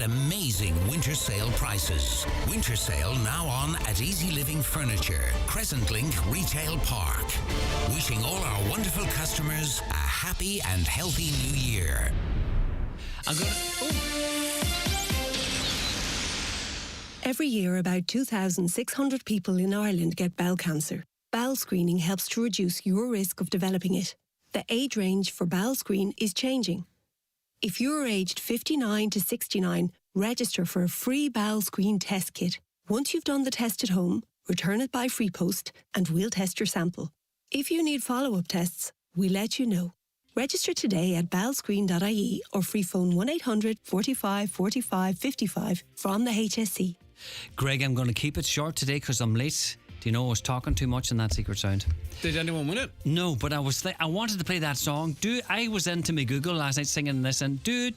at amazing winter sale prices. Winter sale now on at Easy Living Furniture, Crescent Link Retail Park. Wishing all our wonderful customers a happy and healthy new year. Every year, about 2,600 people in Ireland get bowel cancer. Bowel screening helps to reduce your risk of developing it. The age range for bowel screen is changing. If you're aged 59 to 69, register for a free bowel screen test kit. Once you've done the test at home, return it by free post and we'll test your sample. If you need follow-up tests, we'll let you know. Register today at bowelscreen.ie or free phone 1800 45 45 55 from the HSE. Greg, I'm going to keep it short today because I'm late. Do you know I was talking too much in that secret sound? Did anyone win it? No, but I wanted to play that song. I was into my Google last night singing this and I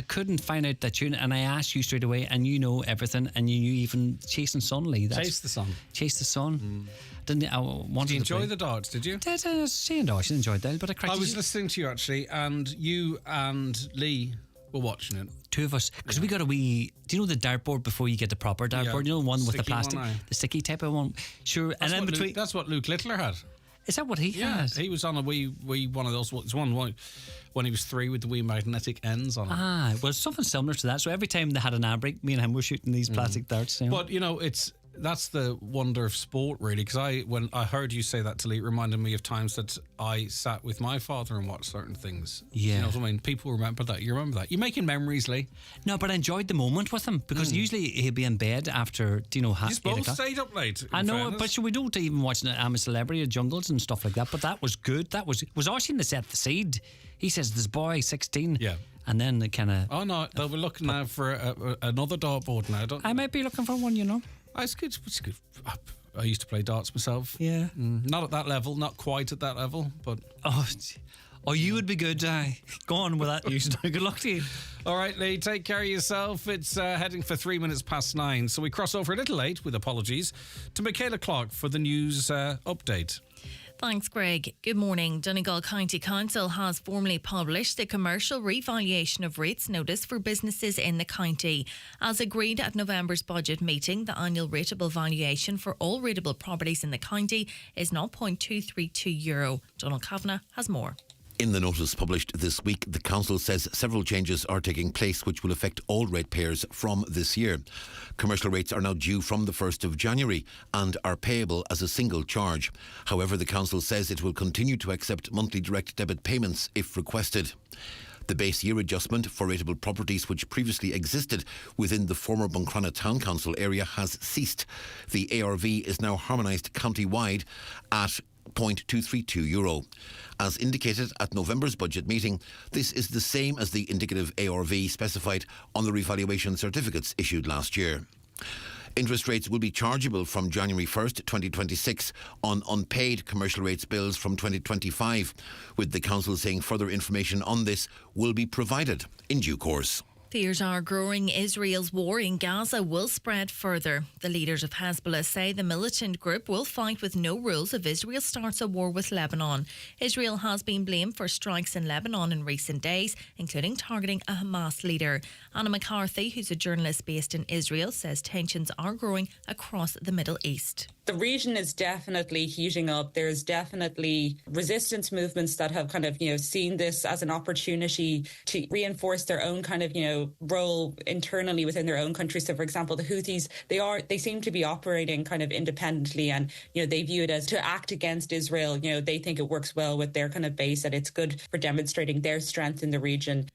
couldn't find out that tune, and I asked you straight away, and you know everything, and you knew even Chasing Sun, Lee. Chase the Sun. Chase the Sun. Did you enjoy the darts, did you? She enjoyed that, but I was listening to you actually, and you and Lee were watching it. Two of us, because we got a wee. Do you know the dartboard before you get the proper dartboard? You know, the one with the plastic, the sticky type of one. Sure, that's and in between. That's what Luke Littler had. Is that what he had? He was on a wee one of those. One when he was 3 with the wee magnetic ends on it. Well, something similar to that. So every time they had an ad break, me and him were shooting these plastic darts. You know? But that's the wonder of sport, really, because when I heard you say that to Lee, it reminded me of times that I sat with my father and watched certain things. Yeah. You know what I mean? People remember that. You remember that. You're making memories, Lee. No, but I enjoyed the moment with him, because usually he'd be in bed after, you both stayed up late. I know, but we don't even watch I'm a Celebrity or Jungles and stuff like that, but that was good. That was Oisin that set the seed. He says, this boy, 16. Yeah. And then they kind of... Oh, no, they'll be looking now for another dartboard now, don't they? I might be looking for one, you know. It's good. I used to play darts myself. Yeah. Not at that level, not quite at that level, but... Oh, you would be good. Go on with that. Good luck to you. All right, Lee, take care of yourself. It's heading for 3 minutes past 9, so we cross over a little late, with apologies, to Michaela Clark for the news update. Thanks, Greg. Good morning. Donegal County Council has formally published the commercial revaluation of rates notice for businesses in the county. As agreed at November's budget meeting, the annual rateable valuation for all rateable properties in the county is €0.232. Donald Kavanagh has more. In the notice published this week, the council says several changes are taking place which will affect all ratepayers from this year. Commercial rates are now due from the 1st of January and are payable as a single charge. However, the council says it will continue to accept monthly direct debit payments if requested. The base year adjustment for rateable properties which previously existed within the former Buncrana Town Council area has ceased. The ARV is now harmonised county-wide at €0.232. As indicated at November's budget meeting, this is the same as the indicative ARV specified on the revaluation certificates issued last year. Interest rates will be chargeable from January 1st, 2026 on unpaid commercial rates bills from 2025, with the council saying further information on this will be provided in due course. Fears are growing Israel's war in Gaza will spread further. The leaders of Hezbollah say the militant group will fight with no rules if Israel starts a war with Lebanon. Israel has been blamed for strikes in Lebanon in recent days, including targeting a Hamas leader. Anna McCarthy, who's a journalist based in Israel, says tensions are growing across the Middle East. The region is definitely heating up. There's definitely resistance movements that have kind of, seen this as an opportunity to reinforce their own kind of, role internally within their own country. So, for example, the Houthis, they seem to be operating kind of independently, and, they view it as to act against Israel. They think it works well with their kind of base, that it's good for demonstrating their strength in the region.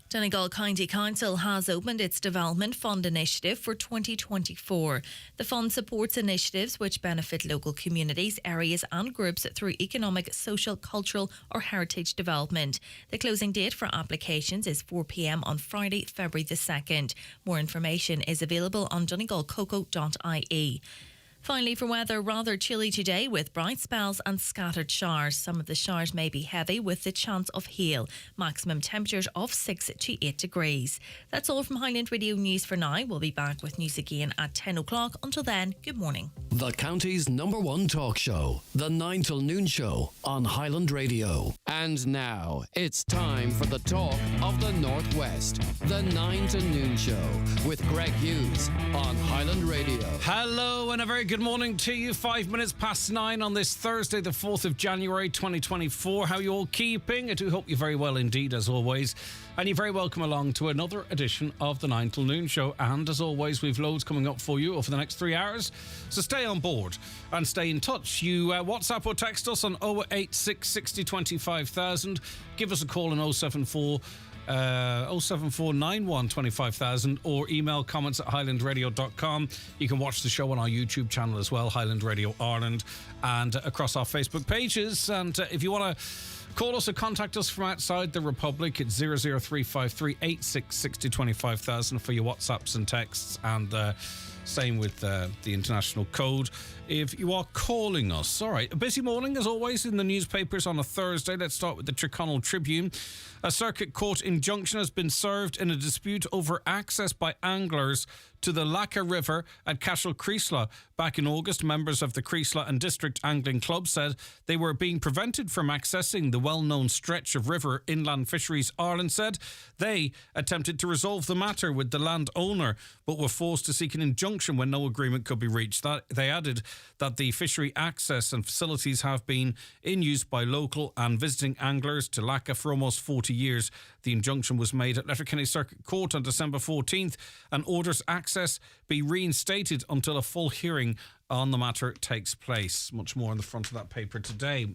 Donegal County Council has opened its Development Fund initiative for 2024. The fund supports initiatives which benefit local communities, areas and groups through economic, social, cultural or heritage development. The closing date for applications is 4 p.m. on Friday, February the 2nd. More information is available on donegalcoco.ie. Finally, for weather, rather chilly today with bright spells and scattered showers. Some of the showers may be heavy with the chance of hail. Maximum temperatures of 6 to 8 degrees. That's all from Highland Radio News for now. We'll be back with news again at 10 o'clock. Until then, good morning. The county's #1 talk show, The 9 till Noon Show on Highland Radio. And now, it's time for the talk of the Northwest. The 9 to Noon Show with Greg Hughes on Highland Radio. Hello and a very good morning to you. 5 minutes past 9 on this Thursday, the 4th of January 2024. How are you all keeping? I do hope you're very well indeed, as always. And you're very welcome along to another edition of the 9 till Noon Show. And as always, we've loads coming up for you over the next 3 hours. So stay on board and stay in touch. You WhatsApp or text us on 086 60 25,000. Give us a call on 074 07491 25,000 or email comments at highlandradio.com. You can watch the show on our YouTube channel as well, Highland Radio Ireland, and across our Facebook pages. And if you want to call us or contact us from outside the Republic, it's 00353 86 60 25,000 for your WhatsApps and texts, and same with the international code if you are calling us. All right, a busy morning as always in the newspapers on a Thursday. Let's start with the Tyrconnell Tribune. A circuit court injunction has been served in a dispute over access by anglers to the Lacca River at Cashel Creeslough. Back in August, members of the Creeslough and District Angling Club said they were being prevented from accessing the well-known stretch of river. Inland Fisheries Ireland said they attempted to resolve the matter with the landowner, but were forced to seek an injunction when no agreement could be reached. They added that the fishery access and facilities have been in use by local and visiting anglers to Lacca for almost 40 years. The injunction was made at Letterkenny Circuit Court on December 14th and orders access be reinstated until a full hearing on the matter takes place. Much more on the front of that paper today.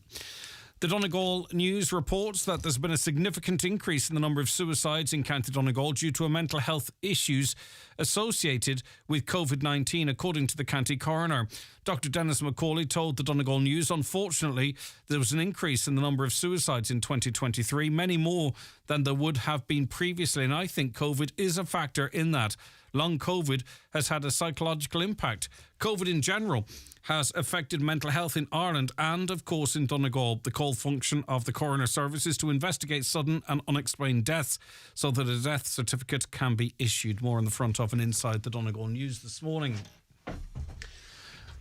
The Donegal News reports that there's been a significant increase in the number of suicides in County Donegal due to mental health issues associated with COVID-19, according to the county coroner. Dr. Dennis McCauley told the Donegal News, unfortunately, there was an increase in the number of suicides in 2023, many more than there would have been previously, and I think COVID is a factor in that. Long COVID has had a psychological impact. COVID in general has affected mental health in Ireland and, of course, in Donegal. The call function of the coroner service is to investigate sudden and unexplained deaths so that a death certificate can be issued. More on the front of and inside the Donegal News this morning.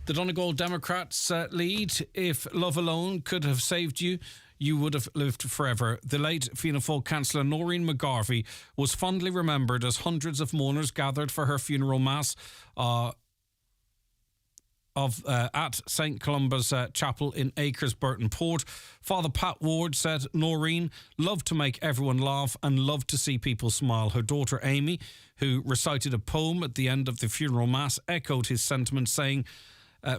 The Donegal Democrats lead, if love alone could have saved you, you would have lived forever. The late Fianna Fáil councillor Noreen McGarvey was fondly remembered as hundreds of mourners gathered for her funeral mass at St Columba's Chapel in Acres, Burton Port. Father Pat Ward said Noreen loved to make everyone laugh and loved to see people smile. Her daughter Amy, who recited a poem at the end of the funeral mass, echoed his sentiment, saying,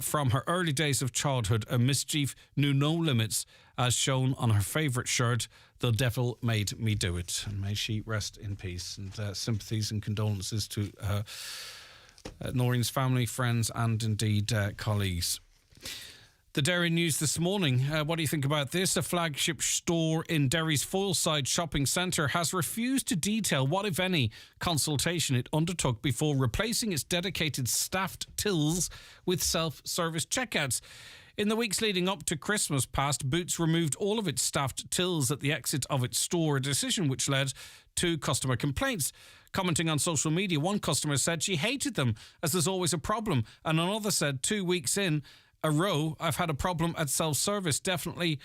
from her early days of childhood, a mischief knew no limits, as shown on her favourite shirt, "The Devil Made Me Do It." And may she rest in peace. And sympathies and condolences to Noreen's family, friends and indeed colleagues. The Derry News this morning. What do you think about this? A flagship store in Derry's Foyleside shopping centre has refused to detail what, if any, consultation it undertook before replacing its dedicated staffed tills with self-service checkouts. In the weeks leading up to Christmas past, Boots removed all of its staffed tills at the exit of its store, a decision which led to customer complaints. Commenting on social media, one customer said she hated them as there's always a problem, and another said 2 weeks in a row, I've had a problem at self-service. Definitely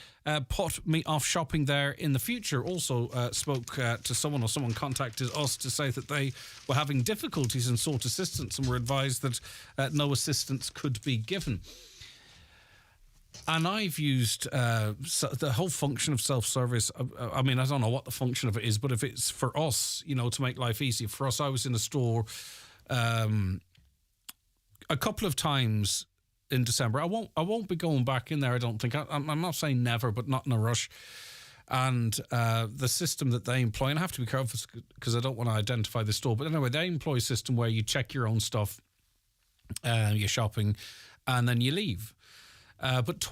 put me off shopping there in the future. Also spoke to someone, or someone contacted us to say that they were having difficulties and sought assistance and were advised that no assistance could be given. And I've used the whole function of self-service. I mean, I don't know what the function of it is, but if it's for us, you know, to make life easier for us, I was in a store a couple of times in December. I won't be going back in there, I don't think. I'm not saying never, but not in a rush. And the system that they employ, and I have to be careful because I don't want to identify the store, but anyway, they employ a system where you check your own stuff, your shopping, and then you leave. But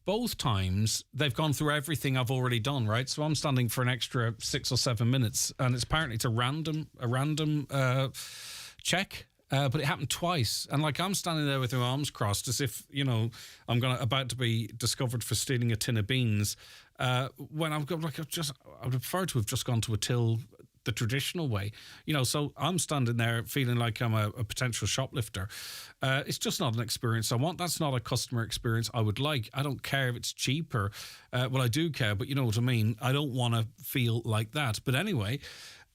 both times, they've gone through everything I've already done, right? So I'm standing for an extra 6 or 7 minutes, and it's apparently a random check. But it happened twice. And like, I'm standing there with my arms crossed as if, I'm about to be discovered for stealing a tin of beans. When I've got, I would prefer to have just gone to a till the traditional way, so I'm standing there feeling like I'm a potential shoplifter. It's just not an experience I want. That's not a customer experience I would like. I don't care if it's cheaper. Well, I do care, but you know what I mean? I don't want to feel like that. But anyway,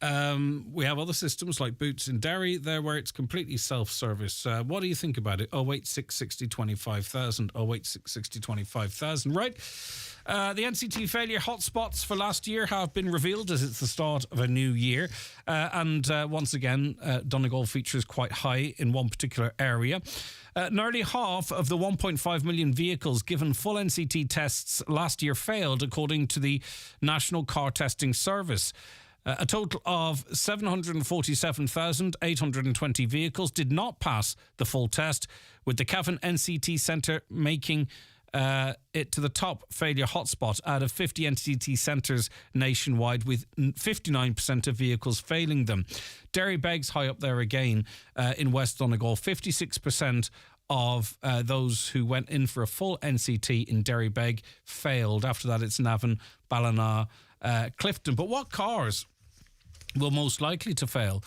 we have other systems like Boots in Derry there where it's completely self-service. What do you think about it? 086 60 25,000, 086 60 25,000. Right. The NCT failure hotspots for last year have been revealed as it's the start of a new year. And once again, Donegal features quite high in one particular area. Nearly half of the 1.5 million vehicles given full NCT tests last year failed, according to the National Car Testing Service. A total of 747,820 vehicles did not pass the full test, with the Cavan NCT Centre making it to the top failure hotspot out of 50 NCT centres nationwide, with 59% of vehicles failing them. Derrybeg's high up there again in West Donegal. 56% of those who went in for a full NCT in Derrybeg failed. After that, it's Navan, Ballina, Clifton. But what cars will most likely to fail?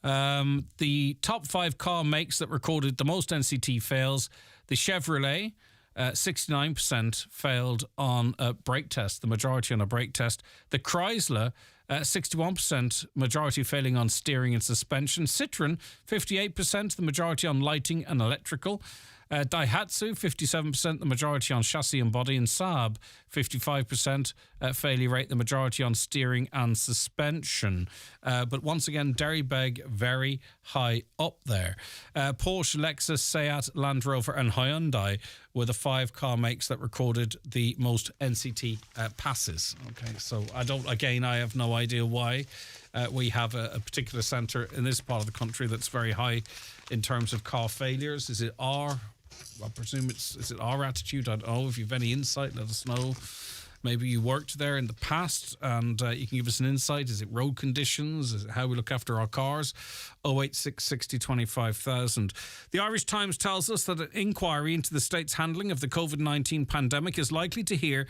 The top 5 car makes that recorded the most NCT fails: the Chevrolet, 69% failed on a brake test, the majority on a brake test. The Chrysler, 61%, majority failing on steering and suspension. Citroen, 58%, the majority on lighting and electrical. Daihatsu, 57%, the majority on chassis and body. And Saab, 55% failure rate, the majority on steering and suspension. But once again, Derrybeg very high up there. Porsche, Lexus, Seat, Land Rover and Hyundai were the 5 car makes that recorded the most NCT passes. Okay, so I have no idea why we have a particular centre in this part of the country that's very high in terms of car failures. Is it I presume is it our attitude? I don't know. If you have any insight, let us know. Maybe you worked there in the past and you can give us an insight. Is it road conditions? Is it how we look after our cars? 086 60 25,000. The Irish Times tells us that an inquiry into the state's handling of the COVID-19 pandemic is likely to hear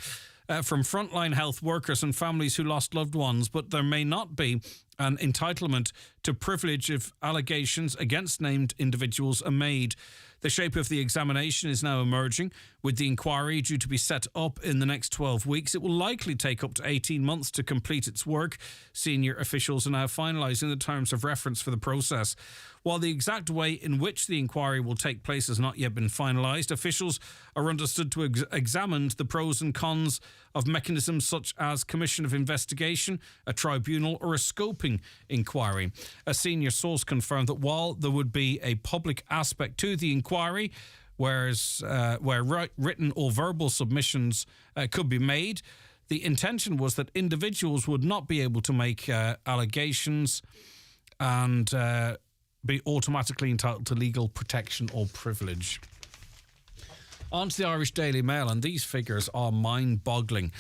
from frontline health workers and families who lost loved ones, but there may not be an entitlement to privilege if allegations against named individuals are made. The shape of the examination is now emerging, with the inquiry due to be set up in the next 12 weeks. It will likely take up to 18 months to complete its work. Senior officials are now finalising the terms of reference for the process. While the exact way in which the inquiry will take place has not yet been finalised, officials are understood to examine the pros and cons of mechanisms such as commission of investigation, a tribunal or a scoping inquiry. A senior source confirmed that while there would be a public aspect to the inquiry, where written or verbal submissions could be made, the intention was that individuals would not be able to make allegations and be automatically entitled to legal protection or privilege. On to the Irish Daily Mail, and these figures are mind-boggling.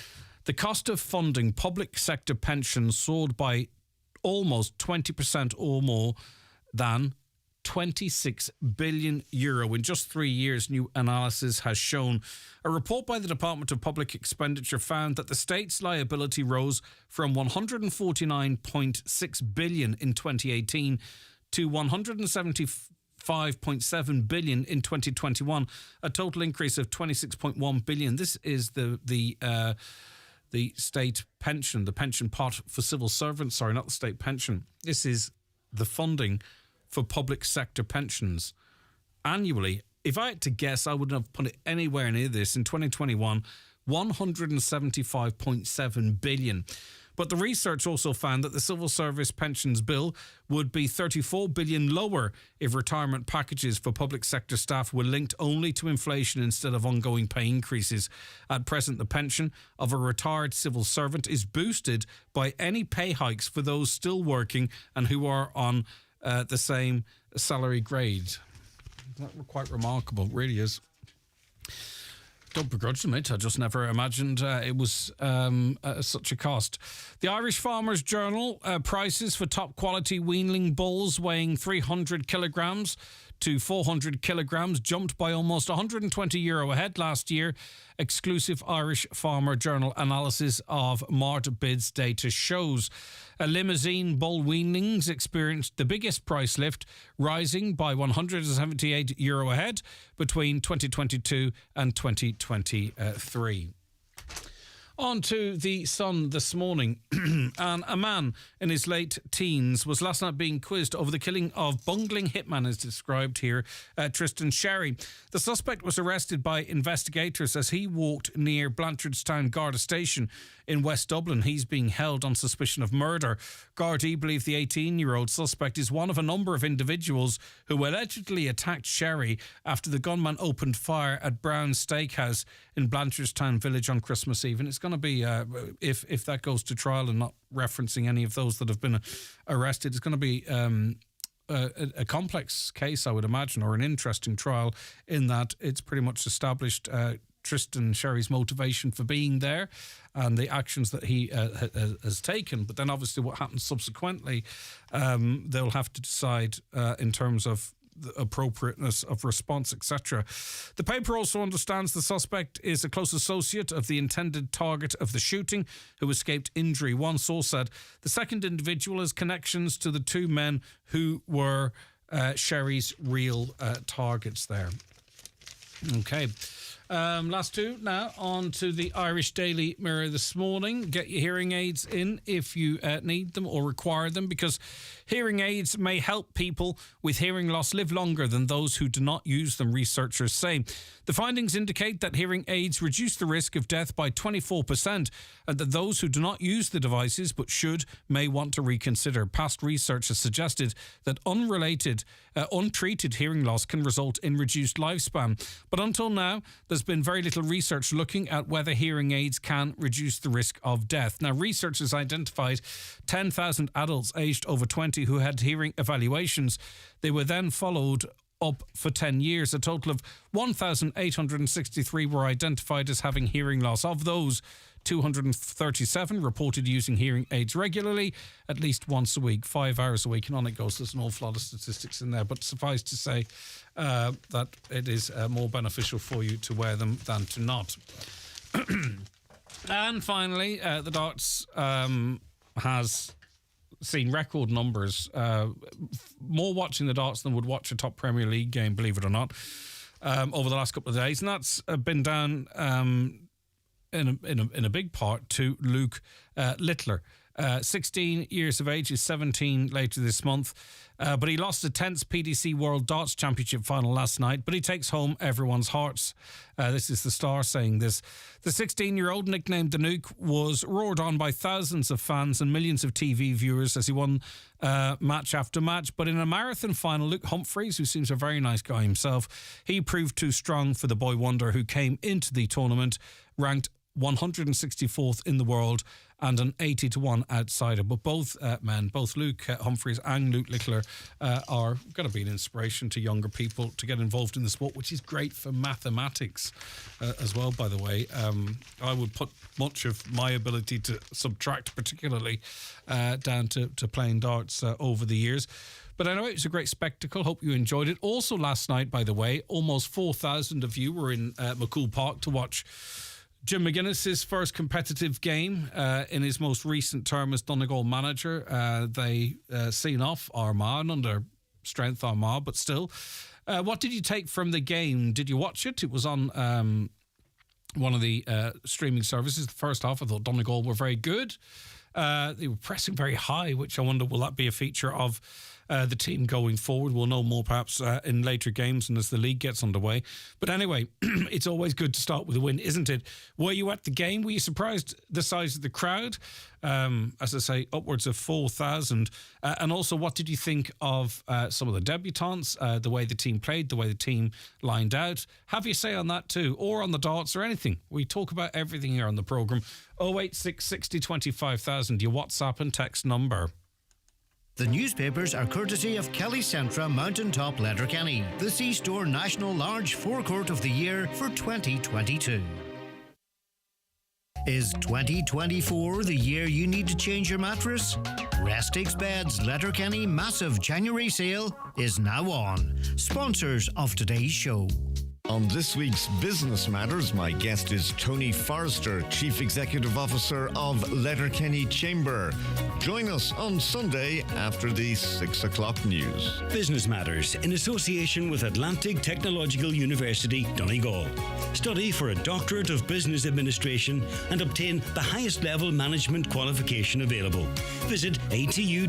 The cost of funding public sector pensions soared by almost 20% or more than €26 billion in just 3 years, new analysis has shown. A report by the Department of Public Expenditure found that the state's liability rose from €149.6 billion in 2018 to €175.7 billion in 2021, a total increase of €26.1 billion. This is the state pension, the pension pot for civil servants. Sorry, not the state pension. This is the funding for public sector pensions annually. If I had to guess, I wouldn't have put it anywhere near this. In 2021, $175.7 billion. But the research also found that the civil service pensions bill would be $34 billion lower if retirement packages for public sector staff were linked only to inflation instead of ongoing pay increases. At present, the pension of a retired civil servant is boosted by any pay hikes for those still working and who are on the same salary grade. That's quite remarkable, it really is. Don't begrudge them it. I just never imagined it was such a cost. The Irish Farmers Journal, prices for top quality weanling bulls weighing 300 kilograms to 400 kilograms jumped by almost €120 ahead last year. Exclusive Irish Farmer Journal analysis of Mart bids data shows. Limousine bull weanlings experienced the biggest price lift, rising by €178 ahead between 2022 and 2023. On to the Sun this morning. And a man in his late teens was last night being quizzed over the killing of bungling hitman, as described here, Tristan Sherry. The suspect was arrested by investigators as he walked near Blanchardstown Garda Station in West Dublin. He's being held on suspicion of murder. Gardaí believe the 18-year-old suspect is one of a number of individuals who allegedly attacked Sherry after the gunman opened fire at Brown's Steakhouse in Blanchardstown Village on Christmas Eve. And it's going to be, if that goes to trial and not referencing any of those that have been arrested, it's going to be a complex case, I would imagine, or an interesting trial in that it's pretty much established Tristan Sherry's motivation for being there and the actions that he has taken. But then obviously what happens subsequently, they'll have to decide in terms of the appropriateness of response, etc. The paper also understands the suspect is a close associate of the intended target of the shooting who escaped injury. One source said the second individual has connections to the two men who were Sherry's real targets there. Okay. Last two now on to the Irish Daily Mirror this morning. Get your hearing aids in if you need them or require them, because hearing aids may help people with hearing loss live longer than those who do not use them, researchers say. The findings indicate that hearing aids reduce the risk of death by 24% and that those who do not use the devices but should may want to reconsider. Past research has suggested that untreated hearing loss can result in reduced lifespan. But until now, there's been very little research looking at whether hearing aids can reduce the risk of death. Now, researchers identified 10,000 adults aged over 20 who had hearing evaluations. They were then followed up for 10 years. A total of 1,863 were identified as having hearing loss. Of those, 237 reported using hearing aids regularly, at least once a week, 5 hours a week, and on it goes. There's an awful lot of statistics in there, but suffice to say that it is more beneficial for you to wear them than to not. And finally, the darts has seen record numbers, more watching the darts than would watch a top Premier League game, believe it or not, over the last couple of days, and that's been down in a big part to Luke Littler. 16 years of age, is 17 later this month. But he lost the 10th PDC World Darts Championship final last night, but he takes home everyone's hearts. This is the Star saying this. The 16-year-old, nicknamed the Nuke, was roared on by thousands of fans and millions of TV viewers as he won match after match. But in a marathon final, Luke Humphreys, who seems a very nice guy himself, he proved too strong for the boy wonder who came into the tournament ranked 164th in the world and an 80-1 outsider. But both men, both Luke Humphreys and Luke Littler, are going to be an inspiration to younger people to get involved in the sport, which is great for mathematics as well, by the way. I would put much of my ability to subtract particularly down to playing darts over the years. But anyway, it was a great spectacle. Hope you enjoyed it. Also last night, by the way, almost 4,000 of you were in McCool Park to watch Jim McGuinness's first competitive game in his most recent term as Donegal manager. They seen off Armagh, under strength Armagh, but still. What did you take from the game? Did you watch it? It was on one of the streaming services. The first half, I thought Donegal were very good. They were pressing very high, which I wonder, will that be a feature of the team going forward? We'll know more perhaps in later games and as the league gets underway. But anyway, it's always good to start with a win, isn't it? Were you at the game? Were you surprised the size of the crowd? As I say, upwards of 4,000. And also, what did you think of some of the debutants, the way the team played, the way the team lined out? Have your say on that too, or on the darts or anything. We talk about everything here on the programme. 086 60 25,000, your WhatsApp and text number. The newspapers are courtesy of Kelly Centra Mountaintop Letterkenny, the C-Store National Large Forecourt of the Year for 2022. Is 2024 the year you need to change your mattress? Restix Beds Letterkenny Massive January Sale is now on. Sponsors of today's show. On this week's Business Matters, my guest is Tony Forrester, Chief Executive Officer of Letterkenny Chamber. Join us on Sunday after the 6 o'clock news. Business Matters in association with Atlantic Technological University, Donegal. Study for a Doctorate of Business Administration and obtain the highest level management qualification available. Visit atu.ie/DBA.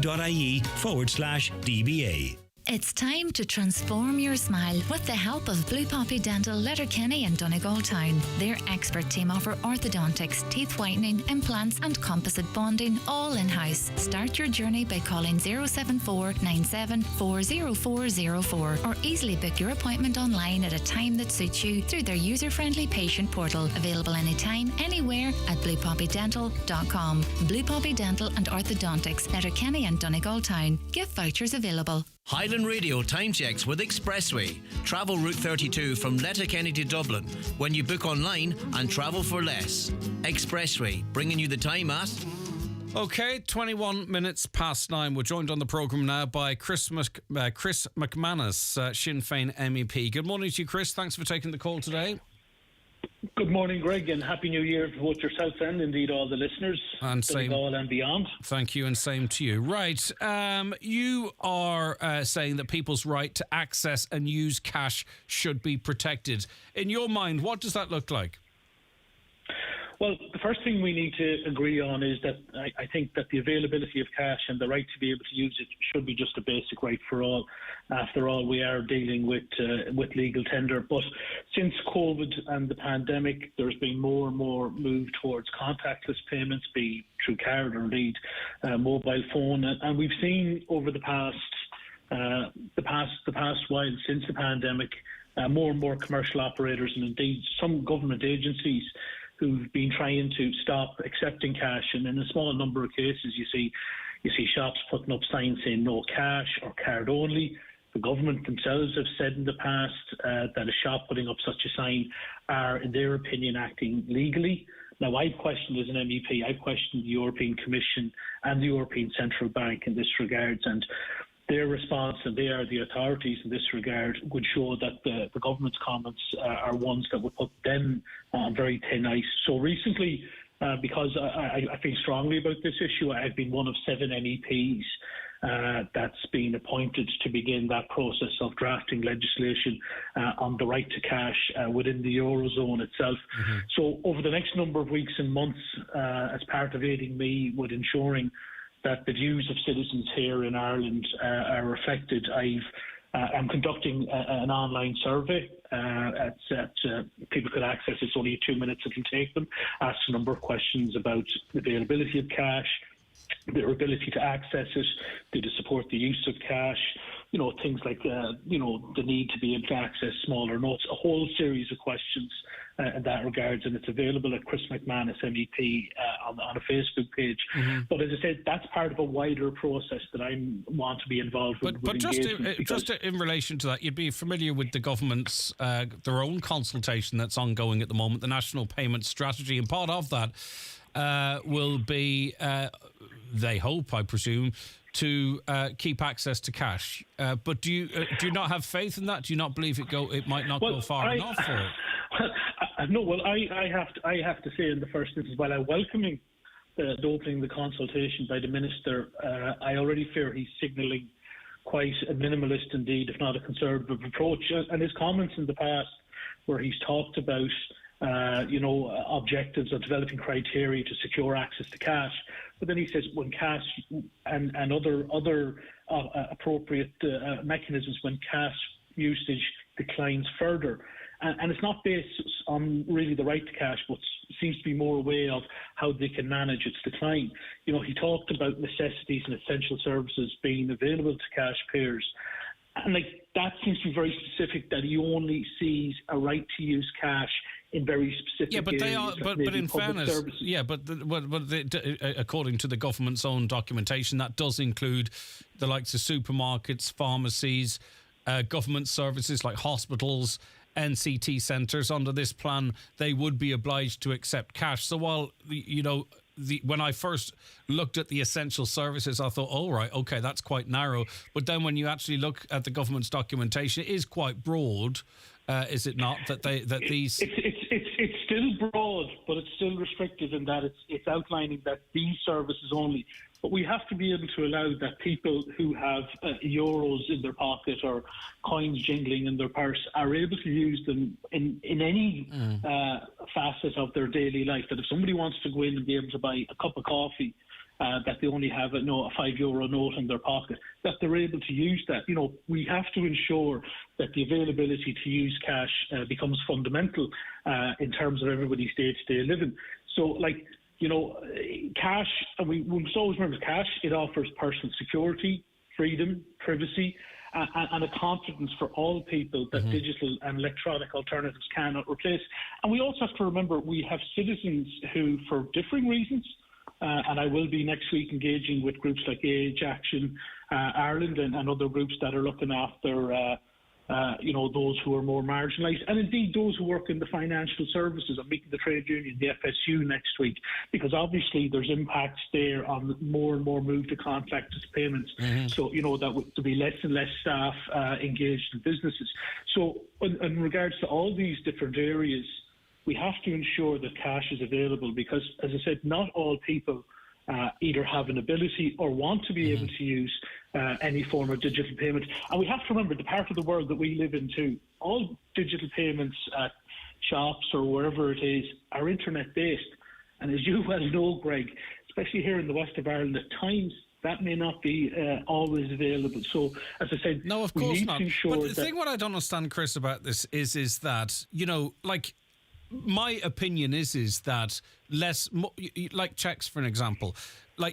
It's time to transform your smile with the help of Blue Poppy Dental, Letterkenny and Donegal Town. Their expert team offer orthodontics, teeth whitening, implants and composite bonding all in-house. Start your journey by calling 074 97 40404 or easily book your appointment online at a time that suits you through their user-friendly patient portal. Available anytime, anywhere at bluepoppydental.com. Blue Poppy Dental and Orthodontics, Letterkenny and Donegal Town. Gift vouchers available. Highland Radio time checks with Expressway. Travel Route 32 from Letterkenny to Dublin when you book online and travel for less. Expressway, bringing you the time at... Okay, 21 minutes past 9. We're joined on the programme now by Chris McManus, Sinn Féin MEP. Good morning to you, Chris. Thanks for taking the call today. Good morning, Greg, and Happy New Year to both yourself and indeed all the listeners. And same, all and beyond. Thank you, and same to you. Right, you are saying that people's right to access and use cash should be protected. In your mind, what does that look like? Well, the first thing we need to agree on is that I think that the availability of cash and the right to be able to use it should be just a basic right for all. After all, we are dealing with legal tender. But since COVID and the pandemic, there's been more and more move towards contactless payments, be through card or indeed mobile phone. And we've seen over the past while since the pandemic, more and more commercial operators and indeed some government agencies who've been trying to stop accepting cash, and in a small number of cases you see shops putting up signs saying no cash or card only. The government themselves have said in the past that a shop putting up such a sign are, in their opinion, acting legally. Now, I've questioned as an MEP, I've questioned the European Commission and the European Central Bank in this regard, and their response, and they are the authorities in this regard, would show that the government's comments are ones that would put them on very thin ice. So recently, because I feel strongly about this issue, I've been one of 7 MEPs that's been appointed to begin that process of drafting legislation on the right to cash within the Eurozone itself. Mm-hmm. So over the next number of weeks and months, as part of aiding me with ensuring that the views of citizens here in Ireland are reflected, I'm conducting an online survey that people could access. It's only 2 minutes it'll take them. Ask a number of questions about the availability of cash, their ability to access it, do they support the use of cash, things like, the need to be able to access smaller notes, a whole series of questions in that regards, and it's available at Chris McManus MEP on a Facebook page. Mm-hmm. But as I said, that's part of a wider process that I want to be involved with. But just in relation to that, you'd be familiar with the government's their own consultation that's ongoing at the moment, the National Payment Strategy, and part of that will be, they hope, I presume, to keep access to cash. But do you not have faith in that? Do you not believe it might not go far enough? Or? No, well, I have to say in the first instance, while I'm welcoming the opening the consultation by the Minister, I already fear he's signalling quite a minimalist indeed, if not a conservative approach. And his comments in the past where he's talked about objectives of developing criteria to secure access to cash. But then he says when cash and other appropriate mechanisms when cash usage declines further. And it's not based on really the right to cash, but seems to be more a way of how they can manage its decline. He talked about necessities and essential services being available to cash payers. And that seems to be very specific, that he only sees a right to use cash in very specific Yeah, but areas, they are. But in fairness, services. yeah, but according to the government's own documentation, that does include the likes of supermarkets, pharmacies, government services like hospitals, NCT centres. Under this plan, they would be obliged to accept cash. So while when I first looked at the essential services, I thought, oh, right, okay, that's quite narrow. But then when you actually look at the government's documentation, it is quite broad, is it not? These... It's still broad, but it's still restrictive in that it's outlining that these services only. But we have to be able to allow that people who have euros in their pocket or coins jingling in their purse are able to use them in any facet of their daily life. That if somebody wants to go in and be able to buy a cup of coffee, that they only have a €5 note in their pocket, that they're able to use that. We have to ensure that the availability to use cash becomes fundamental in terms of everybody's day-to-day living. So, cash, and we must always remember cash, it offers personal security, freedom, privacy, and a confidence for all people that digital and electronic alternatives cannot replace. And we also have to remember we have citizens who, for differing reasons, and I will be next week engaging with groups like Age Action Ireland and other groups that are looking after those who are more marginalised, and indeed those who work in the financial services. I'm meeting the trade union, the FSU, next week, because obviously there's impacts there on more and more move to contactless payments. So, that there'll be less and less staff engaged in businesses. So in regards to all these different areas, we have to ensure that cash is available because, as I said, not all people either have an ability or want to be able to use any form of digital payment. And we have to remember the part of the world that we live in too. All digital payments at shops or wherever it is are internet-based. And as you well know, Greg, especially here in the west of Ireland, at times that may not be always available. So, as I said, no, of we course need not. to ensure but the thing what I don't understand, Chris, about this is that, my opinion is that less, like checks, for an example,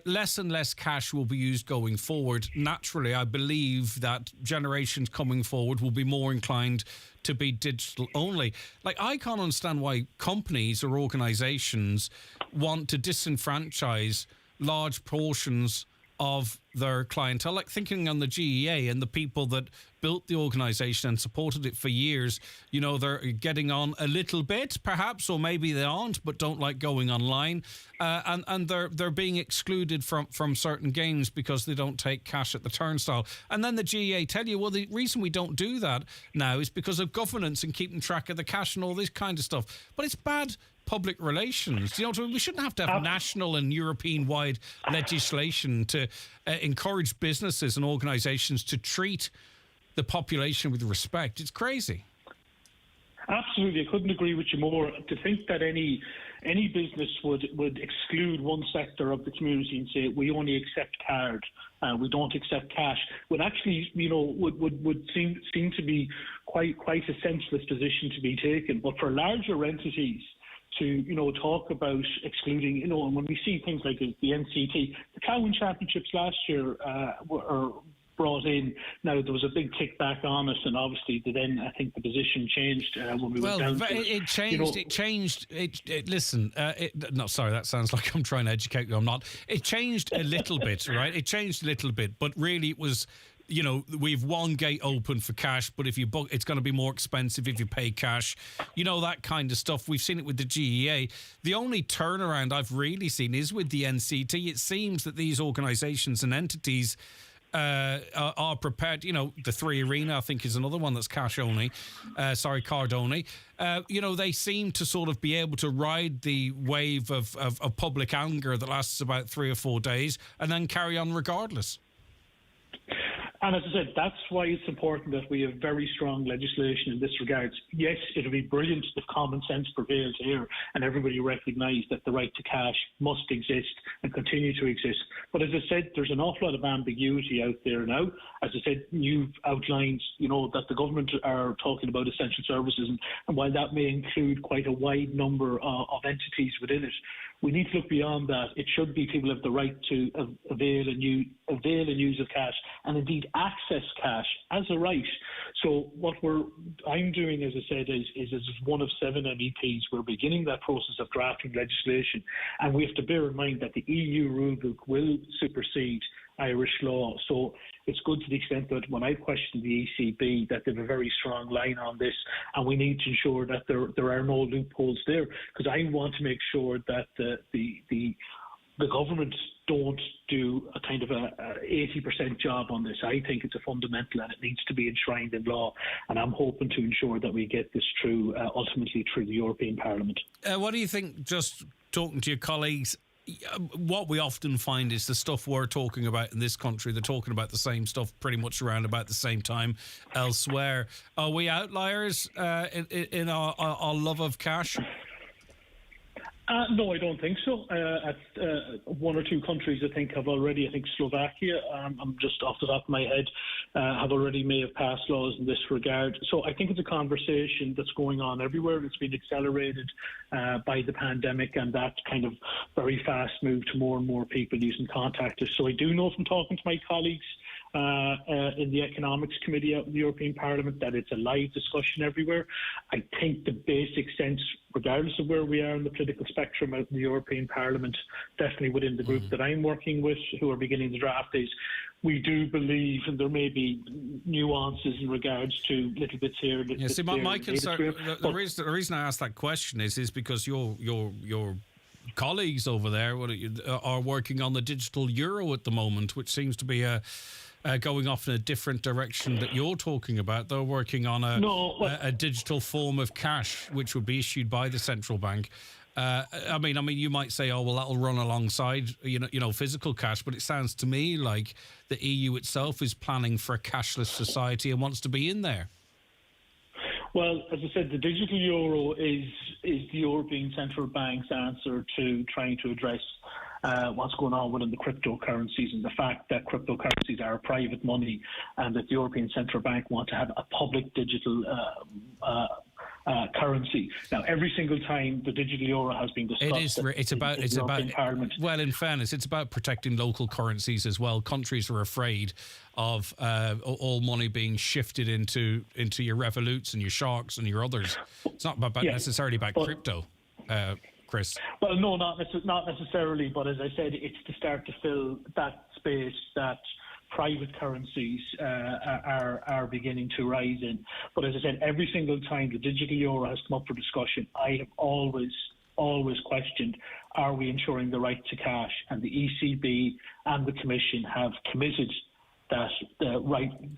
less and less cash will be used going forward. Naturally, I believe that generations coming forward will be more inclined to be digital only. I can't understand why companies or organisations want to disenfranchise large portions of their clientele. Thinking on the GEA and the people that built the organisation and supported it for years, they're getting on a little bit, perhaps, or maybe they aren't, but don't like going online, and they're being excluded from certain games because they don't take cash at the turnstile. And then the GEA tell you, well, the reason we don't do that now is because of governance and keeping track of the cash and all this kind of stuff. But it's bad public relations. We shouldn't have to have national and European-wide legislation to encourage businesses and organisations to treat the population with respect. It's crazy. Absolutely, I couldn't agree with you more. To think that any business would exclude one sector of the community and say we only accept card, we don't accept cash, would actually, would seem to be quite a senseless position to be taken. But for larger entities to, talk about excluding, and when we see things like the NCT, the Cowan Championships last year were brought in. Now, there was a big kickback on it, and obviously then I think the position changed when we went down to it changed. Listen, no, sorry, that sounds like I'm trying to educate you. I'm not. It changed a little bit, right? It changed a little bit, but really it was, we've one gate open for cash, but if you book, it's going to be more expensive if you pay cash. That kind of stuff. We've seen it with the GEA. The only turnaround I've really seen is with the NCT. It seems that these organisations and entities are prepared. The 3 Arena, I think, is another one that's cash only. Card only. They seem to sort of be able to ride the wave of public anger that lasts about 3 or 4 days and then carry on regardless. And as I said, that's why it's important that we have very strong legislation in this regard. Yes, it would be brilliant if common sense prevails here and everybody recognised that the right to cash must exist and continue to exist. But as I said, there's an awful lot of ambiguity out there now. As I said, you've outlined, that the government are talking about essential services, and while that may include quite a wide number of entities within it, we need to look beyond that. It should be people have the right to avail and use of cash, and indeed access cash as a right. So what I'm doing, as I said, is as one of 7 MEPs, we're beginning that process of drafting legislation, and we have to bear in mind that the EU rulebook will supersede Irish law. So it's good to the extent that when I question the ECB, that they have a very strong line on this, and we need to ensure that there are no loopholes there, because I want to make sure that the government don't do a kind of a 80% job on this. I think it's a fundamental and it needs to be enshrined in law, and I'm hoping to ensure that we get this through ultimately through the European Parliament. What do you think, just talking to your colleagues, what we often find is the stuff we're talking about in this country, they're talking about the same stuff pretty much around about the same time elsewhere. Are we outliers in our love of cash? No, I don't think so. One or two countries, I think Slovakia, I'm just off the top of my head, may have passed laws in this regard. So I think it's a conversation that's going on everywhere. It's been accelerated by the pandemic and that kind of very fast move to more and more people using contactless. So I do know from talking to my colleagues in the Economics Committee out in the European Parliament that it's a live discussion everywhere. I think the basic sense, regardless of where we are in the political spectrum out in the European Parliament, definitely within the group that I'm working with, who are beginning the draft, is we do believe, and there may be nuances in regards to little bits here, little bits there. My concern, the reason I asked that question is because your colleagues over there are working on the digital euro at the moment, which seems to be going off in a different direction that you're talking about. They're working on a digital form of cash, which would be issued by the central bank. I mean, you might say, oh, well, that'll run alongside, physical cash, but it sounds to me like the EU itself is planning for a cashless society and wants to be in there. Well, as I said, the digital euro is the European Central Bank's answer to trying to address what's going on within the cryptocurrencies, and the fact that cryptocurrencies are private money and that the European Central Bank want to have a public digital currency. Now, every single time the digital euro has been discussed, it's about Parliament. Well, in fairness, it's about protecting local currencies as well. Countries are afraid of all money being shifted into your Revoluts and your Sharks and your others. It's not necessarily about crypto. Chris? Well, no, not necessarily, but as I said, it's to start to fill that space that private currencies are beginning to rise in. But as I said, every single time the digital euro has come up for discussion, I have always questioned, are we ensuring the right to cash? And the ECB and the Commission have committed that the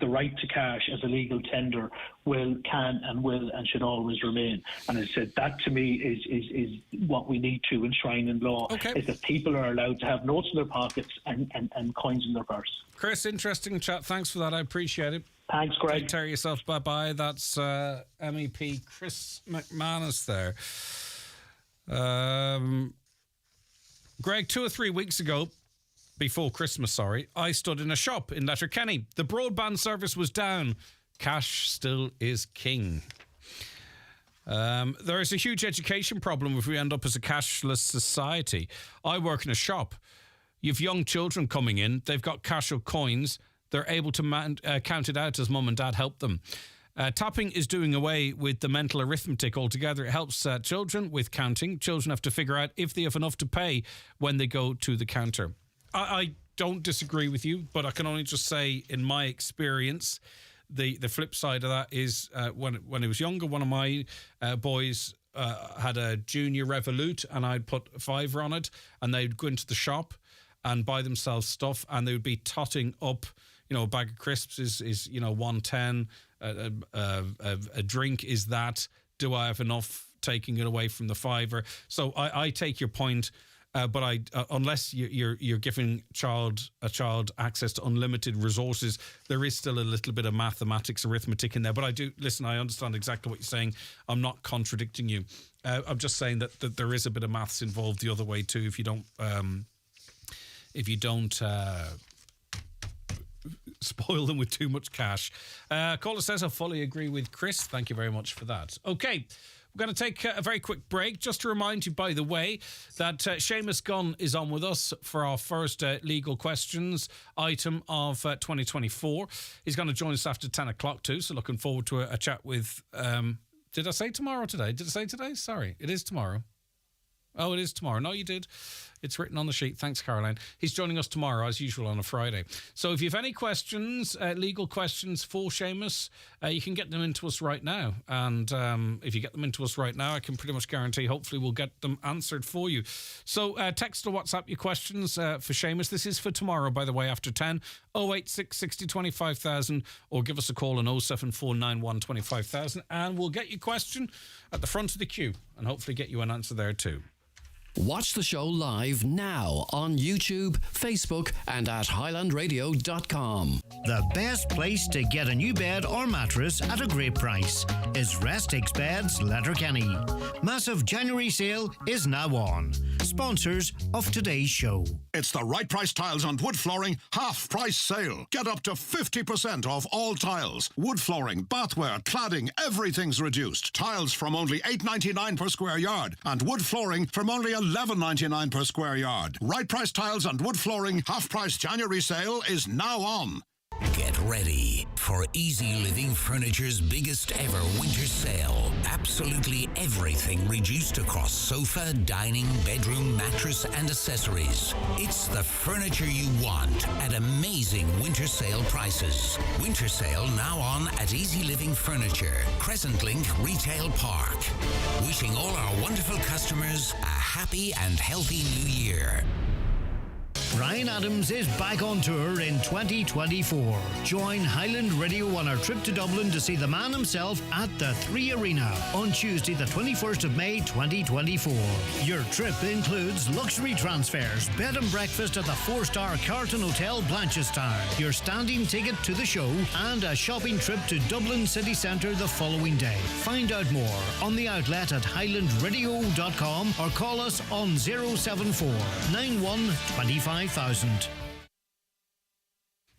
right to cash as a legal tender can and should always remain. And as I said, that to me is what we need to enshrine in law, is that people are allowed to have notes in their pockets and coins in their purse. Chris, interesting chat. Thanks for that. I appreciate it. Thanks, Greg. Take care of yourself. Bye-bye. That's MEP Chris McManus there. Greg, 2 or 3 weeks ago, before Christmas, I stood in a shop in Letterkenny. The broadband service was down. Cash still is king. There is a huge education problem if we end up as a cashless society. I work in a shop. You've young children coming in. They've got cash or coins. They're able to count it out as mum and dad help them. Tapping is doing away with the mental arithmetic altogether. It helps children with counting. Children have to figure out if they have enough to pay when they go to the counter. I don't disagree with you, but I can only just say, in my experience, the flip side of that is when I was younger, one of my boys had a junior Revolut, and I'd put a $5 on it, and they'd go into the shop and buy themselves stuff, and they would be totting up, a bag of crisps is $1.10, a drink is that. Do I have enough? Taking it away from the $5. So I take your point. But unless you're giving a child access to unlimited resources, there is still a little bit of mathematics, arithmetic in there. But I understand exactly what you're saying. I'm not contradicting you. I'm just saying that there is a bit of maths involved the other way too. If you don't spoil them with too much caller says, I fully agree with Chris. Thank you very much for that. Okay. We're going to take a very quick break. Just to remind you, by the way, that Seamus Gunn is on with us for our first legal questions item of 2024. He's going to join us after 10 o'clock too, so looking forward to a chat with... did I say tomorrow today? Did I say today? Sorry, it is tomorrow. Oh, it is tomorrow. No, you did. It's written on the sheet. Thanks, Caroline. He's joining us tomorrow, as usual, on a Friday. So if you have any questions, legal questions for Seamus, you can get them into us right now. And if you get them into us right now, I can pretty much guarantee, hopefully, we'll get them answered for you. So text or WhatsApp your questions for Seamus. This is for tomorrow, by the way, after 10, 086 60 25,000, or give us a call on 07491 25,000, and we'll get your question at the front of the queue and hopefully get you an answer there too. Watch the show live now on YouTube, Facebook, and at highlandradio.com. The best place to get a new bed or mattress at a great price is Restix Beds, Letterkenny. Massive January sale is now on. Sponsors of today's show. It's the Right Price Tiles and Wood Flooring half price sale. Get up to 50% off all tiles. Wood flooring, bathware, cladding, everything's reduced. Tiles from only $8.99 per square yard and wood flooring from only $11.99 per square yard. Right Price Tiles and Wood Flooring half price January sale is now on. Get ready for Easy Living Furniture's biggest ever winter sale. Absolutely everything reduced across sofa, dining, bedroom, mattress and accessories. It's the furniture you want at amazing winter sale prices. Winter sale now on at Easy Living Furniture, Crescent Link Retail Park. Wishing all our wonderful customers a happy and healthy new year. Brian Adams is back on tour in 2024. Join Highland Radio on our trip to Dublin to see the man himself at the 3 Arena on Tuesday, the 21st of May 2024. Your trip includes luxury transfers, bed and breakfast at the 4-star Carlton Hotel Blanchardstown, your standing ticket to the show, and a shopping trip to Dublin city centre the following day. Find out more on the outlet at highlandradio.com or call us on 074 91 25,000.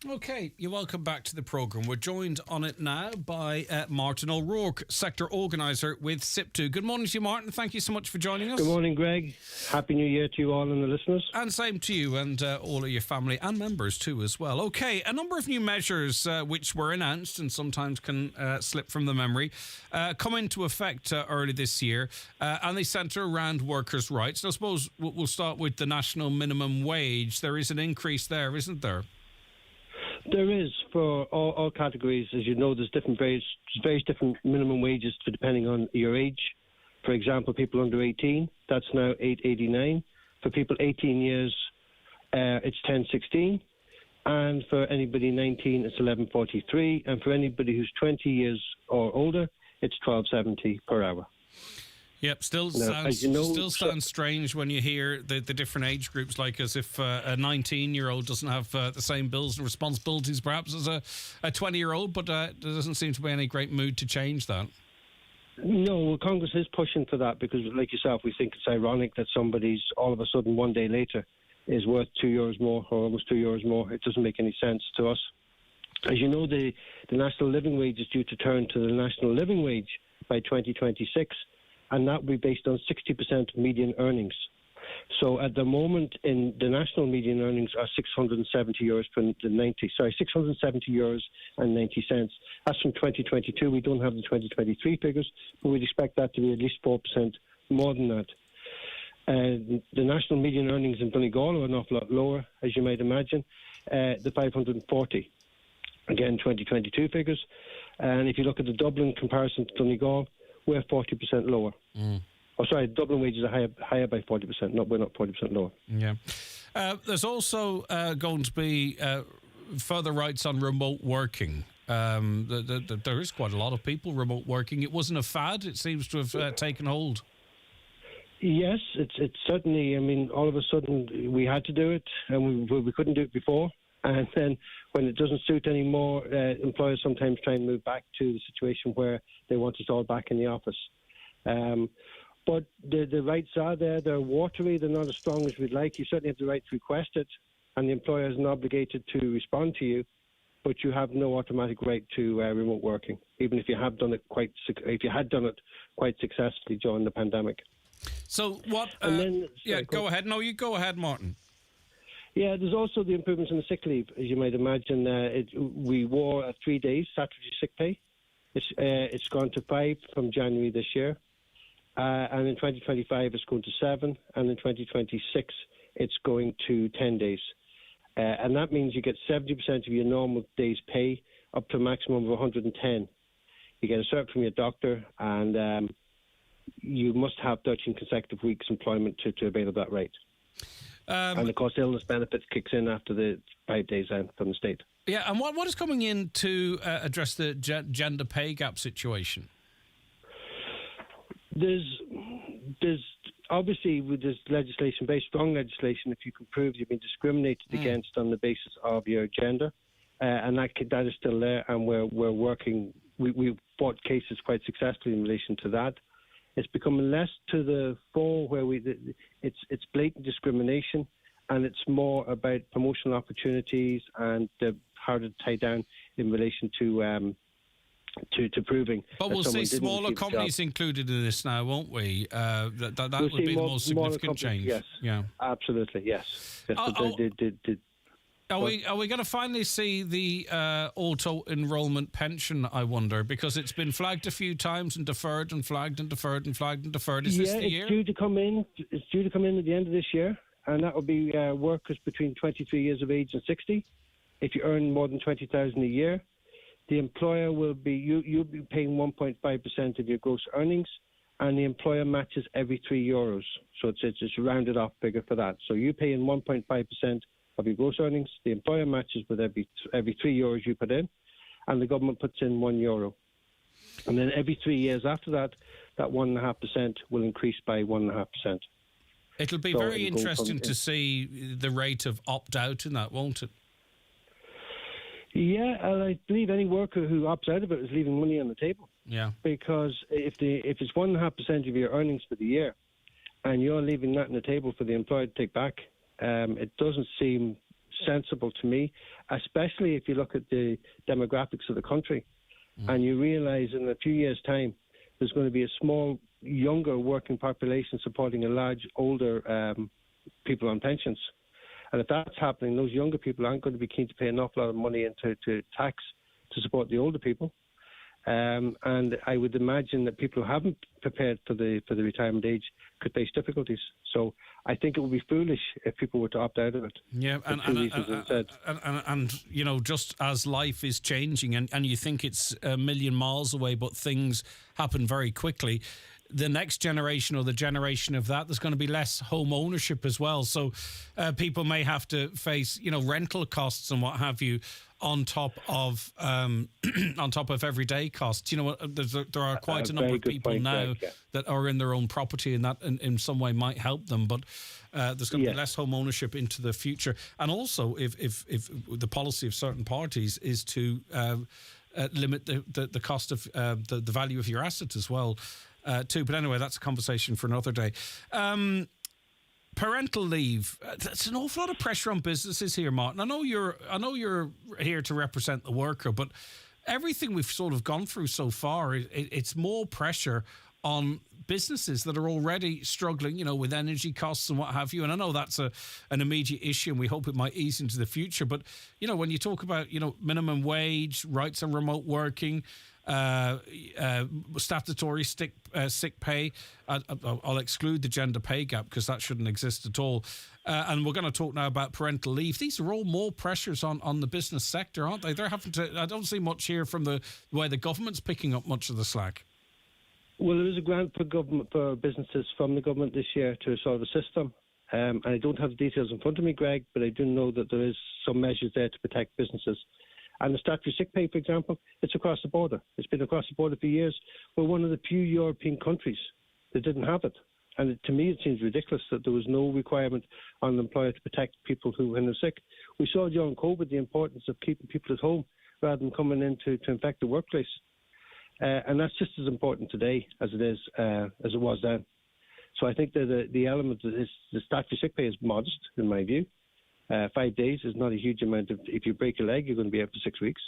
Okay, you're welcome back to the programme. We're joined on it now by Martin O'Rourke, Sector Organiser with SIP2. Good morning to you, Martin. Thank you so much for joining us. Good morning, Greg. Happy New Year to you all and the listeners. And same to you and all of your family and members too as well. Okay, a number of new measures which were announced and sometimes can slip from the memory come into effect early this year and they centre around workers' rights. I suppose we'll start with the national minimum wage. There is an increase there, isn't there? There is for all categories. As you know, there's various different minimum wages depending on your age. For example, people under 18, that's now $8.89. For people 18 years, it's $10.16. And for anybody 19, it's $11.43. And for anybody who's 20 years or older, it's $12.70 per hour. Yep, still sounds strange when you hear the different age groups, like as if a 19-year-old doesn't have the same bills and responsibilities perhaps as a 20-year-old, but there doesn't seem to be any great mood to change that. No, Congress is pushing for that because, like yourself, we think it's ironic that somebody's all of a sudden 1 day later is worth €2 more or almost €2 more. It doesn't make any sense to us. As you know, the national living wage is due to turn to the national living wage by 2026. And that will be based on 60% of median earnings. So at the moment, in the national median earnings are €670 €670 and 90 cents. That's from 2022. We don't have the 2023 figures, but we'd expect that to be at least 4% more than that. The national median earnings in Donegal are an awful lot lower, as you might imagine, the 540. Again, 2022 figures. And if you look at the Dublin comparison to Donegal, we're 40% lower. Dublin wages are higher by 40%. We're not 40% lower. Yeah. There's also going to be further rights on remote working. There is quite a lot of people remote working. It wasn't a fad. It seems to have taken hold. Yes, it's certainly. I mean, all of a sudden we had to do it, and we couldn't do it before. And then when it doesn't suit anymore, employers sometimes try and move back to the situation where they want us all back in the office. But the rights are there. They're watery. They're not as strong as we'd like. You certainly have the right to request it, and the employer isn't obligated to respond to you. but you have no automatic right to remote working, even if you had done it quite successfully during the pandemic. So what? Go ahead. No, you go ahead, Martin. Yeah, there's also the improvements in the sick leave, as you might imagine. We wore 3 days statutory sick pay. It's gone to 5 from January this year, and in 2025 it's going to 7, and in 2026 it's going to 10 days. And that means you get 70% of your normal day's pay up to a maximum of 110. You get a cert from your doctor, and you must have 13 consecutive weeks employment to avail of that right. And of course, illness benefits kicks in after the 5 days from the state. Yeah, and what is coming in to address the gender pay gap situation? There's obviously with this legislation, very strong legislation, if you can prove you've been discriminated against on the basis of your gender, and that is still there, and we're working. We've fought cases quite successfully in relation to that. It's becoming less to the fore where it's blatant discrimination, and it's more about promotional opportunities and harder to tie down in relation to proving. But we'll see smaller companies included in this now, won't we? That would be the most significant change. Yes, yeah, absolutely, yes. Are we going to finally see the auto-enrollment pension, I wonder? Because it's been flagged a few times and deferred and flagged and deferred and flagged and deferred. Is this the year? It's due to come in. It's due to come in at the end of this year, and that will be workers between 23 years of age and 60. If you earn more than 20,000 a year, the employer will be you'll be paying 1.5% of your gross earnings, and the employer matches every €3. So it's a rounded off figure for that. So you pay in 1.5% of your gross earnings. The employer matches with every €3 you put in, and the government puts in €1. And then every 3 years after that, that 1.5% will increase by 1.5%. It'll be very interesting to see the rate of opt-out in that, won't it? Yeah, and I believe any worker who opts out of it is leaving money on the table. Yeah. Because if it's 1.5% of your earnings for the year, and you're leaving that on the table for the employer to take back, it doesn't seem sensible to me, especially if you look at the demographics of the country and you realise in a few years' time there's going to be a small, younger working population supporting a large, older people on pensions. And if that's happening, those younger people aren't going to be keen to pay an awful lot of money into tax to support the older people. And I would imagine that people who haven't prepared for the retirement age could face difficulties. So I think it would be foolish if people were to opt out of it. Yeah, and you know, just as life is changing and you think it's a million miles away, but things happen very quickly, the next generation or the generation of that, there's going to be less home ownership as well. So people may have to face, you know, rental costs and what have you on top of everyday costs. You know, there are quite a number of people now that are in their own property, and that in some way might help them. But there's going to be less home ownership into the future. And also, if the policy of certain parties is to limit the cost of the value of your assets as well. Too, but anyway, that's a conversation for another day. Parental leave. That's an awful lot of pressure on businesses here, Martin. I know you're here to represent the worker, but everything we've sort of gone through so far, it's more pressure on businesses that are already struggling, you know, with energy costs and what have you. And I know that's an immediate issue, and we hope it might ease into the future. But you know, when you talk about, you know, minimum wage, rights on remote working, statutory sick pay. I'll exclude the gender pay gap because that shouldn't exist at all. And we're going to talk now about parental leave. These are all more pressures on the business sector, aren't they? They're having to. I don't see much here from the way the government's picking up much of the slack. Well, there is a grant for businesses from the government this year to sort of assist them. And I don't have the details in front of me, Greg, but I do know that there is some measures there to protect businesses. And the statutory sick pay, for example, it's across the border. It's been across the border for years. We're one of the few European countries that didn't have it. And to me, it seems ridiculous that there was no requirement on the employer to protect people who were sick. We saw during COVID the importance of keeping people at home rather than coming in to infect the workplace. And that's just as important today as it was then. So I think that the element of the statutory sick pay is modest, in my view. 5 days is not a huge amount of. If you break a leg, you're going to be out for 6 weeks.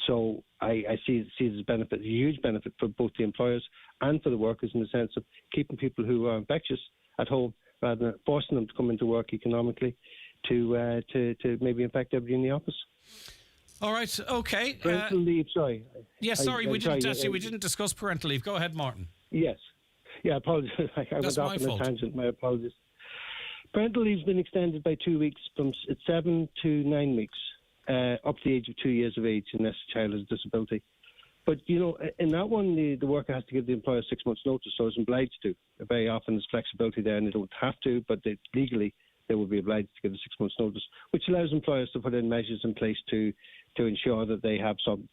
So I see this benefit, a huge benefit for both the employers and for the workers, in the sense of keeping people who are infectious at home rather than forcing them to come into work economically to maybe infect everybody in the office. All right, okay. Parental leave, sorry. Yes, sorry, we didn't discuss parental leave. Go ahead, Martin. Yes. Yeah, I apologize. I went off on a tangent. My apologies. Parental leave's been extended by 2 weeks from 7 to 9 weeks, up to the age of 2 years of age, unless the child has a disability. But, you know, in that one, the worker has to give the employer 6 months' notice, so it's obliged to. Very often there's flexibility there, and they don't have to, but legally they will be obliged to give the 6 months' notice, which allows employers to put in measures in place to ensure that they have some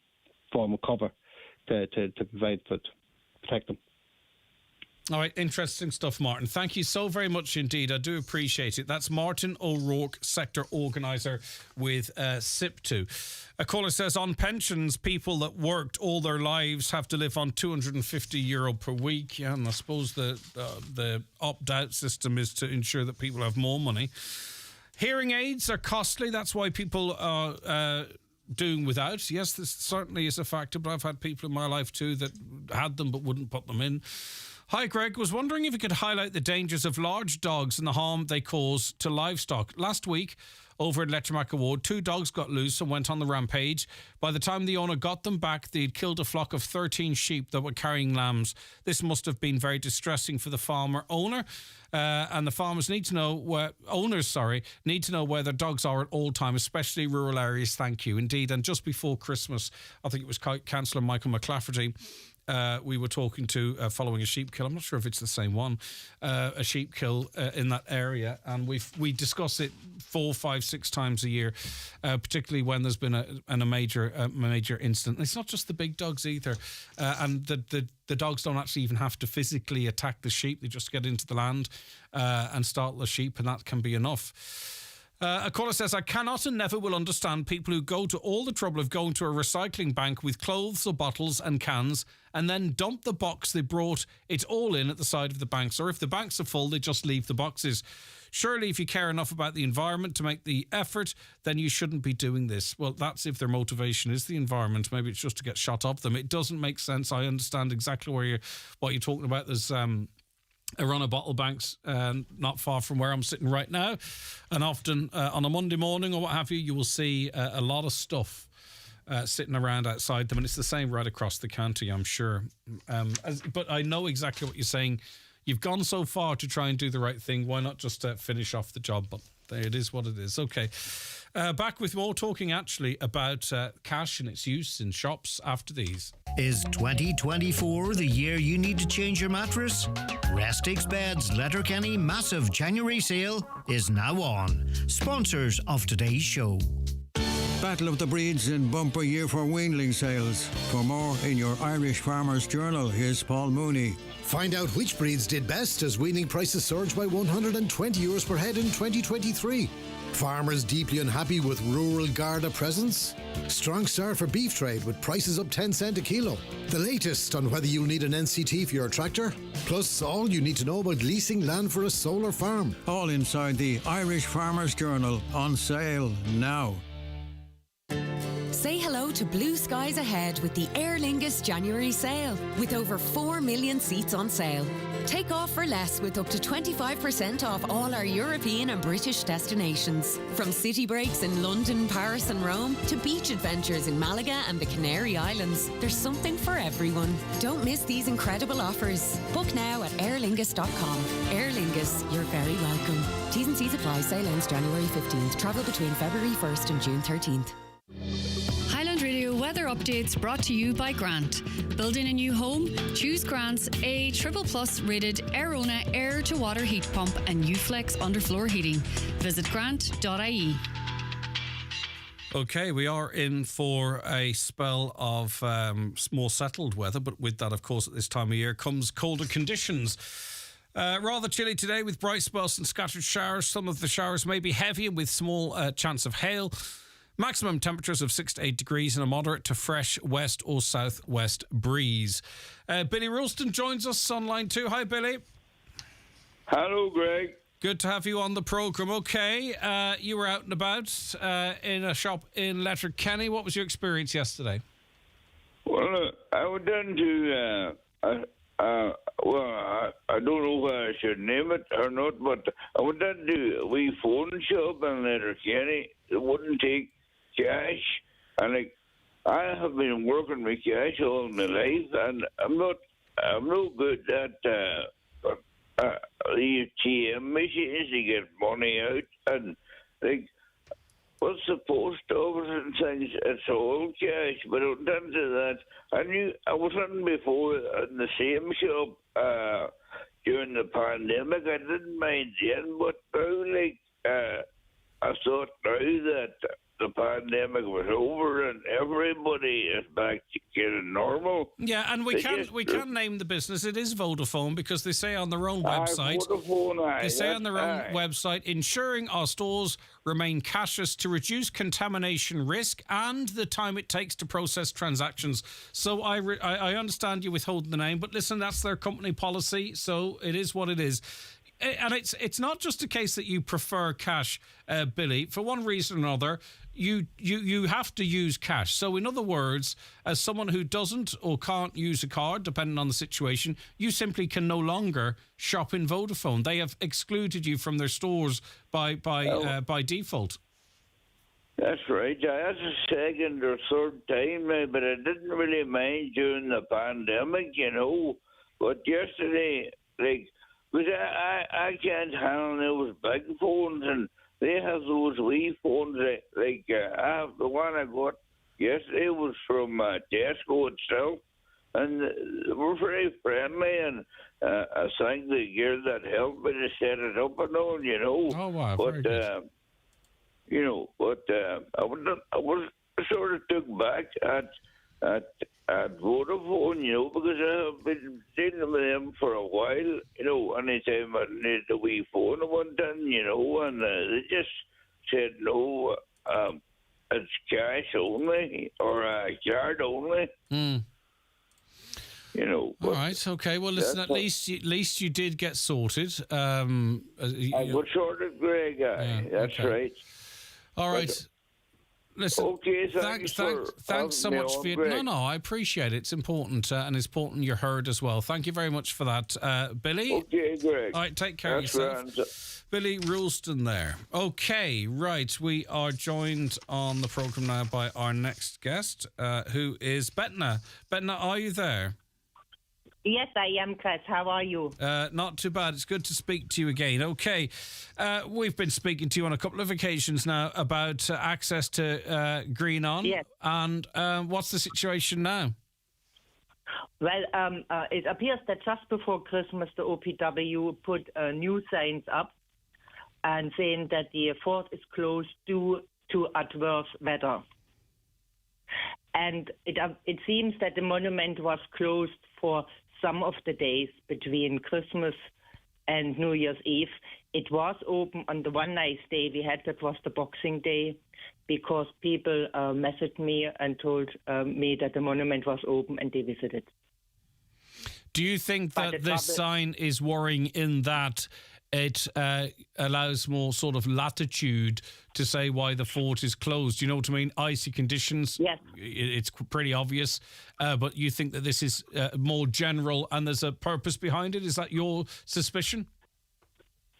form of cover to protect them. All right, interesting stuff, Martin. Thank you so very much indeed. I do appreciate it. That's Martin O'Rourke, sector organiser with SIPTU. A caller says, on pensions, people that worked all their lives have to live on €250 per week. Yeah, and I suppose the opt-out system is to ensure that people have more money. Hearing aids are costly. That's why people are doing without. Yes, this certainly is a factor, but I've had people in my life too that had them but wouldn't put them in. Hi, Greg. Was wondering if you could highlight the dangers of large dogs and the harm they cause to livestock. Last week, over at Lettermack Award, 2 dogs got loose and went on the rampage. By the time the owner got them back, they'd killed a flock of 13 sheep that were carrying lambs. This must have been very distressing for the farmer owner. And the farmers need to know where their dogs are at all times, especially rural areas. Thank you. Indeed. And just before Christmas, I think it was Councillor Michael McClafferty, we were talking to following a sheep kill. I'm not sure if it's the same one. A sheep kill in that area, and we discuss it 4, 5, 6 times a year, particularly when there's been a major incident. And it's not just the big dogs either, and the dogs don't actually even have to physically attack the sheep. They just get into the land and startle the sheep, and that can be enough. A caller says, I cannot and never will understand people who go to all the trouble of going to a recycling bank with clothes or bottles and cans and then dump the box they brought it all in at the side of the banks. Or if the banks are full, they just leave the boxes. Surely if you care enough about the environment to make the effort, then you shouldn't be doing this. Well, that's if their motivation is the environment. Maybe it's just to get shot of them. It doesn't make sense. I understand exactly what you're talking about. There's a run of bottle banks not far from where I'm sitting right now, and often on a Monday morning or what have you, you will see a lot of stuff sitting around outside them, and it's the same right across the county, I'm sure. But I know exactly what you're saying. You've gone so far to try and do the right thing. Why not just finish off the job? But it is what it is. Okay. Back with more, talking actually about cash and its use in shops after these. Is 2024 the year you need to change your mattress? Restix Beds Letterkenny massive January sale is now on. Sponsors of today's show. Battle of the Breeds in bumper year for weanling sales. For more in your Irish Farmers Journal, here's Paul Mooney. Find out which breeds did best as weaning prices surged by €120 per head in 2023. Farmers deeply unhappy with rural Garda presence? Strong start for beef trade with prices up 10 cent a kilo. The latest on whether you'll need an NCT for your tractor? Plus all you need to know about leasing land for a solar farm. All inside the Irish Farmers Journal, on sale now. Say hello to blue skies ahead with the Aer Lingus January sale, with over 4 million seats on sale. Take off for less with up to 25% off all our European and British destinations. From city breaks in London, Paris and Rome to beach adventures in Malaga and the Canary Islands, there's something for everyone. Don't miss these incredible offers. Book now at airlingus.com. Aer Lingus, you're very welcome. T's and C's apply. Sale ends January 15th. Travel between February 1st and June 13th. Highland Radio weather updates brought to you by Grant. Building a new home? Choose Grant's A++ rated Airona air-to-water heat pump and Uflex underfloor heating. Visit grant.ie. Okay, we are in for a spell of more settled weather, but with that, of course, at this time of year comes colder conditions. Rather chilly today with bright spells and scattered showers. Some of the showers may be heavy and with small chance of hail. Maximum temperatures of 6 to 8 degrees and a moderate to fresh west or southwest breeze. Billy Ralston joins us on line 2. Hi, Billy. Hello, Greg. Good to have you on the programme. Okay, you were out and about in a shop in Letterkenny. What was your experience yesterday? Well, I went down to, I don't know whether I should name it or not, but I went down to a wee phone shop in Letterkenny. It wouldn't take cash. And I have been working with cash all my life, and I'm no good at the ATM machines to get money out. And what's the post office and things? It's all cash. But in terms of that, I was in before in the same shop during the pandemic. I didn't mind then, but now, I thought now that the pandemic was over and everybody is back to getting normal. Yeah, and we can name the business. It is Vodafone, because they say on their own website. They say on their own website, ensuring our stores remain cashless to reduce contamination risk and the time it takes to process transactions. So I understand you withholding the name, but listen, that's their company policy, so it is what it is. And it's not just a case that you prefer cash, Billy. For one reason or another, you have to use cash. So in other words, as someone who doesn't or can't use a card, depending on the situation, you simply can no longer shop in Vodafone. They have excluded you from their stores by default. That's right. That's the second or third time now, but I didn't really mind during the pandemic, you know. But yesterday, because I can't handle those big phones, and they have those wee phones. I have the one I got yesterday was from Tesco itself, and they were very friendly, and I think the girl that helped me to set it up and all, you know. Oh wow, but very good. you know, but I was sort of took back at Vodafone, you know, because I've been dealing with them for a while, you know. Anytime I need a wee phone I want done, you know, and they just said no, it's cash only or card only. You know. All right, okay. Well, listen, at least you did get sorted. I got sorted, Greg. That's okay. right. All right. But, listen, okay, thanks so much for your... No, I appreciate it. It's important, and it's important you're heard as well. Thank you very much for that, Billy. Okay, Greg. All right, take care of yourself. Billy Rulston there. Okay, right. We are joined on the programme now by our next guest, who is Betna. Betna, are you there? Yes, I am, Chris. How are you? Not too bad. It's good to speak to you again. Okay, we've been speaking to you on a couple of occasions now about access to Green On. Yes. And what's the situation now? Well, it appears that just before Christmas, the OPW put new signs up and saying that the fort is closed due to adverse weather. And it seems that the monument was closed for some of the days between Christmas and New Year's Eve. It was open on the one nice day we had, that was the Boxing Day, because people messaged me and told me that the monument was open and they visited. Do you think that this sign is worrying in that it allows more sort of latitude to say why the fort is closed? You know what I mean? Icy conditions. Yes. It's pretty obvious. But you think that this is more general and there's a purpose behind it? Is that your suspicion?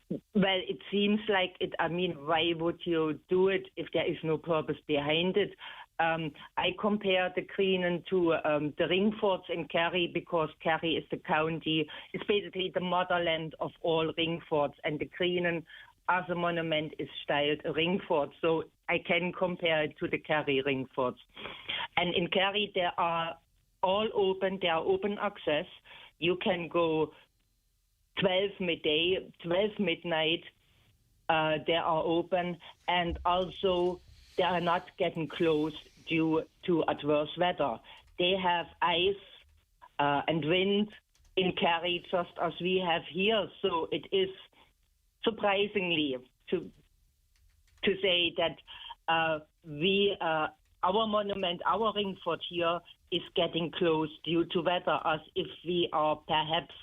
Well, it seems like it. I mean, why would you do it if there is no purpose behind it? I compare the Green to the ring forts in Kerry, because Kerry is the county. It's basically the motherland of all ring forts, and the Green as a monument is styled a ring fort. So I can compare it to the Kerry ring forts. And in Kerry, they are all open. They are open access. You can go 12 midnight. They are open, and also they are not getting closed due to adverse weather. They have ice and wind in Kerry, just as we have here. So it is surprisingly to say that our monument, our ring fort here, is getting closed due to weather, as if we are perhaps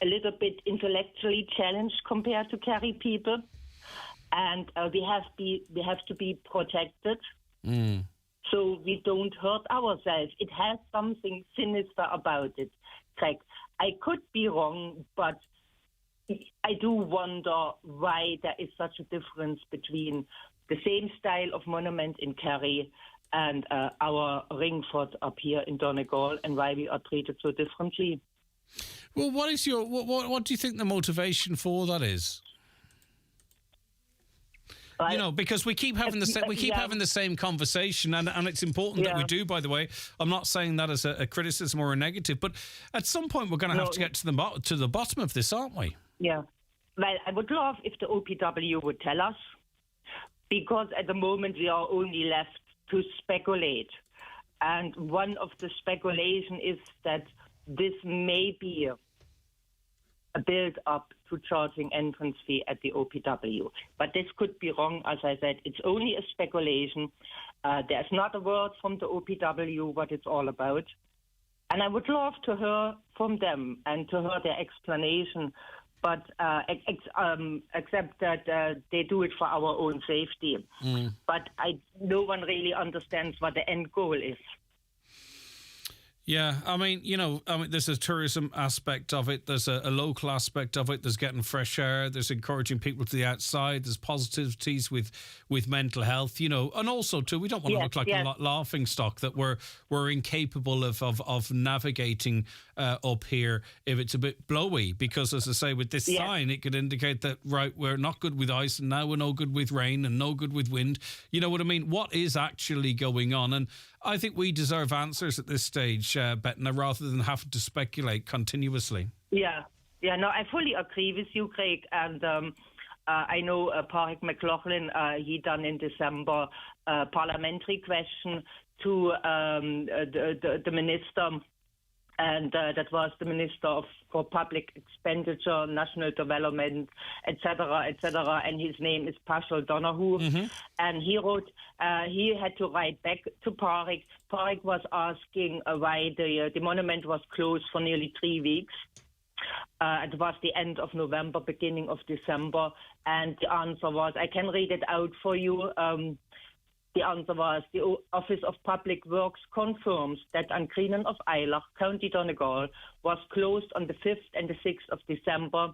a little bit intellectually challenged compared to Kerry people, and we have to be protected. So we don't hurt ourselves. It has something sinister about it, Greg. I could be wrong, but I do wonder why there is such a difference between the same style of monument in Kerry and our ring fort up here in Donegal, and why we are treated so differently. Well, what do you think the motivation for that is? You know, because we keep having having the same conversation, and it's important that we do. By the way, I'm not saying that as a criticism or a negative, but at some point we're going to have to get to the bottom of this, aren't we? Yeah. Well, I would love if the OPW would tell us, because at the moment we are only left to speculate, and one of the speculation is that this may be a build-up to charging entrance fee at the OPW. But this could be wrong. As I said, it's only a speculation. There's not a word from the OPW what it's all about. And I would love to hear from them and to hear their explanation, but except that they do it for our own safety. But no one really understands what the end goal is. Yeah, I mean, there's a tourism aspect of it. There's a local aspect of it. There's getting fresh air. There's encouraging people to the outside. There's positivities with mental health, and also too, we don't want to look like a laughing stock that we're incapable of navigating up here if it's a bit blowy. Because as I say, with this sign, it could indicate that we're not good with ice, and now we're no good with rain, and no good with wind. You know what I mean? What is actually going on? And I think we deserve answers at this stage, Bettina, rather than having to speculate continuously. Yeah, no, I fully agree with you, Craig. And I know Pádraig McLaughlin, he done in December a parliamentary question to the minister, and that was the Minister for Public Expenditure, National Development, etc., and his name is Paschal Donoghue. And he wrote, he had to write back to Pádraig. Pádraig was asking why the monument was closed for nearly 3 weeks. It was the end of November, beginning of December, and the answer was, I can read it out for you. The answer was, the Office of Public Works confirms that An Greenan of Eilach, County Donegal, was closed on the 5th and the 6th of December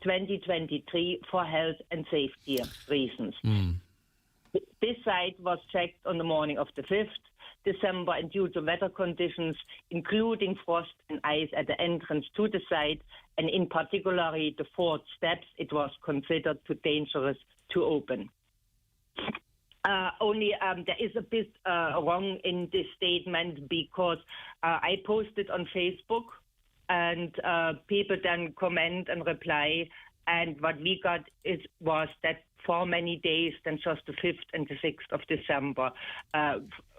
2023 for health and safety reasons. This site was checked on the morning of the 5th December, and due to weather conditions, including frost and ice at the entrance to the site, and in particular the 4 steps, it was considered too dangerous to open. Only there is a bit wrong in this statement, because I posted on Facebook, and people then comment and reply, and what we got was that for many days than just the 5th and the 6th of December,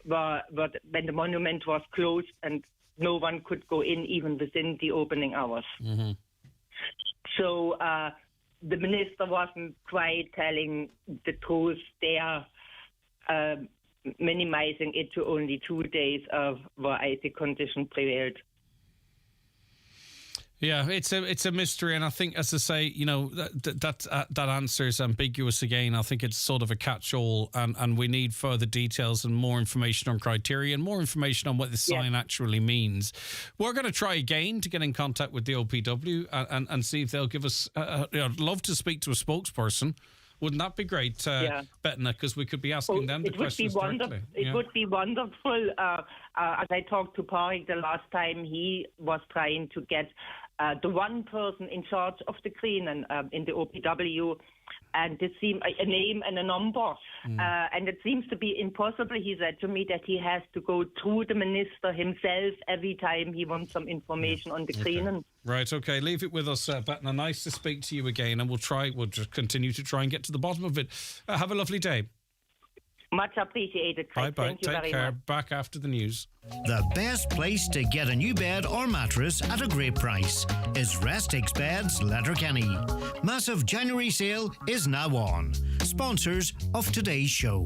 when the monument was closed and no one could go in even within the opening hours. So the minister wasn't quite telling the truth there, minimizing it to only 2 days of where the condition prevailed. Yeah, it's a mystery, and I think, as I say, that answer is ambiguous again. I think it's sort of a catch-all, and we need further details and more information on criteria and more information on what the sign actually means. We're going to try again to get in contact with the OPW and see if they'll give us. I'd love to speak to a spokesperson. Wouldn't that be great, Bettina? Because we could be asking them the questions directly. It would be wonderful. As I talked to Pádraig the last time, he was trying to get the one person in charge of the green and in the OPW, and it seemed a name and a number. And it seems to be impossible. He said to me that he has to go through the minister himself every time he wants some information on the green. Right, okay. Leave it with us, Bettina. Nice to speak to you again, and we'll just continue to try and get to the bottom of it. Have a lovely day. Much appreciated, Craig. Bye-bye. Thank you Take very care. much. Back after the news. The best place to get a new bed or mattress at a great price is Restix Beds, Letterkenny. Massive January sale is now on. Sponsors of today's show.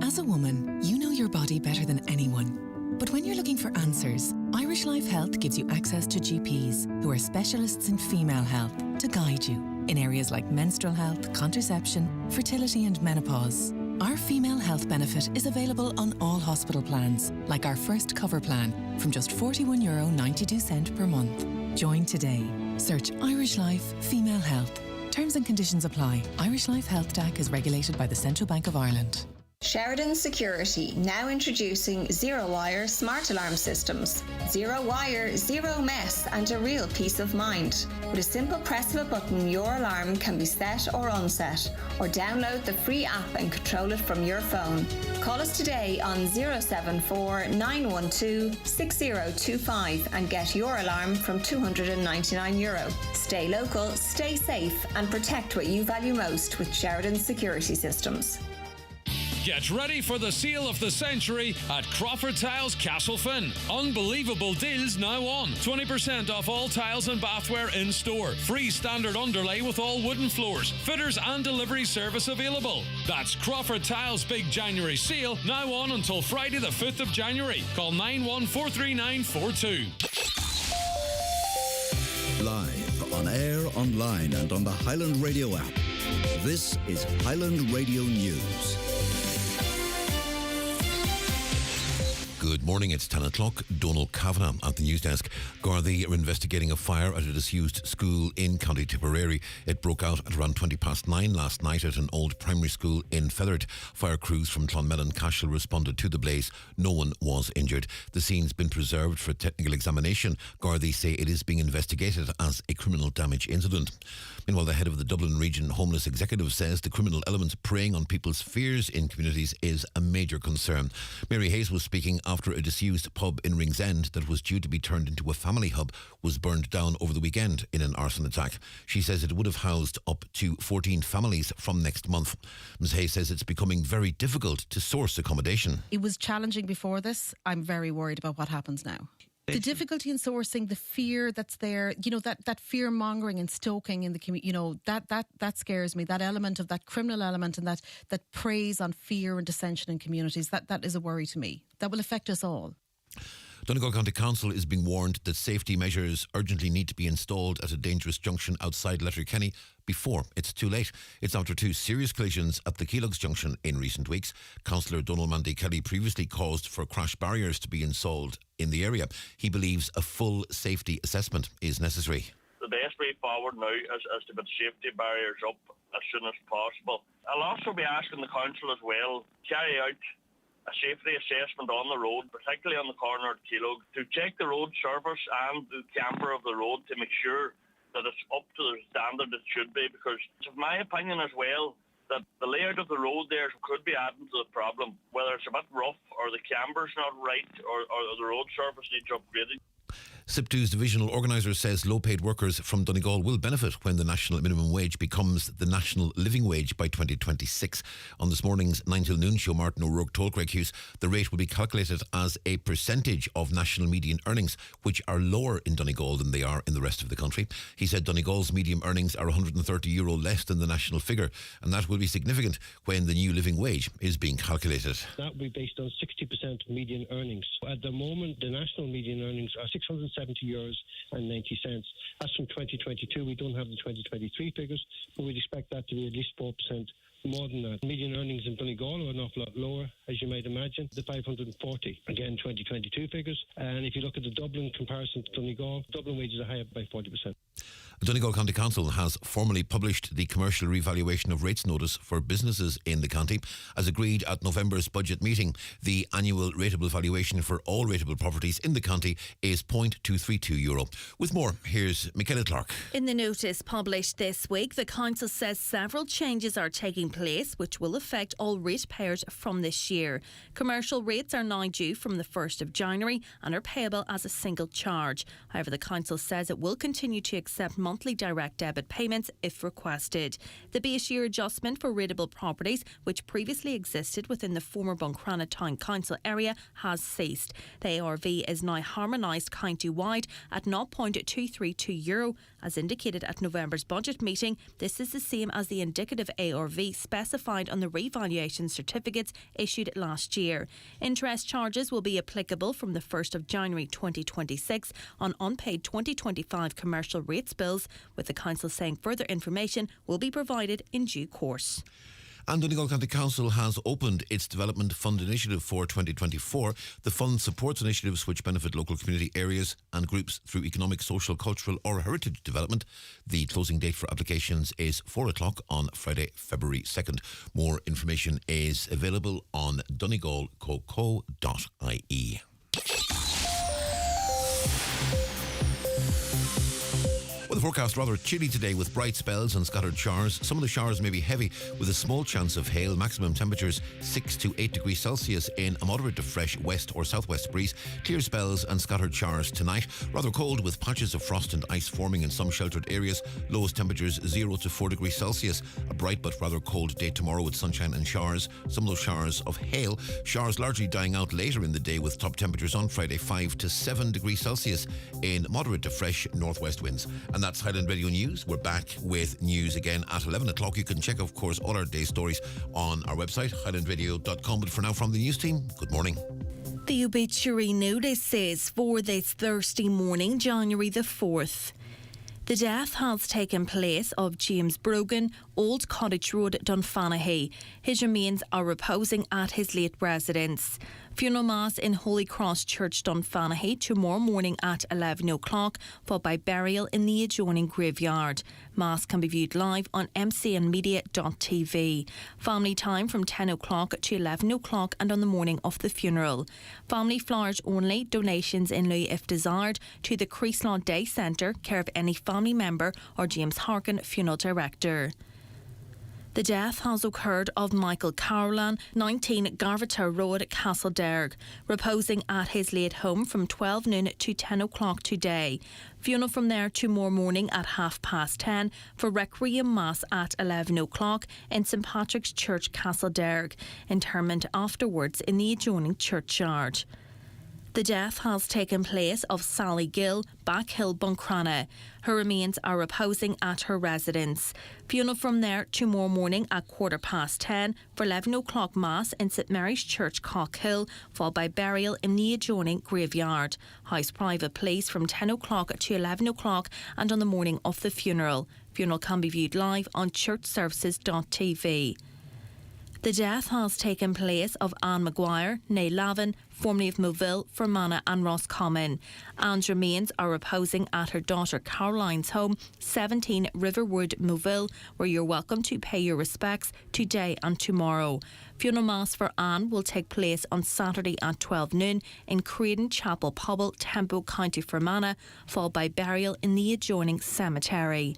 As a woman, you know your body better than anyone. But when you're looking for answers, Irish Life Health gives you access to GPs who are specialists in female health to guide you in areas like menstrual health, contraception, fertility and menopause. Our female health benefit is available on all hospital plans, like our first cover plan, from just €41.92 per month. Join today. Search Irish Life Female Health. Terms and conditions apply. Irish Life Health DAC is regulated by the Central Bank of Ireland. Sheridan Security now introducing zero-wire smart alarm systems. Zero wire, zero mess, and a real peace of mind. With a simple press of a button, your alarm can be set or unset, or download the free app and control it from your phone. Call us today on 074 912 6025 and get your alarm from €299. Stay local, stay safe, and protect what you value most with Sheridan Security Systems. Get ready for the sale of the century at Crawford Tiles Castlefin. Unbelievable deals now on. 20% off all tiles and bathware in store. Free standard underlay with all wooden floors. Fitters and delivery service available. That's Crawford Tiles Big January sale now on until Friday the 5th of January. Call 9143942. Live, on air, online and on the Highland Radio app. This is Highland Radio News. Good morning, it's 10 o'clock. Donal Kavanagh at the news desk. Gardaí are investigating a fire at a disused school in County Tipperary. It broke out at around 9:20 last night at an old primary school in Featherd. Fire crews from Clonmel Cashel responded to the blaze. No one was injured. The scene's been preserved for technical examination. Gardaí say it is being investigated as a criminal damage incident. Meanwhile, the head of the Dublin Region Homeless Executive says the criminal element preying on people's fears in communities is a major concern. Mary Hayes was speaking after a disused pub in Ringsend that was due to be turned into a family hub was burned down over the weekend in an arson attack. She says it would have housed up to 14 families from next month. Ms Hayes says it's becoming very difficult to source accommodation. It was challenging before this. I'm very worried about what happens now. The difficulty in sourcing, the fear that's there, that fear mongering and stoking in the community, that scares me. That element of that criminal element and that preys on fear and dissension in communities, that is a worry to me. That will affect us all. Donegal County Council is being warned that safety measures urgently need to be installed at a dangerous junction outside Letterkenny before it's too late. It's after two serious collisions at the Keelogs junction in recent weeks. Councillor Donald Mandy Kelly previously caused for crash barriers to be installed in the area. He believes a full safety assessment is necessary. The best way forward now is to put safety barriers up as soon as possible. I'll also be asking the council as well carry out a safety assessment on the road, particularly on the corner at Keelog, to check the road surface and the camber of the road to make sure that it's up to the standard it should be, because it's my opinion as well that the layout of the road there could be adding to the problem, whether it's a bit rough or the camber's not right or the road surface needs upgrading. SIP2's divisional organiser says low-paid workers from Donegal will benefit when the national minimum wage becomes the national living wage by 2026. On this morning's 9 till noon show, Martin O'Rourke told Greg Hughes the rate will be calculated as a percentage of national median earnings, which are lower in Donegal than they are in the rest of the country. He said Donegal's median earnings are €130 less than the national figure, and that will be significant when the new living wage is being calculated. That will be based on 60% median earnings. At the moment, the national median earnings are €670.90. As from 2022, we don't have the 2023 figures, but we'd expect that to be at least 4% more than that. Median earnings in Donegal are an awful lot lower, as you might imagine, the 540. Again, 2022 figures. And if you look at the Dublin comparison to Donegal, Dublin wages are higher by 40%. The Donegal County Council has formally published the commercial revaluation of rates notice for businesses in the county. As agreed at November's budget meeting, the annual rateable valuation for all rateable properties in the county is €0.232. With more, here's Michaela Clark. In the notice published this week, the council says several changes are taking place which will affect all ratepayers from this year. Commercial rates are now due from the 1st of January and are payable as a single charge. However, the council says it will continue to accept monthly direct debit payments if requested. The base year adjustment for rateable properties, which previously existed within the former Buncrana Town Council area, has ceased. The ARV is now harmonised county-wide at €0.232 As indicated at November's budget meeting, this is the same as the indicative ARV specified on the revaluation certificates issued last year. Interest charges will be applicable from the 1st of January 2026 on unpaid 2025 commercial rates bills, with the Council saying further information will be provided in due course. And Donegal County Council has opened its Development Fund Initiative for 2024. The fund supports initiatives which benefit local community areas and groups through economic, social, cultural or heritage development. The closing date for applications is 4 o'clock on Friday, February 2nd. More information is available on donegalcoco.ie. Well, the forecast rather chilly today with bright spells and scattered showers. Some of the showers may be heavy with a small chance of hail. Maximum temperatures 6 to 8 degrees Celsius in a moderate to fresh west or southwest breeze. Clear spells and scattered showers tonight. Rather cold with patches of frost and ice forming in some sheltered areas. Lowest temperatures 0 to 4 degrees Celsius. A bright but rather cold day tomorrow with sunshine and showers. Some of those showers of hail. Showers largely dying out later in the day with top temperatures on Friday 5 to 7 degrees Celsius in moderate to fresh northwest winds. And that's Highland Radio News. We're back with news again at 11 o'clock. You can check, of course, all our day stories on our website, highlandradio.com. But for now, from the news team, good morning. The obituary notice says for this Thursday morning, January the 4th. The death has taken place of James Brogan, Old Cottage Road, Dunfanaghy. His remains are reposing at his late residence. Funeral Mass in Holy Cross Church, Dunfanaghy, tomorrow morning at 11 o'clock, followed by burial in the adjoining graveyard. Mass can be viewed live on mcnmedia.tv. Family time from 10 o'clock to 11 o'clock and on the morning of the funeral. Family flowers only, donations in lieu if desired, to the Creaslaw Day Centre, care of any family member or James Harkin, funeral director. The death has occurred of Michael Carolan, 19 Garvata Road, Castlederg, reposing at his late home from 12 noon to 10 o'clock today. Funeral from there tomorrow morning at 10:30 for Requiem Mass at 11 o'clock in St Patrick's Church, Castlederg. Interment afterwards in the adjoining churchyard. The death has taken place of Sally Gill, Backhill, Buncrana. Her remains are reposing at her residence. Funeral from there tomorrow morning at 10:15 for 11 o'clock Mass in St Mary's Church, Cockhill, followed by burial in the adjoining graveyard. House private place from 10 o'clock to 11 o'clock and on the morning of the funeral. Funeral can be viewed live on churchservices.tv. The death has taken place of Anne Maguire, née Lavin, formerly of Moville, Fermanagh and Roscommon. Anne's remains are reposing at her daughter Caroline's home, 17 Riverwood, Moville, where you're welcome to pay your respects today and tomorrow. Funeral Mass for Anne will take place on Saturday at 12 noon in Creighton Chapel, Pobble, Tempo, County Fermanagh, followed by burial in the adjoining cemetery.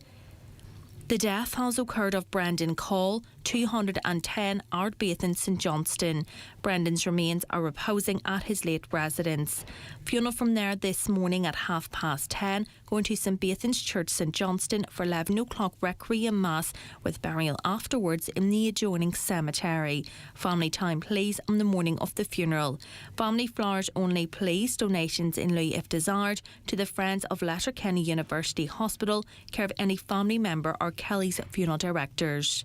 The death has occurred of Brendan Call, 210 Ardbathan, St Johnston. Brendan's remains are reposing at his late residence. Funeral from there this morning at 10:30, going to St Bathan's Church, St Johnston for 11 o'clock Requiem Mass, with burial afterwards in the adjoining cemetery. Family time please on the morning of the funeral. Family flowers only please, donations in lieu if desired, to the Friends of Letterkenny University Hospital, care of any family member or Kelly's funeral directors.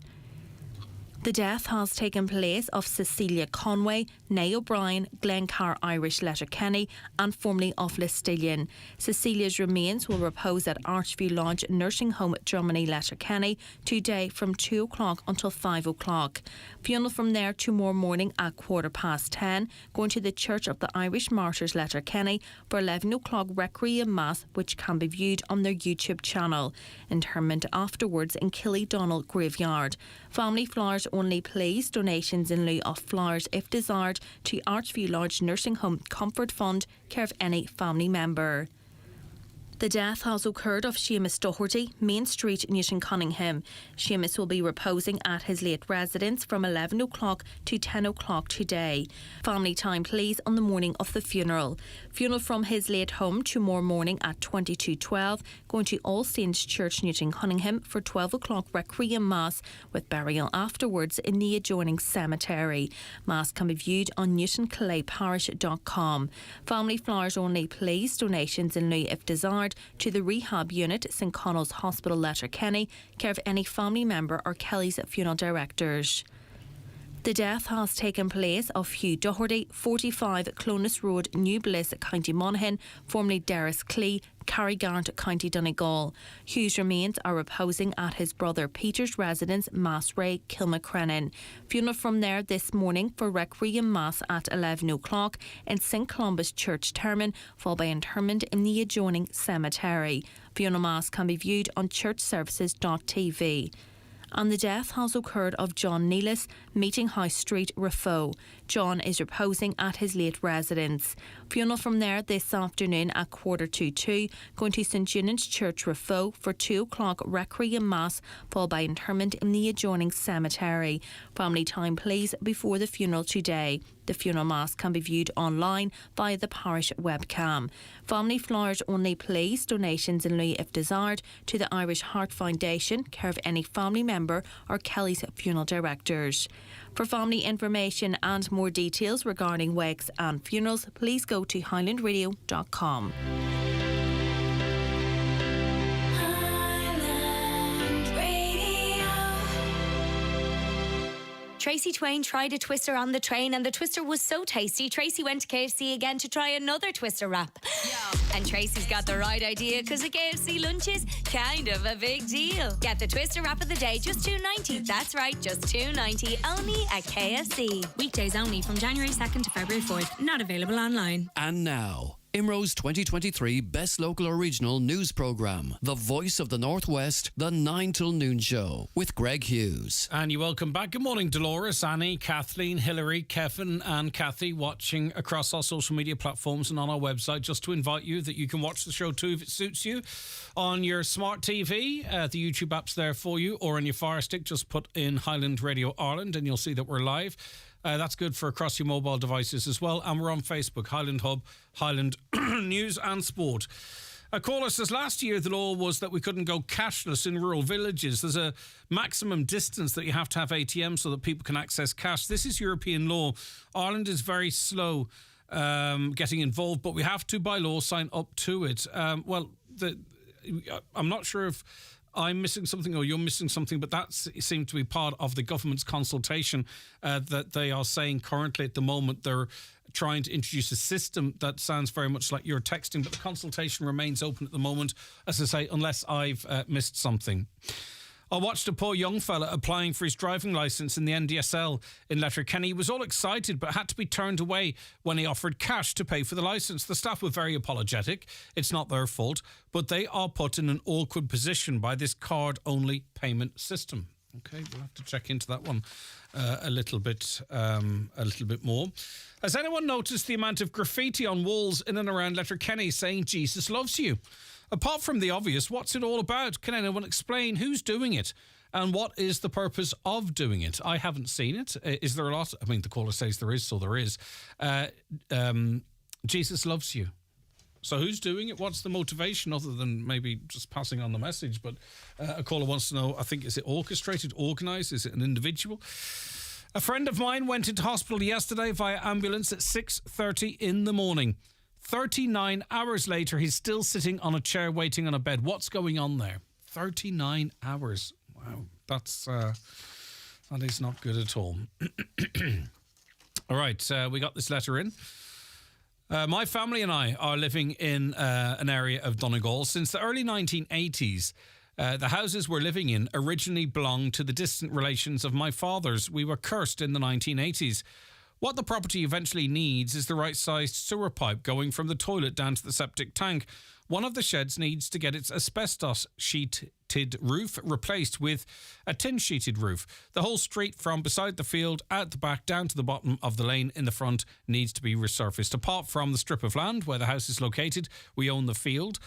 The death has taken place of Cecilia Conway, née O'Brien, Glencar Irish Letterkenny and formerly of Listillion. Cecilia's remains will repose at Archview Lodge Nursing Home, Drummond, Letterkenny today from 2 o'clock until 5 o'clock. Funeral from there tomorrow morning at 10:15, going to the Church of the Irish Martyrs, Letterkenny for 11 o'clock Requiem Mass, which can be viewed on their YouTube channel. Interment afterwards in Killydonnell Graveyard. Family flowers only please, donations in lieu of flowers if desired to Archview Lodge Nursing Home Comfort Fund, care of any family member. The death has occurred of Seamus Doherty, Main Street, Newton Cunningham. Seamus will be reposing at his late residence from 11 o'clock to 10 o'clock today. Family time please on the morning of the funeral. Funeral from his late home tomorrow morning at 22:12, going to All Saints Church, Newton Cunningham for 12 o'clock Requiem Mass, with burial afterwards in the adjoining cemetery. Mass can be viewed on newtonclayparish.com. Family flowers only please, donations in lieu if desired Desired to the rehab unit, St Connell's Hospital, Letterkenny, care of any family member or Kelly's funeral directors. The death has taken place of Hugh Doherty, 45, Clonus Road, New Bliss, County Monaghan, formerly Derris Clee, Carrigart, County Donegal. Hugh's remains are reposing at his brother Peter's residence, Massray, Kilmacrennan. Funeral from there this morning for Requiem Mass at 11 o'clock in St Columbus Church Termin, followed by interment in the adjoining cemetery. Funeral Mass can be viewed on churchservices.tv. And the death has occurred of John Nealis, Meeting House Street, Rafo. John is reposing at his late residence. Funeral from there this afternoon at 1:45, going to St Junan's Church, Rafo, for 2 o'clock Requiem Mass, followed by interment in the adjoining cemetery. Family time, please, before the funeral today. The funeral mass can be viewed online via the parish webcam. Family flowers only, please. Donations in lieu if desired to the Irish Heart Foundation, care of any family member or Kelly's funeral directors. For family information and more details regarding wakes and funerals, please go to highlandradio.com. Tracy Twain tried a twister on the train and the twister was so tasty, Tracy went to KFC again to try another twister wrap. And Tracy's got the right idea because a KFC lunch is kind of a big deal. Get the twister wrap of the day, just $2.90. That's right, just $2.90, only at KFC. Weekdays only from January 2nd to February 4th. Not available online. And now, IMRO's 2023 Best Local Original News Programme, The Voice of the Northwest, the 9 till noon show with Greg Hughes. And you welcome back. Good morning, Dolores, Annie, Kathleen, Hilary, Kevin and Kathy, watching across our social media platforms and on our website. Just to invite you that you can watch the show too if it suits you on your smart TV. The YouTube app's there for you, or on your Fire Stick. Just put in Highland Radio Ireland and you'll see that we're live. That's good for across your mobile devices as well. And we're on Facebook, Highland Hub, Highland News and Sport. A caller says, last year the law was that we couldn't go cashless in rural villages. There's a maximum distance that you have to have ATMs so that people can access cash. This is European law. Ireland is very slow getting involved, but we have to, by law, sign up to it. I'm not sure if I'm missing something or you're missing something, but that seemed to be part of the government's consultation that they are saying currently at the moment. They're trying to introduce a system that sounds very much like you're texting, but the consultation remains open at the moment, as I say, unless I've missed something. I watched a poor young fella applying for his driving licence in the NDSL in Letterkenny. He was all excited but had to be turned away when he offered cash to pay for the licence. The staff were very apologetic. It's not their fault, but they are put in an awkward position by this card-only payment system. Okay, we'll have to check into that one a little bit more. Has anyone noticed the amount of graffiti on walls in and around Letterkenny saying Jesus loves you? Apart from the obvious, what's it all about? Can anyone explain who's doing it and what is the purpose of doing it? I haven't seen it. Is there a lot? I mean, the caller says there is, so there is. Jesus loves you. So who's doing it? What's the motivation other than maybe just passing on the message? But a caller wants to know, I think, is it orchestrated, organised? Is it an individual? A friend of mine went into hospital yesterday via ambulance at 6:30 in the morning. 39 hours later, he's still sitting on a chair waiting on a bed. What's going on there? 39 hours. Wow, that is not good at all. All right, we got this letter in. My family and I are living in an area of Donegal. Since the early 1980s, the houses we're living in originally belonged to the distant relations of my father's. We were cursed in the 1980s. What the property eventually needs is the right-sized sewer pipe going from the toilet down to the septic tank. One of the sheds needs to get its asbestos-sheeted roof replaced with a tin-sheeted roof. The whole street from beside the field, out the back, down to the bottom of the lane in the front needs to be resurfaced. Apart from the strip of land where the house is located, we own the field,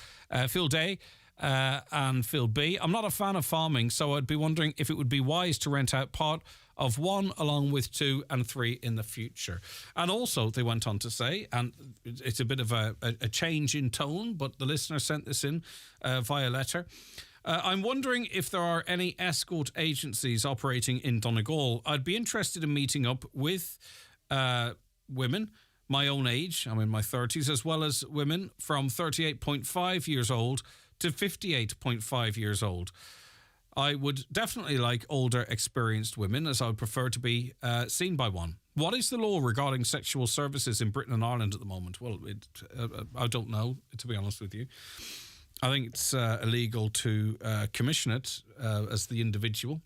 Field A, and Field B. I'm not a fan of farming, so I'd be wondering if it would be wise to rent out part of one along with 2 and 3 in the future. And also, they went on to say, and it's a bit of a change in tone, but the listener sent this in via letter. I'm wondering if there are any escort agencies operating in Donegal. I'd be interested in meeting up with women, my own age, I'm in my 30s, as well as women from 38.5 years old to 58.5 years old. I would definitely like older, experienced women, as I would prefer to be seen by one. What is the law regarding sexual services in Britain and Ireland at the moment? Well, I don't know, to be honest with you. I think it's illegal to commission it as the individual.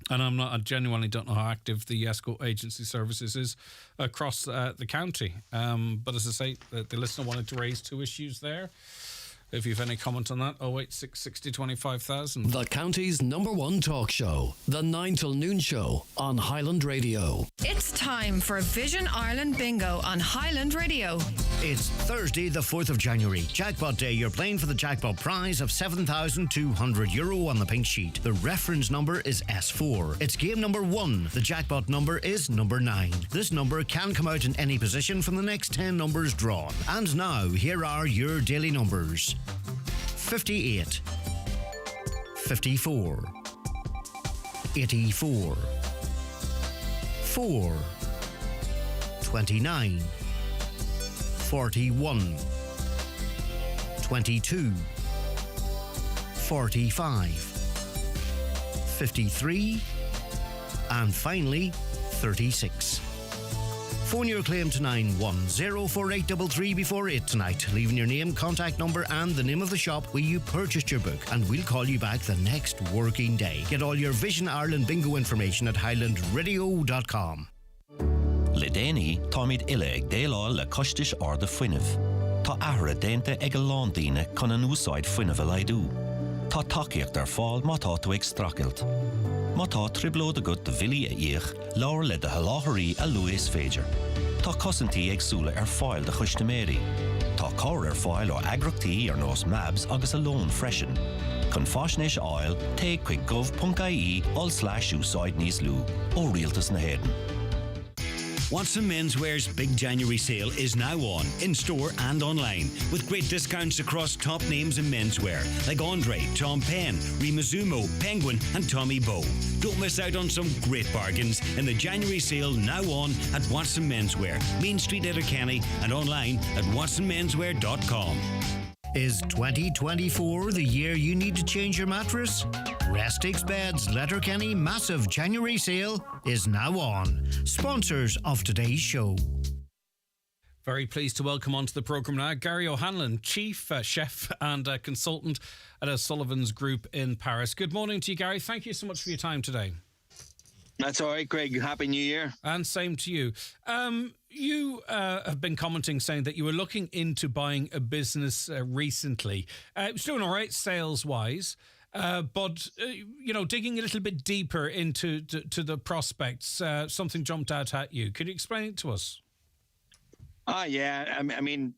And I genuinely don't know how active the escort agency services is across the county. But as I say, the listener wanted to raise two issues there. If you've any comment on that, 086 60 25,000. The county's #1 talk show, the 9 till noon show on Highland Radio. It's time for Vision Ireland Bingo on Highland Radio. It's Thursday, the 4th of January. Jackpot Day. You're playing for the jackpot prize of €7,200 on the pink sheet. The reference number is S4. It's game number 1. The jackpot number is number 9. This number can come out in any position from the next 10 numbers drawn. And now, here are your daily numbers. 58, 54, 84, 4, 29, 41, 22, 45, 53, and finally 36. Phone your claim to 9104833 before 8 tonight, leaving your name, contact number and the name of the shop where you purchased your book, and we'll call you back the next working day. Get all your Vision Ireland bingo information at highlandradio.com. Le déanaí táimid ile ag déaláil le costais arda fuinneamh. Tá ahra déanta ag a lán daoine chun an úsáid fuinneamh a leidú. Tá tacaíocht ar fáil má tá tú ag stracailt. Má tá triblód agat de bhilí a íoch, leabhar le de haláthaí a luas féidir. Tá cosantaí agsúla ar fáil de chuisteméirí. Tá cáir ar fáil ó agrachtaí ar nós mabs agus a lón freisin. Chun faisnéis áil, téigh chuig gov.ie/úsáid níos lú ó rialtas na hÉireann. Watson Menswear's big January sale is now on, in store and online, with great discounts across top names in menswear, like Andre, Tom Penn, Rimazumo, Penguin and Tommy Bow. Don't miss out on some great bargains in the January sale now on at Watson Menswear, Main Street, Letterkenny, and online at watsonmenswear.com. Is 2024 the year you need to change your mattress? Restix Beds Letterkenny massive January sale is now on. Sponsors of today's show. Very pleased to welcome onto the programme now Gary O'Hanlon, Chief Chef and Consultant at O'Sullivan's Group in Paris. Good morning to you, Gary. Thank you so much for your time today. That's all right, Greg. Happy New Year. And same to you. You have been commenting saying that you were looking into buying a business recently. It was doing all right sales-wise, but, digging a little bit deeper into to the prospects, something jumped out at you. Could you explain it to us? Yeah. I mean,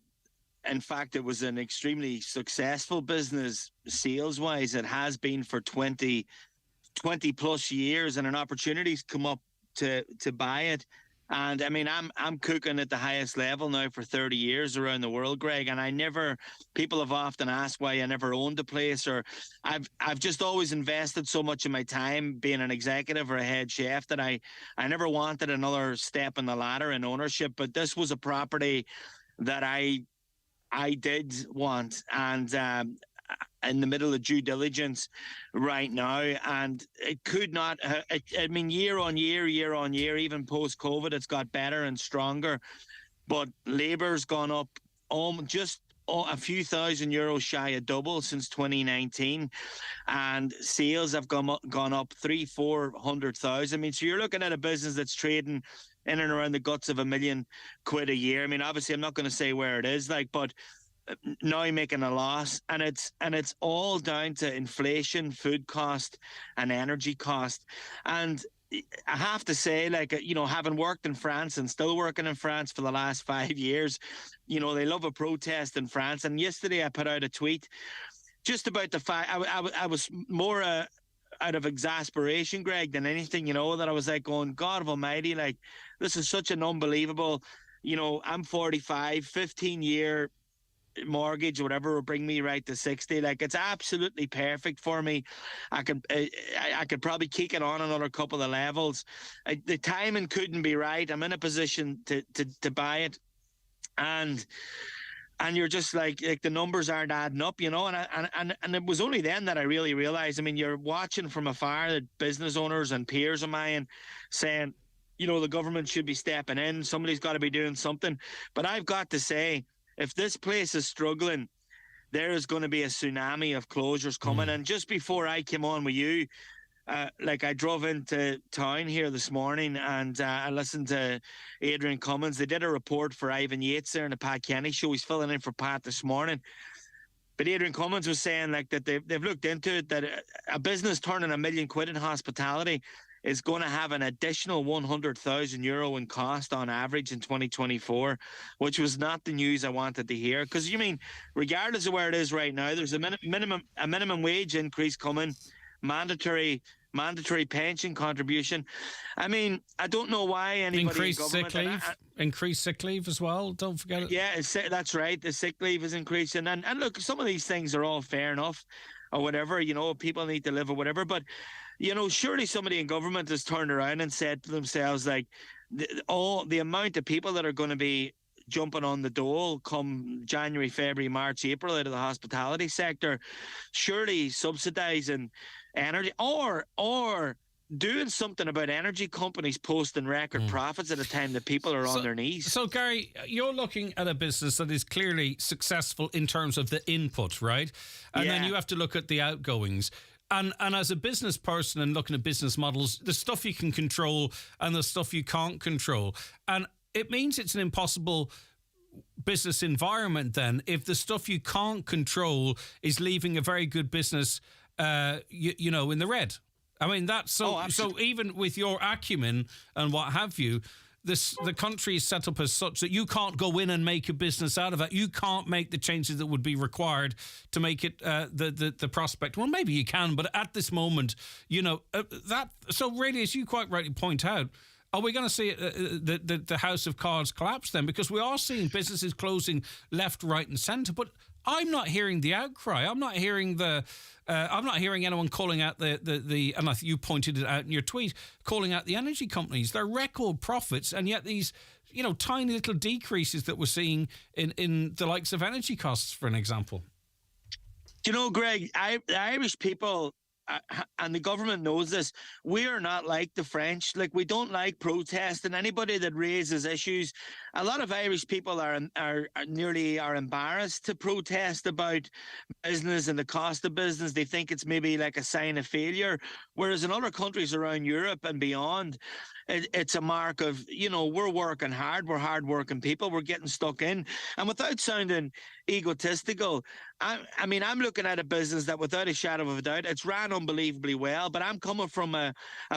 in fact, it was an extremely successful business sales-wise. It has been for 20 plus years, and an opportunity's come up to buy it. And I mean, I'm cooking at the highest level now for 30 years around the world, Greg. And people have often asked why I never owned a place, or I've just always invested so much of my time being an executive or a head chef that I never wanted another step in the ladder in ownership. But this was a property that I did want, and in the middle of due diligence right now, and it could not, year on year, even post-COVID, it's got better and stronger, but labour's gone up just a few €1,000 shy of double since 2019, and sales have gone up 300,000-400,000. I mean, so you're looking at a business that's trading in and around the guts of £1 million a year. I mean, obviously I'm not going to say where it is, but now making a loss, and it's all down to inflation, food cost and energy cost. And I have to say, having worked in France and still working in France for the last 5 years, they love a protest in France. And yesterday I put out a tweet just about the fact I was more out of exasperation, Greg, than anything, that I was like going, God almighty, this is such an unbelievable, I'm 45, 15-year mortgage or whatever will bring me right to 60. It's absolutely perfect for me. I could probably kick it on another couple of levels. The timing couldn't be right. I'm in a position to buy it and you're just like the numbers aren't adding up, you know. And it was only then that I really realized. I mean, you're watching from afar the business owners and peers of mine saying, you know, the government should be stepping in. Somebody's got to be doing something. But I've got to say, if this place is struggling, there is going to be a tsunami of closures coming. And just before I came on with you, I drove into town here this morning and I listened to Adrian Cummins. They did a report for Ivan Yates there in the Pat Kenny show. He's filling in for Pat this morning. But Adrian Cummins was saying like that they've looked into it, that a business turning £1 million in hospitality is going to have an additional €100,000 in cost on average in 2024, which was not the news I wanted to hear. Because you mean, regardless of where it is right now, there's a minimum wage increase coming, mandatory pension contribution. I mean, I don't know why anybody increased sick leave as well. Don't forget it. Yeah, that's right. The sick leave is increasing, and look, some of these things are all fair enough, or whatever. You know, people need to live or whatever, but. You know, surely somebody in government has turned around and said to themselves, like, the amount of people that are going to be jumping on the dole come January, February, March, April out of the hospitality sector, surely subsidising energy or doing something about energy companies posting record profits at a time that people are on their knees. So, Gary, you're looking at a business that is clearly successful in terms of the input, right? And then you have to look at the outgoings. And as a business person and looking at business models, the stuff you can control and the stuff you can't control. And it means it's an impossible business environment then if the stuff you can't control is leaving a very good business, you know, in the red. I mean, that's so. So even with your acumen and what have you, the country is set up as such that you can't go in and make a business out of it. You can't make the changes that would be required to make it the prospect. Well, maybe you can, but at this moment, you know, that. So really, as you quite rightly point out, are we going to see the house of cards collapse then? Because we are seeing businesses closing left, right, and centre, but I'm not hearing the outcry. I'm not hearing I'm not hearing anyone calling out the and I think you pointed it out in your tweet, calling out the energy companies. They're record profits, and yet these, you know, tiny little decreases that we're seeing in the likes of energy costs, for an example. Do you know, Greg, the Irish people, and the government knows this, we are not like the French. Like, we don't like protest, and anybody that raises issues, a lot of Irish people are embarrassed to protest about business and the cost of business. They think it's maybe like a sign of failure, whereas in other countries around Europe and beyond, it's a mark of, you know, we're working hard, we're hard-working people, we're getting stuck in. And without sounding egotistical, I mean, I'm looking at a business that, without a shadow of a doubt, it's ran unbelievably well, but I'm coming from a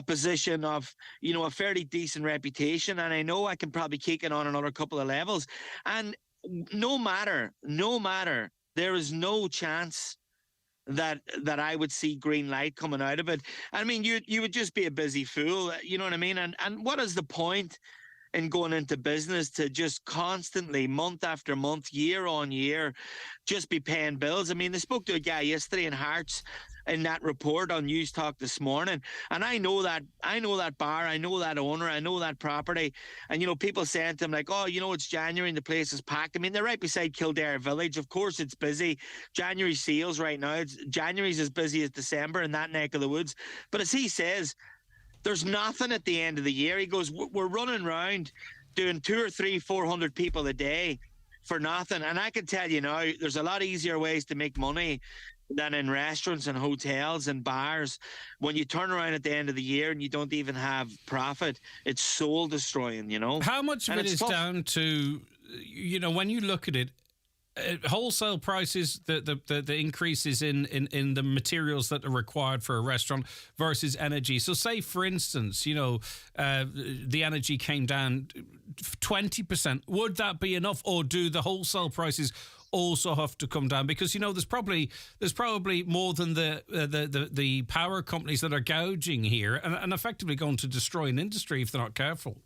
position of, you know, a fairly decent reputation, and I know I can probably kick it on another couple of levels. And no matter, there is no chance that I would see green light coming out of it. I mean, you would just be a busy fool, you know what I mean? And what is the point in going into business to just constantly, month after month, year on year, just be paying bills? I mean, they spoke to a guy yesterday in Hearts in that report on News Talk this morning, and I know that bar, I know that owner, I know that property, and, you know, people saying to him like, oh, you know, it's January and the place is packed. I mean, they're right beside Kildare Village. Of course it's busy. January sales right now, January's as busy as December in that neck of the woods. But as he says, there's nothing at the end of the year. He goes, we're running around doing 200 or 300, 400 people a day for nothing. And I can tell you now, there's a lot easier ways to make money than in restaurants and hotels and bars. When you turn around at the end of the year and you don't even have profit, it's soul destroying, you know. How much of it is down to, you know, when you look at it, wholesale prices, the increases in the materials that are required for a restaurant versus energy. So say, for instance, you know, the energy came down 20%. Would that be enough, or do the wholesale prices also have to come down? Because, you know, there's probably more than the power companies that are gouging here and effectively going to destroy an industry if they're not careful.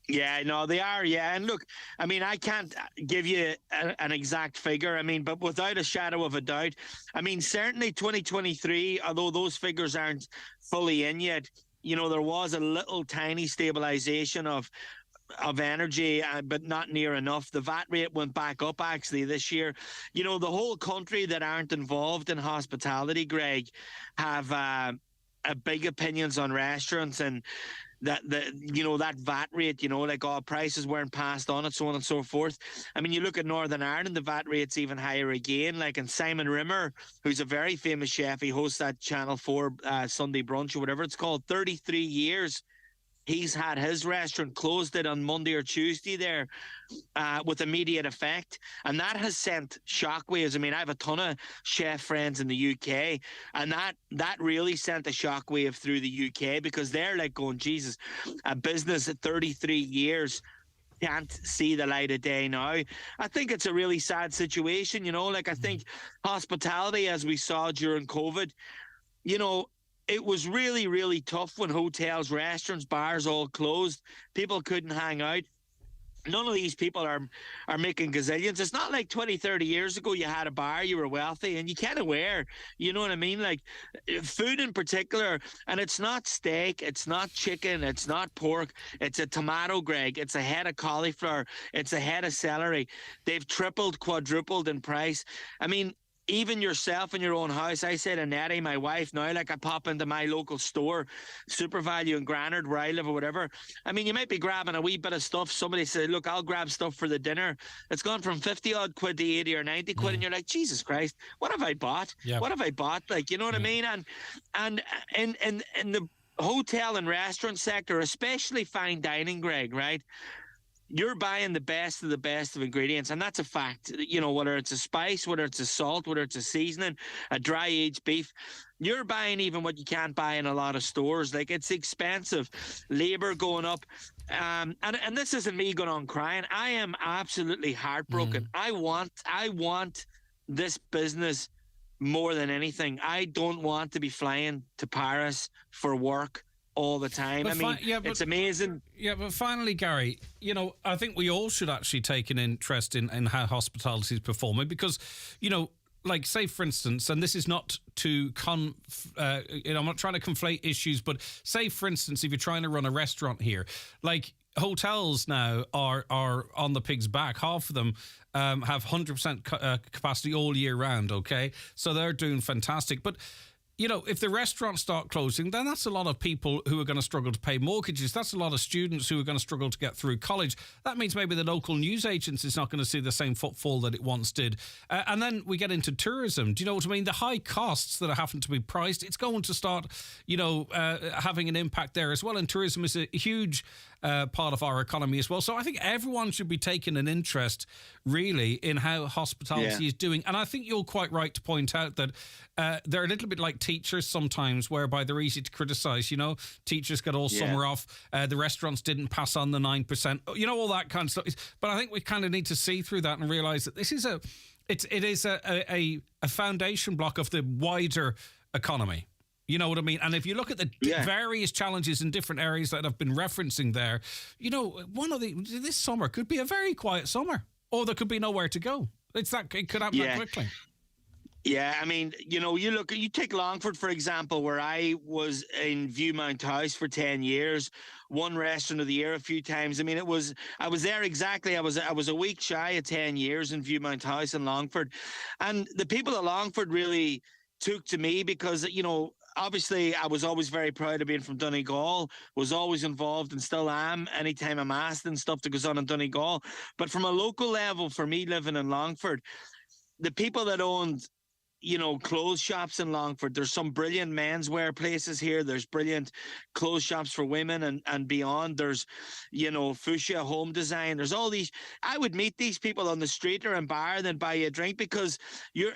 Yeah, no, they are. Yeah. And look, I mean, I can't give you an exact figure. I mean, but without a shadow of a doubt, I mean, certainly 2023, although those figures aren't fully in yet, you know, there was a little tiny stabilization of of energy, but not near enough. The VAT rate went back up actually this year. You know, the whole country that aren't involved in hospitality, Greg, have big opinions on restaurants, and that VAT rate, like all prices weren't passed on and so on and so forth. I mean, you look at Northern Ireland, the VAT rate's even higher again. Like, and Simon Rimmer, who's a very famous chef, he hosts that Channel 4 Sunday brunch or whatever it's called, 33 years. He's had his restaurant closed it on Monday or Tuesday there with immediate effect. And that has sent shockwaves. I mean, I have a ton of chef friends in the UK, and that really sent a shockwave through the UK, because they're like going, Jesus, a business at 33 years can't see the light of day now. I think it's a really sad situation, like I think hospitality, as we saw during COVID, it was really, really tough when hotels, restaurants, bars all closed. People couldn't hang out. None of these people are making gazillions. It's not like 20, 30 years ago you had a bar, you were wealthy, and you kind of were. You know what I mean? Like, food in particular, and it's not steak, it's not chicken, it's not pork, it's a tomato, Greg, it's a head of cauliflower, it's a head of celery. They've tripled, quadrupled in price. I mean, even yourself in your own house. I say to Nettie, my wife, now, like, I pop into my local store, Super Value in Granard, where I live or whatever. I mean, you might be grabbing a wee bit of stuff. Somebody said, look, I'll grab stuff for the dinner. It's gone from 50 odd quid to 80 or 90 quid. And you're like, Jesus Christ, what have I bought? Yep. What have I bought? Like, you know what I mean? And in the hotel and restaurant sector, especially fine dining, Greg, right? You're buying the best of ingredients, and that's a fact. Whether it's a spice, whether it's a salt, whether it's a seasoning, a dry aged beef, you're buying even what you can't buy in a lot of stores. Like, it's expensive, labor going up, and this isn't me going on crying. I am absolutely heartbroken. I want this business more than anything. I don't want to be flying to Paris for work all the time. But it's amazing. Yeah, but finally, Gary, I think we all should actually take an interest in how hospitality is performing, because, like, say, for instance, and this is not to I'm not trying to conflate issues, but say, for instance, if you're trying to run a restaurant here, like, hotels now are on the pig's back. Half of them have 100% capacity all year round, okay? So they're doing fantastic. But if the restaurants start closing, then that's a lot of people who are going to struggle to pay mortgages. That's a lot of students who are going to struggle to get through college. That means maybe the local news agency is not going to see the same footfall that it once did. And then we get into tourism. Do you know what I mean? The high costs that are having to be priced, it's going to start, having an impact there as well. And tourism is a huge part of our economy as well. So I think everyone should be taking an interest, really, in how hospitality is doing. And I think you're quite right to point out that they're a little bit like teachers sometimes, whereby they're easy to criticise. Teachers get all summer off. The restaurants didn't pass on the 9%. All that kind of stuff. But I think we kind of need to see through that and realise that this is it is a foundation block of the wider economy. You know what I mean? And if you look at the various challenges in different areas that I've been referencing there, this summer could be a very quiet summer, or there could be nowhere to go. It could happen that quickly. Yeah, I mean, you take Longford, for example, where I was in Viewmount House for 10 years, won Restaurant of the Year a few times. I mean, I was there exactly. I was a week shy of 10 years in Viewmount House in Longford. And the people at Longford really took to me because, obviously, I was always very proud of being from Donegal, was always involved and still am anytime I'm asked and stuff that goes on in Donegal. But from a local level, for me living in Longford, the people that owned clothes shops in Longford. There's some brilliant menswear places here. There's brilliant clothes shops for women and beyond. There's, fuchsia home design. There's all these. I would meet these people on the street or in bar and then buy you a drink because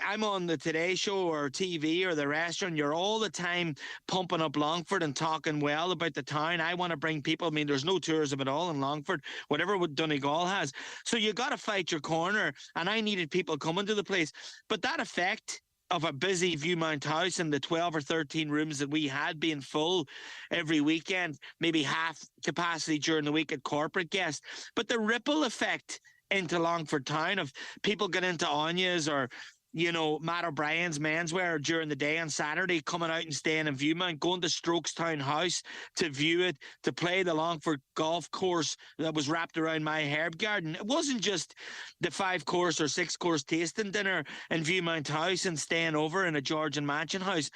I'm on the Today Show or TV or the restaurant. You're all the time pumping up Longford and talking well about the town. I want to bring people. I mean, there's no tourism at all in Longford, whatever what Donegal has. So you got to fight your corner. And I needed people coming to the place. But that effect of a busy Viewmount House and the 12 or 13 rooms that we had being full every weekend, maybe half capacity during the week at corporate guests. But the ripple effect into Longford town of people get into Anya's or Matt O'Brien's menswear during the day on Saturday, coming out and staying in Viewmount, going to Strokestown House to view it, to play the Longford golf course that was wrapped around my herb garden. It wasn't just the 5-course or 6-course tasting dinner in Viewmount House and staying over in a Georgian Mansion house.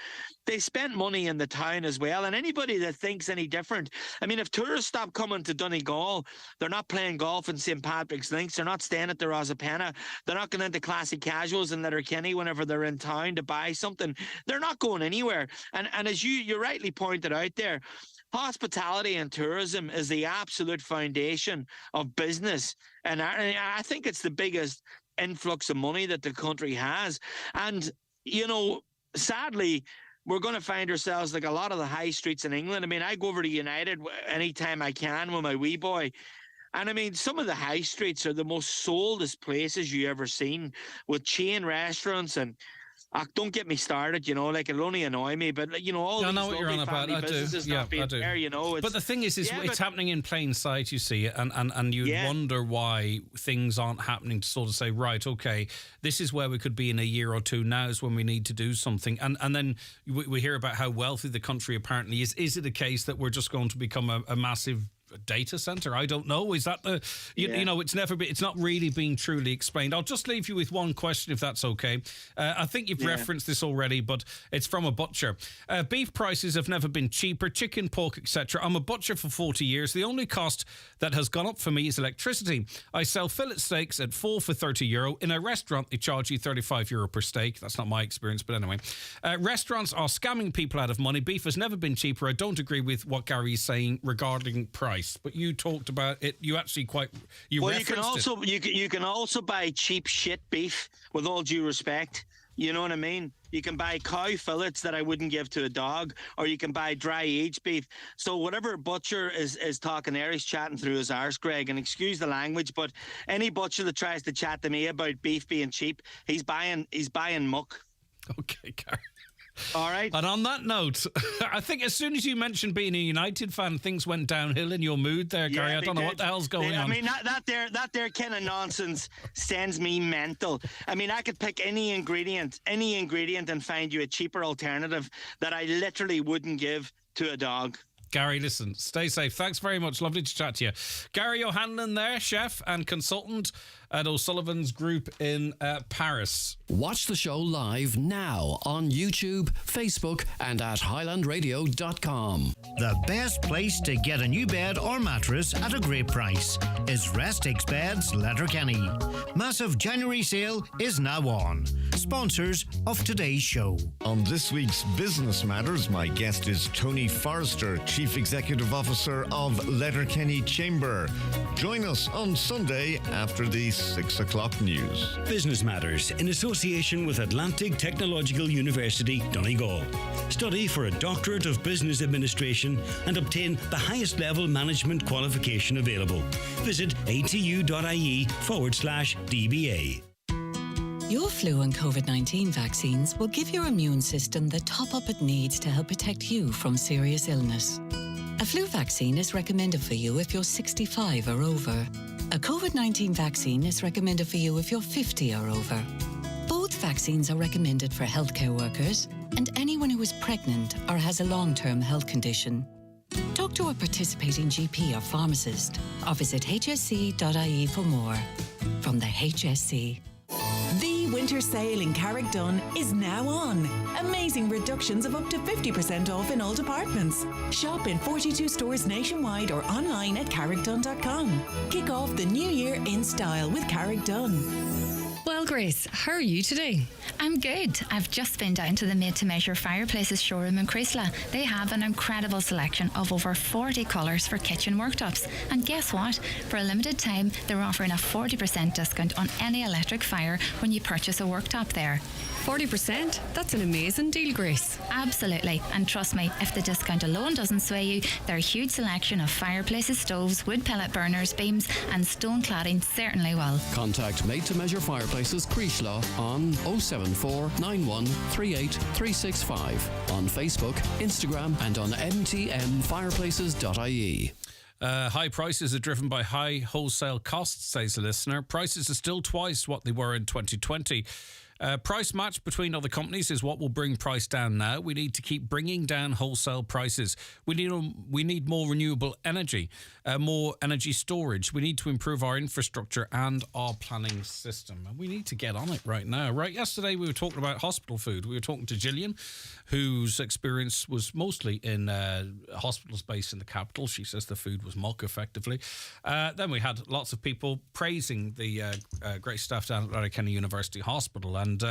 They spent money in the town as well. And anybody that thinks any different, I mean, if tourists stop coming to Donegal, they're not playing golf in St. Patrick's Links, they're not staying at the Rosapenna, they're not going into Classic Casuals in Letterkenny whenever they're in town to buy something. They're not going anywhere. And as you rightly pointed out there, hospitality and tourism is the absolute foundation of business. And I think it's the biggest influx of money that the country has. And, sadly, we're going to find ourselves like a lot of the high streets in England. I mean, I go over to United anytime I can with my wee boy. And I mean, some of the high streets are the most soulless places you ever seen, with chain restaurants and don't get me started, it'll only annoy me, but all these lovely family businesses not being there, But the thing is it's happening in plain sight, you see, and you wonder why things aren't happening to sort of say, right, okay, this is where we could be in a year or two. Now is when we need to do something. And then we hear about how wealthy the country apparently is. Is it a case that we're just going to become a massive data center? I don't know. Is that it's not really being truly explained. I'll just leave you with one question, if that's okay. I think you've referenced this already, but it's from a butcher. Beef prices have never been cheaper, chicken, pork, etc. I'm a butcher for 40 years. The only cost that has gone up for me is electricity. I sell fillet steaks at 4 for €30. In a restaurant, they charge you €35 per steak. That's not my experience, but anyway. Restaurants are scamming people out of money. Beef has never been cheaper. I don't agree with what Gary is saying regarding price. But you talked about it. You actually referenced it. You can also buy cheap shit beef, with all due respect. You know what I mean? You can buy cow fillets that I wouldn't give to a dog, or you can buy dry aged beef. So whatever butcher is talking there, he's chatting through his arse, Greg, and excuse the language, but any butcher that tries to chat to me about beef being cheap, he's buying muck. Okay, Gary. All right. And on that note, I think as soon as you mentioned being a United fan, things went downhill in your mood there, Gary. I don't know what the hell's going on. I mean, that there kind of nonsense sends me mental. I mean, I could pick any ingredient and find you a cheaper alternative that I literally wouldn't give to a dog. Gary, listen, stay safe. Thanks very much. Lovely to chat to you. Gary O'Hanlon there, chef and consultant at O'Sullivan's Group in Paris. Watch the show live now on YouTube, Facebook and at highlandradio.com. The best place to get a new bed or mattress at a great price is Restix Beds, Letterkenny. Massive January sale is now on. Sponsors of today's show. On this week's Business Matters, my guest is Tony Forrester, Chief Executive Officer of Letterkenny Chamber. Join us on Sunday after the 6 o'clock news. Business Matters in association with Atlantic Technological University, Donegal. Study for a Doctorate of Business Administration and obtain the highest level management qualification available. Visit atu.ie/DBA. Your flu and COVID-19 vaccines will give your immune system the top-up it needs to help protect you from serious illness. A flu vaccine is recommended for you if you're 65 or over. A COVID-19 vaccine is recommended for you if you're 50 or over. Both vaccines are recommended for healthcare workers and anyone who is pregnant or has a long-term health condition. Talk to a participating GP or pharmacist or visit hsc.ie for more. From the HSC. The winter sale in Carrickdon is now on. Amazing reductions of up to 50% off in all departments. Shop in 42 stores nationwide or online at carrickdon.com. Kick off the new year in style with Carrickdon. Well, Grace, how are you today? I'm good. I've just been down to the made-to-measure Fireplaces showroom in Creasla. They have an incredible selection of over 40 colours for kitchen worktops. And guess what? For a limited time, they're offering a 40% discount on any electric fire when you purchase a worktop there. 40%? That's an amazing deal, Grace. Absolutely. And trust me, if the discount alone doesn't sway you, their huge selection of Fireplaces stoves, wood pellet burners, beams and stone cladding certainly will. Contact Made to Measure Fireplaces Creasla on 074 91 38 365 on Facebook, Instagram and on mtmfireplaces.ie. High prices are driven by high wholesale costs, says the listener. Prices are still twice what they were in 2020. Price match between other companies is what will bring price down now. We need to keep bringing down wholesale prices. We need more renewable energy, more energy storage. We need to improve our infrastructure and our planning system. And we need to get on it right now. Right, yesterday we were talking about hospital food. We were talking to Gillian, whose experience was mostly in hospitals based in the capital. She says the food was muck, effectively. Then we had lots of people praising the great staff down at Letterkenny University Hospital. And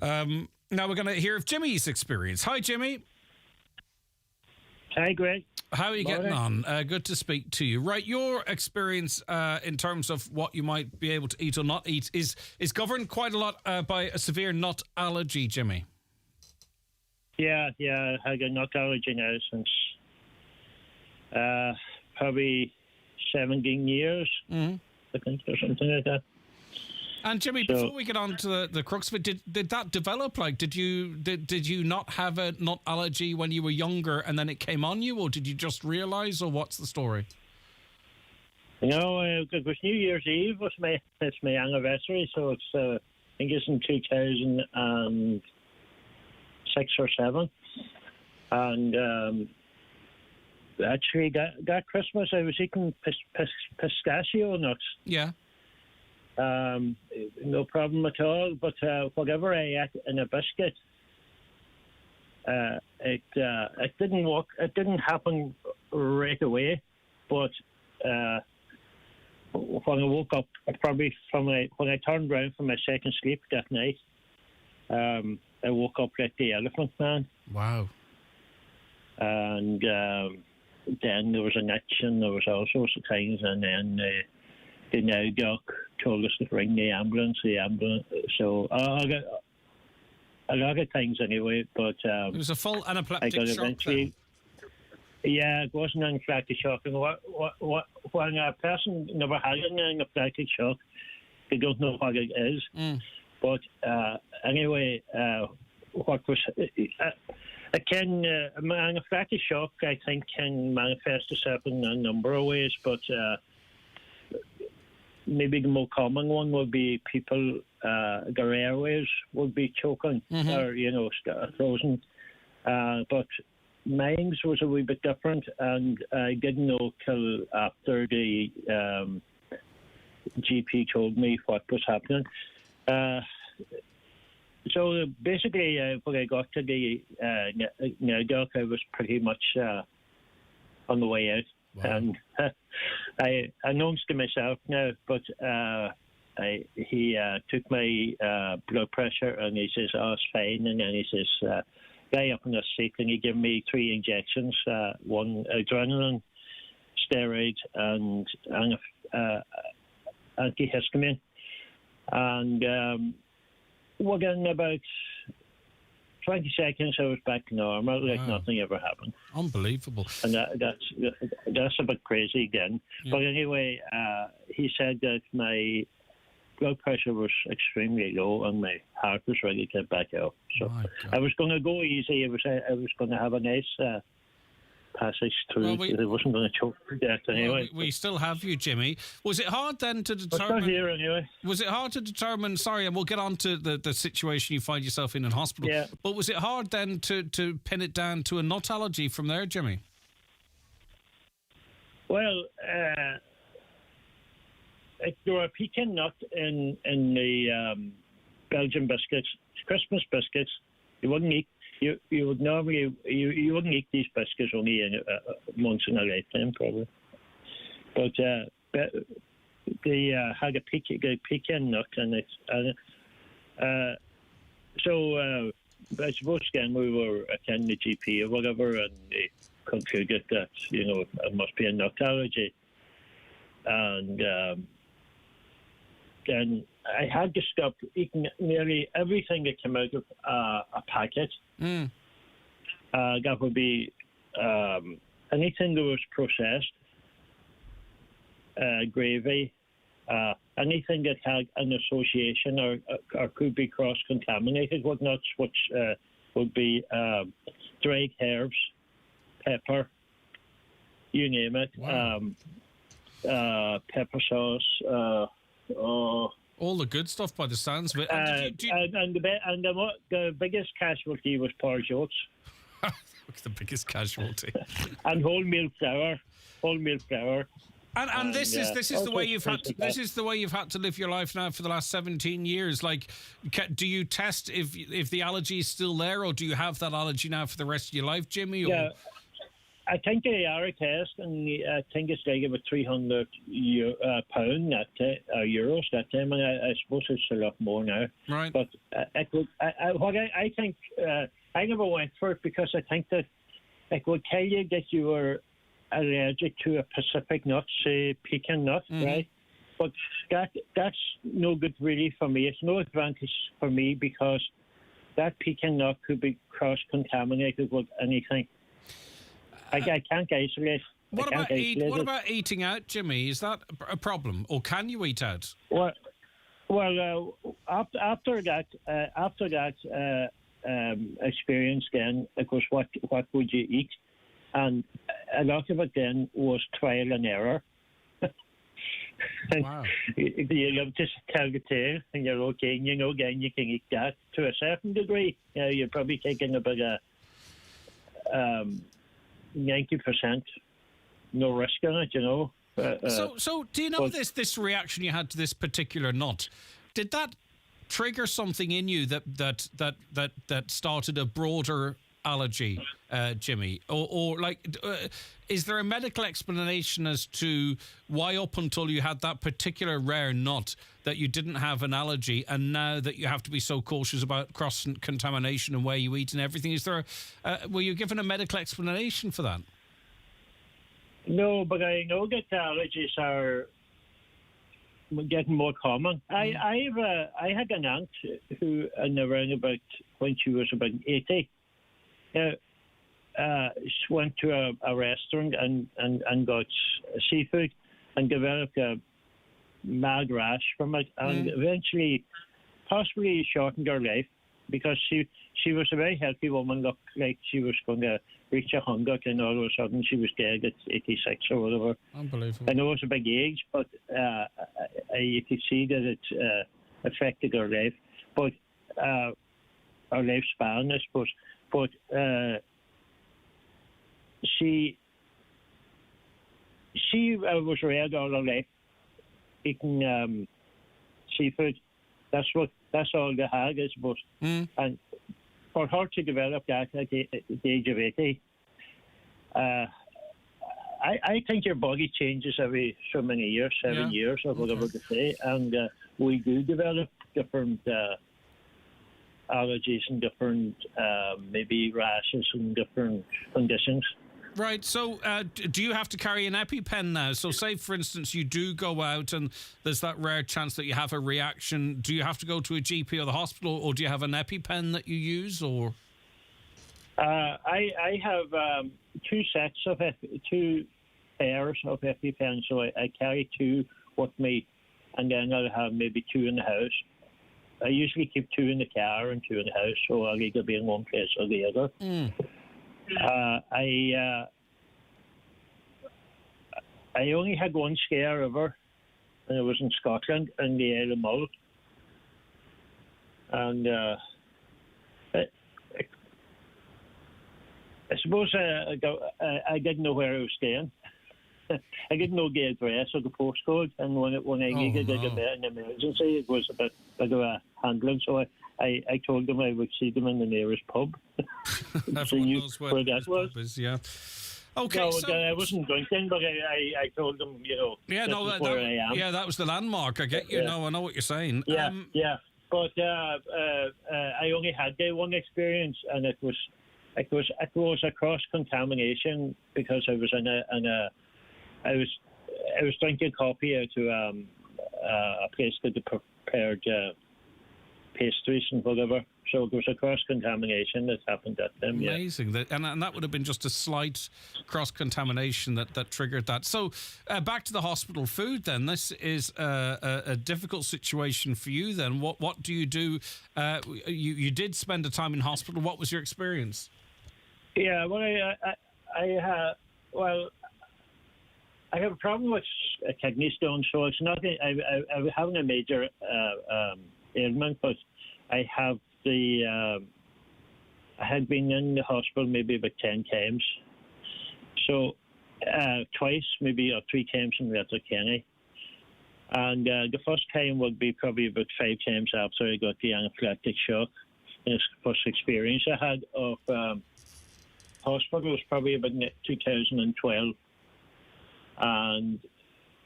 now we're going to hear of Jimmy's experience. Hi, Jimmy. Hi, Greg. How are you getting on? Good to speak to you. Right, your experience in terms of what you might be able to eat or not eat is governed quite a lot by a severe nut allergy, Jimmy. Yeah, I got nut allergy now since probably 17 years, I think, or something like that. And Jimmy, before we get on to the crux of it, did that develop? Like, did you not have a nut allergy when you were younger, and then it came on you, or did you just realise, or what's the story? No, it was New Year's Eve. It's my anniversary, so it's I think it's in 2006 or 7, and actually that Christmas I was eating pistachio nuts. Yeah. No problem at all. But whatever I ate in a biscuit, it didn't work. It didn't happen right away. But when I woke up, probably when I turned around from my second sleep that night, I woke up like the Elephant Man. Wow. And then there was an itch, and there was all sorts of things, and then the now doc told us to ring the ambulance. So I got a lot of things anyway, but it was a full anaphylactic shock. Eventually, yeah, it wasn't an anaphylactic shock. And when a person never had an anaphylactic shock, they don't know what it is. But anyway, what was anaphylactic shock, I think, can manifest itself in a number of ways, but maybe the more common one would be people, their airways would be choking or, frozen. But mine was a wee bit different, and I didn't know till after the GP told me what was happening. So basically, when I got to the doc, I was pretty much on the way out. Wow. And I announced to myself now, but he took my blood pressure, and he says, "Oh, it's fine." And then he says, "Lie up in the seat," and he gave me 3 injections, one adrenaline, steroid, and antihistamine. And within about 20 seconds, I was back to normal, like nothing ever happened. Unbelievable. And that's a bit crazy again. Yeah. But anyway, he said that my blood pressure was extremely low and my heart was ready to get back out. So I was going to go easy. I was going to have a nice passage through. Well, I wasn't going to choke to death anyway. Well, we still have you, Jimmy. Was it hard then to determine? I'm here anyway. Was it hard to determine? Sorry, and we'll get on to the situation you find yourself in hospital. Yeah. But was it hard then to pin it down to a nut allergy from there, Jimmy? Well, there were pecan nut in the Belgian biscuits, Christmas biscuits. You wouldn't eat. You would normally you wouldn't eat these biscuits only in once in a lifetime, probably. But they had a pecan nut in it, and so I suppose again we were attending the GP or whatever, and they concluded that it must be a nut allergy, and then I had to stop eating nearly everything that came out of a packet. That would be anything that was processed, gravy, anything that had an association or could be cross-contaminated with nuts, which would be dried herbs, pepper, you name it, pepper sauce, All the good stuff by the sounds of it. And the biggest casualty was porridge oats. The biggest casualty. And wholemeal flour. And this is the way you've had to, this is the way you've had to live your life now for the last 17 years. Like, do you test if the allergy is still there, or do you have that allergy now for the rest of your life, Jimmy? Or? Yeah, I think they are a test, and I think it's like about £300 euros that time, and I suppose it's a lot more now. Right. But I think I never went for it because I think that it would tell you that you were allergic to a specific nut, say pecan nut, right? But that's no good really for me. It's no advantage for me because that pecan nut could be cross-contaminated with anything. I can't isolate. What about eating out, Jimmy? Is that a problem, or can you eat out? Well, after that experience, then it was what would you eat, and a lot of it then was trial and error. Wow. You have to tell the tale, and you're okay, and then you can eat that to a certain degree. You're probably taking about 90% no risk on it, So do you know this reaction you had to this particular nut? Did that trigger something in you that started a broader allergy, Jimmy? Or is there a medical explanation as to why up until you had that particular rare nut that you didn't have an allergy, and now that you have to be so cautious about cross-contamination and where you eat and everything? Is there were you given a medical explanation for that? No, but I know that allergies are getting more common. I had an aunt who, around about when she was about 80, she went to a restaurant and got seafood and developed a mad rash from it, and eventually possibly shortened her life because she was a very healthy woman, looked like she was going to reach 100, and all of a sudden she was dead at 86 or whatever. Unbelievable. I know it's a big age, but you could see that it affected her life, but her lifespan, I suppose. But she was reared all her life eating seafood. That's all they had, I suppose. And for her to develop that at the age of 80, I think your body changes every so many years, 7 years or whatever to say, and we do develop different allergies and different maybe rashes and different conditions. Right, so do you have to carry an EpiPen now? So say, for instance, you do go out and there's that rare chance that you have a reaction. Do you have to go to a GP or the hospital, or do you have an EpiPen that you use? Or I have two pairs of EpiPens, so I carry two with me, and then I'll have maybe two in the house. I usually keep two in the car and two in the house, so I'll either be in one place or the other. I only had one scare ever, and it was in Scotland in the Isle of Mull. And I suppose I didn't know where I was staying. I didn't know the address or the postcode, and when I needed an emergency, it was a bit of a handling. So I told them I would see them in the nearest pub. Everyone knows where that was. Is, yeah. Okay, no, so I wasn't drinking, but I told them, yeah, this is where I am. Yeah, that was the landmark. I get you. No, I know what you're saying. Yeah, yeah. But I only had the one experience, and it was a cross contamination because I was I was drinking coffee out of a place that prepared pastries and whatever. So it was a cross-contamination that happened at them. Amazing. Yeah. And that would have been just a slight cross-contamination that triggered that. So back to the hospital food then. This is a difficult situation for you then. What do you do? You did spend a time in hospital. What was your experience? Yeah, well, I have a problem with kidney stones, so it's not. I'm having a major ailment, but I have I had been in the hospital maybe about 10 times. So twice, maybe, or 3 times in Letterkenny. And the first time would be probably about 5 times after I got the anaphylactic shock. And the first experience I had of hospital was probably about 2012. And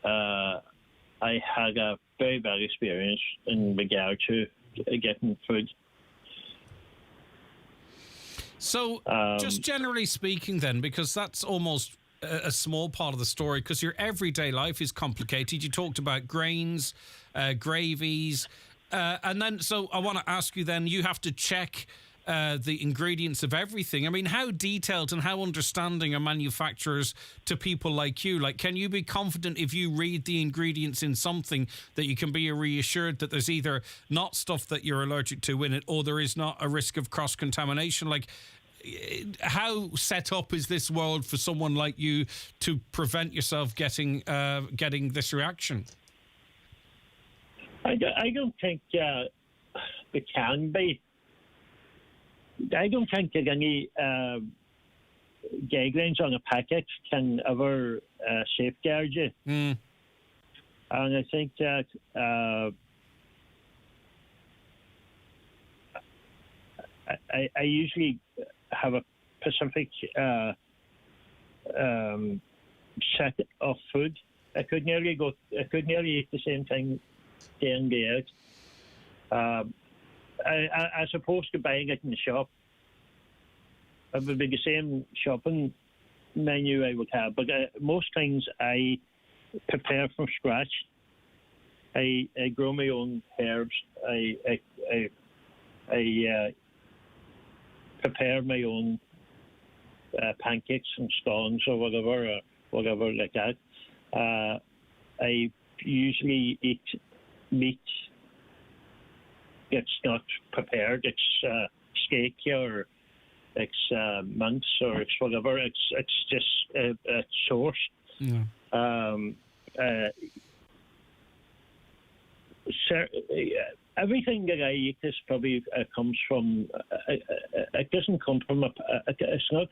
I had a very bad experience in regard to getting food. So, just generally speaking then, because that's almost a small part of the story, because your everyday life is complicated. You talked about grains, gravies, and then, so I want to ask you then, you have to check the ingredients of everything. I mean, how detailed and how understanding are manufacturers to people like you? Like, can you be confident if you read the ingredients in something that you can be reassured that there's either not stuff that you're allergic to in it, or there is not a risk of cross-contamination? Like, how set up is this world for someone like you to prevent yourself getting this reaction? I don't think it can be. I don't think that any guidelines on a packet can ever safeguard you. And I think that I usually have a specific set of food. I could nearly eat the same thing day in, day out. As opposed to buying it in the shop. It would be the same shopping menu I would have, but most things I prepare from scratch. I grow my own herbs. I prepare my own pancakes and scones or whatever like that. I usually eat meat. It's not prepared. It's steak or it's mince or it's whatever. It's just sourced. Yeah. Everything that I eat is probably comes from. It doesn't come from it's not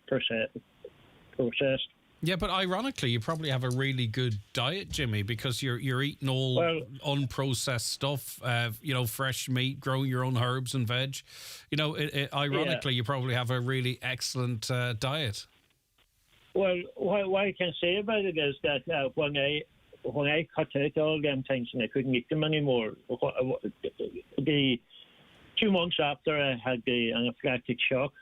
processed. Yeah, but ironically, you probably have a really good diet, Jimmy, because you're eating all unprocessed stuff. Fresh meat, growing your own herbs and veg. Ironically, you probably have a really excellent diet. Well, what I can say about it is that when I cut out all them things and I couldn't eat them anymore, the 2 months after I had the anaphylactic shock,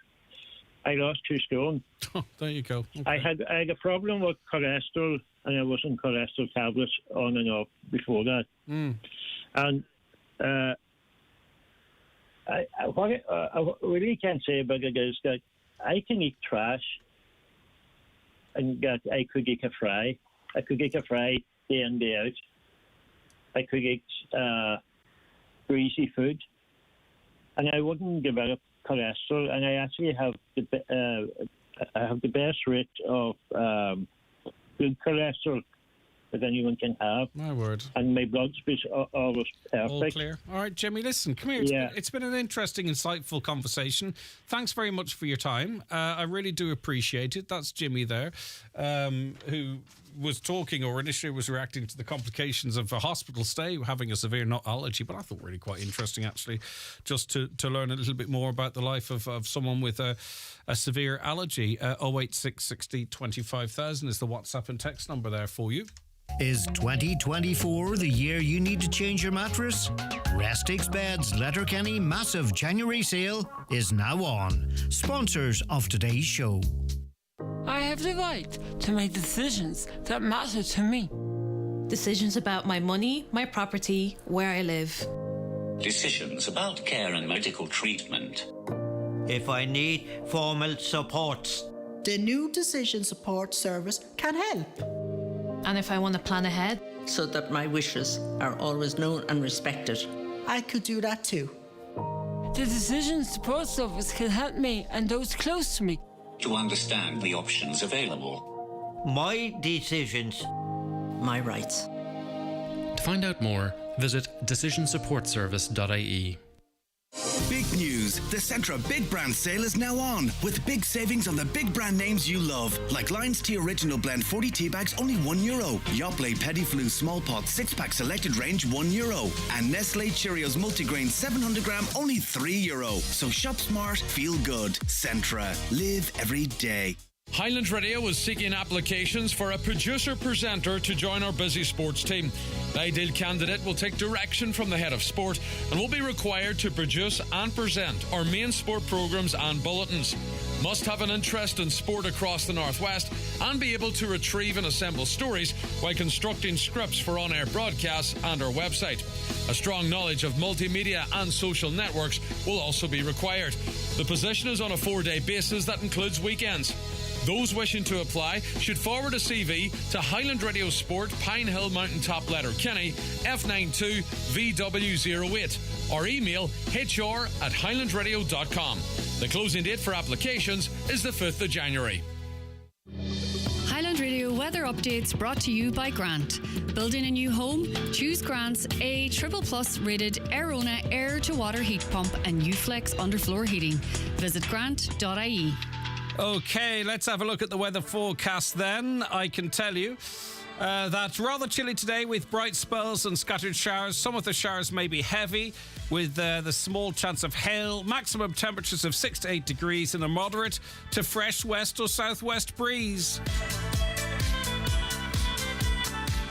I lost 2 stone. Oh, there you go. Okay. I had a problem with cholesterol, and I was on cholesterol tablets on and off before that. And what I really can say about it is that I can eat trash, and that I could eat a fry. I could eat a fry day in, day out. I could eat greasy food, and I wouldn't develop cholesterol, and I actually have the best rate of good cholesterol that anyone can have. My word. And my blood is always perfect. All clear. All right, Jimmy, listen, come here. It's been an interesting, insightful conversation. Thanks very much for your time. I really do appreciate it. That's Jimmy there, who was talking, or initially was reacting to the complications of a hospital stay, having a severe nut allergy, but I thought really quite interesting, actually, just to learn a little bit more about the life of someone with a severe allergy. 08660 25,000 is the WhatsApp and text number there for you. Is 2024 the year you need to change your mattress? Restix Beds Letterkenny massive January sale is now on. Sponsors of today's show. I have the right to make decisions that matter to me. Decisions about my money, my property, where I live. Decisions about care and medical treatment. If I need formal supports. The new decision support service can help. And if I want to plan ahead, so that my wishes are always known and respected. I could do that too. The decision support service can help me and those close to me to understand the options available. My decisions. My rights. To find out more, visit decisionsupportservice.ie. Big news. The Centra Big Brand Sale is now on, with big savings on the big brand names you love, like Lions Tea Original Blend 40 tea bags only €1, Yoplait Petit Flou Small Pot 6-pack selected range €1, and Nestle Cheerios Multigrain 700 gram only €3. So shop smart, feel good. Centra. Live every day. Highland Radio is seeking applications for a producer-presenter to join our busy sports team. The ideal candidate will take direction from the head of sport and will be required to produce and present our main sport programmes and bulletins. Must have an interest in sport across the Northwest and be able to retrieve and assemble stories while constructing scripts for on-air broadcasts and our website. A strong knowledge of multimedia and social networks will also be required. The position is on a 4-day basis that includes weekends. Those wishing to apply should forward a CV to Highland Radio Sport, Pine Hill Mountaintop Letterkenny, F92VW08, or email hr@highlandradio.com. The closing date for applications is the 5th of January. Highland Radio weather updates brought to you by Grant. Building a new home? Choose Grant's A++ rated Airona air-to-water heat pump and Uflex underfloor heating. Visit grant.ie. Okay, let's have a look at the weather forecast then. I can tell you that rather chilly today with bright spells and scattered showers. Some of the showers may be heavy with the small chance of hail. Maximum temperatures of 6 to 8 degrees and a moderate to fresh west or southwest breeze.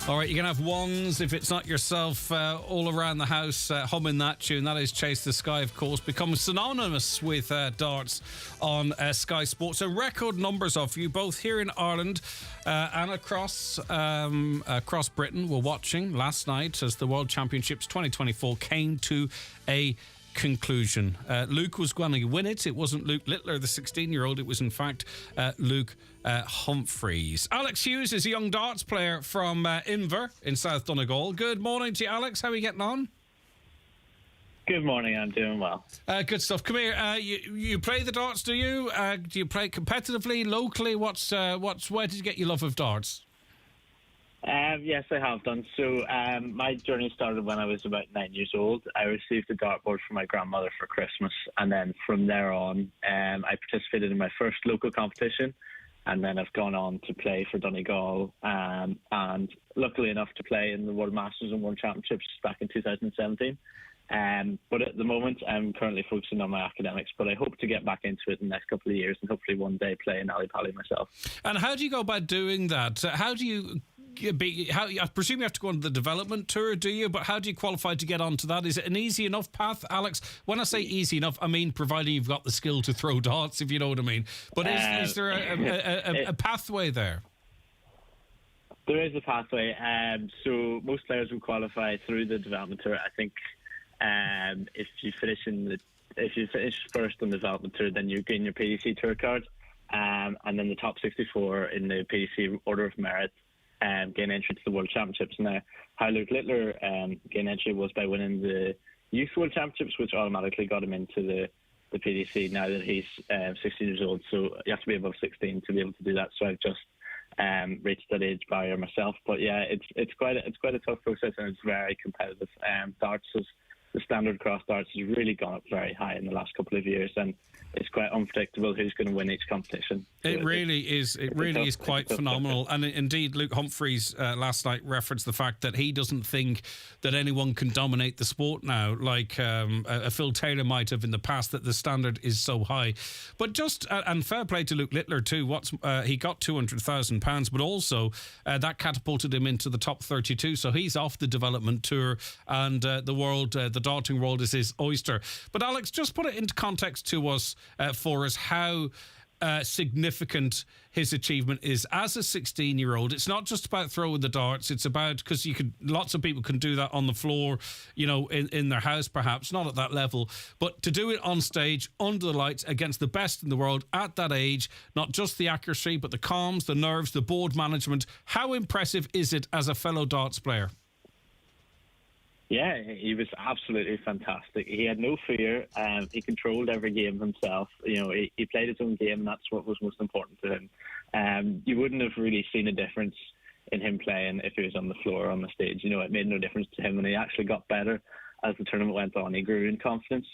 All right, you can have ones if it's not yourself all around the house humming that tune. That is Chase the Sky, of course, becomes synonymous with darts on Sky Sports. So record numbers of you, both here in Ireland and across Britain, were watching last night as the World Championships 2024 came to a conclusion. Luke was going to win it. It wasn't Luke Littler, the 16-year-old. It was, in fact, Luke Humphreys. Alex Hughes is a young darts player from Inver in South Donegal. Good morning to you, Alex. How are you getting on? Good morning. I'm doing well. Good stuff. Come here. You play the darts, do you? Do you play competitively, locally? Where did you get your love of darts? Yes, I have done. So my journey started when I was about 9 years old. I received a dartboard from my grandmother for Christmas, and then from there on, I participated in my first local competition, and then I've gone on to play for Donegal, and luckily enough to play in the World Masters and World Championships back in 2017. But at the moment, I'm currently focusing on my academics, but I hope to get back into it in the next couple of years and hopefully one day play in Ali Pali myself. And how do you go about doing that? How do you... I presume you have to go on the development tour, do you? But how do you qualify to get onto that? Is it an easy enough path, Alex? When I say easy enough, I mean providing you've got the skill to throw darts, if you know what I mean. But is there a pathway there? There is a pathway. So most players will qualify through the development tour. I think if you finish first on the development tour, then you gain your PDC tour card, and then the top 64 in the PDC order of merit gain entry to the World Championships. Now, how Luke Littler gained entry was by winning the Youth World Championships, which automatically got him into the PDC now that he's 16 years old. So you have to be above 16 to be able to do that. So I've just reached that age barrier myself. But yeah, it's quite a tough process, and it's very competitive. Darts is the standard cross darts has really gone up very high in the last couple of years, and it's quite unpredictable who's going to win each competition. It really is. It really is quite phenomenal. And indeed, Luke Humphreys last night referenced the fact that he doesn't think that anyone can dominate the sport now, like a Phil Taylor might have in the past, that the standard is so high. But just, and fair play to Luke Littler too, he got £200,000, but also that catapulted him into the top 32. So he's off the development tour, and the darting world is his oyster. But Alex, just put it into context to us, for us, how significant his achievement is as a 16-year-old. It's not just about throwing the darts. It's about, because lots of people can do that on the floor, in their house, perhaps not at that level, but to do it on stage under the lights against the best in the world at that age, not just the accuracy, but the calms, the nerves, the board management. How impressive is it as a fellow darts player? Yeah, he was absolutely fantastic. He had no fear. He controlled every game himself. He played his own game, and that's what was most important to him. you wouldn't have really seen a difference in him playing if he was on the floor or on the stage. It made no difference to him, and he actually got better as the tournament went on. He grew in confidence.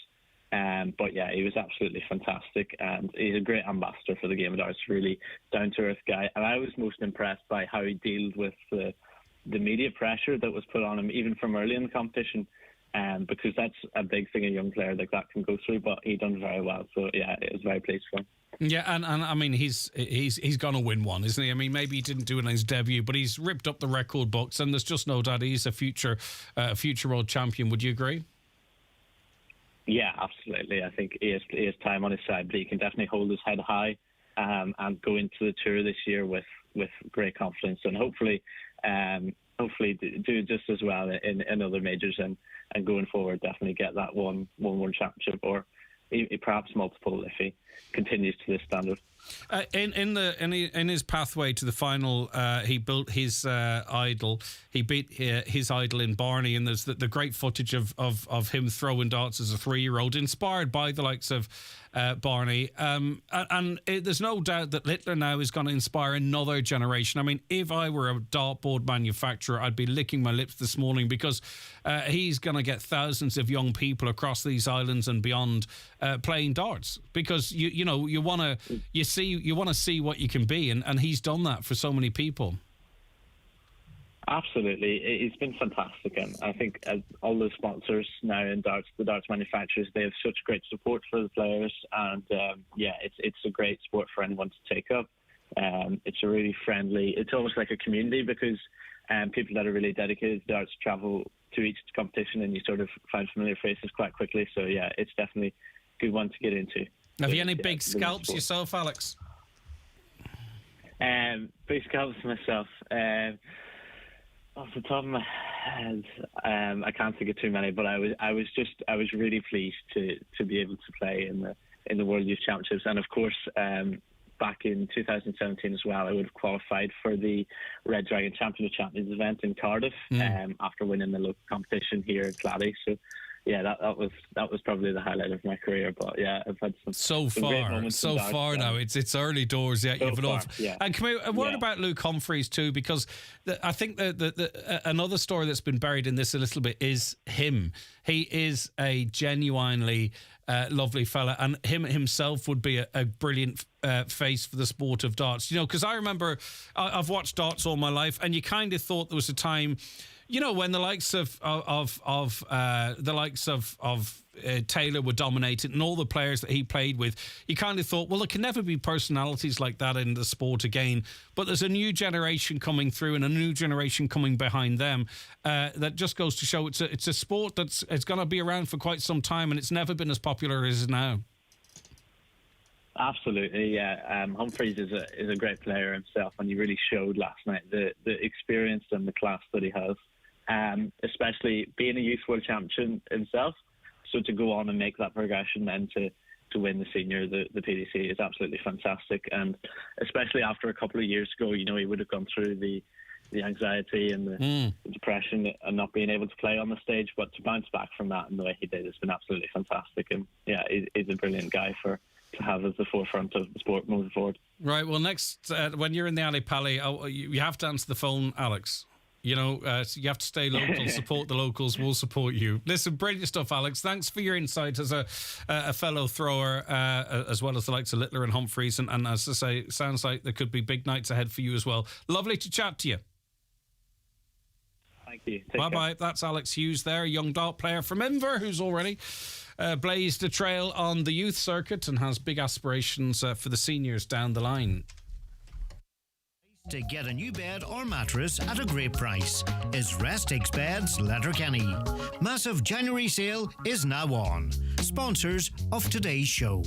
But yeah, he was absolutely fantastic, and he's a great ambassador for the game of darts, really down-to-earth guy. And I was most impressed by how he dealt with the media pressure that was put on him, even from early in the competition, because that's a big thing a young player like that can go through, but he done very well. So yeah, it was very pleased for him. Yeah, and I mean, he's going to win one, isn't he? I mean, maybe he didn't do it in his debut, but he's ripped up the record books, and there's just no doubt he's a future world champion. Would you agree? Yeah, absolutely. I think he has time on his side, but he can definitely hold his head high and go into the tour this year with great confidence, and hopefully do just as well in other majors, and going forward definitely get that one world championship, or perhaps multiple if he continues to this standard. In his pathway to the final, he built his idol. He beat his idol in Barney, and there's the great footage of him throwing darts as a 3-year-old, inspired by the likes of Barney. There's no doubt that Littler now is going to inspire another generation. I mean, if I were a dartboard manufacturer, I'd be licking my lips this morning, because he's going to get thousands of young people across these islands and beyond playing darts, because you want to see what you can be, and he's done that for so many people. Absolutely, it's been fantastic, and I think all the sponsors now in darts, the darts manufacturers, they have such great support for the players, and it's a great sport for anyone to take up. It's a really friendly, it's almost like a community, because people that are really dedicated to darts travel to each competition, and you sort of find familiar faces quite quickly. So yeah, it's definitely a good one to get into. Have you any big scalps yourself, Alex? Big scalps myself. Off the top of my head, I can't think of too many, but I was really pleased to be able to play in the World Youth Championships, and of course back in 2017 as well, I would have qualified for the Red Dragon Champions event in Cardiff after winning the local competition here at Gladdy. So yeah, that was probably the highlight of my career. But yeah, I've had some great moments so far now. It's early doors yet. You've enough. Yeah. And can we, a word about Luke Humphreys too, because I think another story that's been buried in this a little bit is him. He is a genuinely lovely fella, and him himself would be a brilliant face for the sport of darts. Because I remember I've watched darts all my life, and you kind of thought there was a time, when the likes of Taylor were dominated, and all the players that he played with, you kind of thought, well, there can never be personalities like that in the sport again. But there's a new generation coming through, and a new generation coming behind them. That just goes to show it's a sport it's going to be around for quite some time, and it's never been as popular as it is now. Absolutely, yeah. Humphreys is a great player himself, and he really showed last night the experience and the class that he has. Especially being a youth world champion himself, so to go on and make that progression then to win the senior, the PDC, is absolutely fantastic. And especially after a couple of years ago, he would have gone through the anxiety and the depression and not being able to play on the stage, but to bounce back from that in the way he did has been absolutely fantastic. And yeah, he's a brilliant guy to have as the forefront of the sport moving forward. Right, well, next, when you're in the Ali Pali, you have to answer the phone, Alex. You have to stay local, support the locals, we'll support you. Listen, brilliant stuff, Alex. Thanks for your insight as a fellow thrower, as well as the likes of Littler and Humphreys. And as I say, it sounds like there could be big nights ahead for you as well. Lovely to chat to you. Thank you. Bye-bye. That's Alex Hughes there, a young dart player from Inver, who's already blazed a trail on the youth circuit and has big aspirations for the seniors down the line. To get a new bed or mattress at a great price is Restix Beds Letterkenny. Massive January sale is now on. Sponsors of today's show.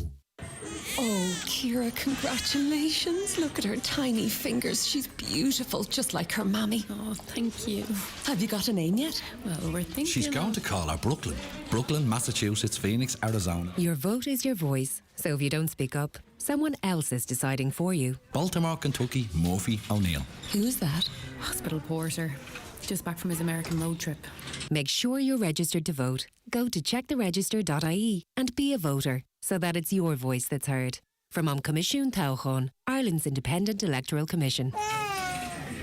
Oh, Kira, congratulations. Look at her tiny fingers. She's beautiful, just like her mammy. Oh, thank you. Have you got a name yet? Well, we're thinking... She's going to call her Brooklyn. Brooklyn, Massachusetts, Phoenix, Arizona. Your vote is your voice, so if you don't speak up, someone else is deciding for you. Baltimore, Kentucky, Murphy O'Neill. Who's that? Hospital porter. Just back from his American road trip. Make sure you're registered to vote. Go to checktheregister.ie and be a voter, so that it's your voice that's heard. from Comisiún Tábháin, Ireland's independent electoral commission.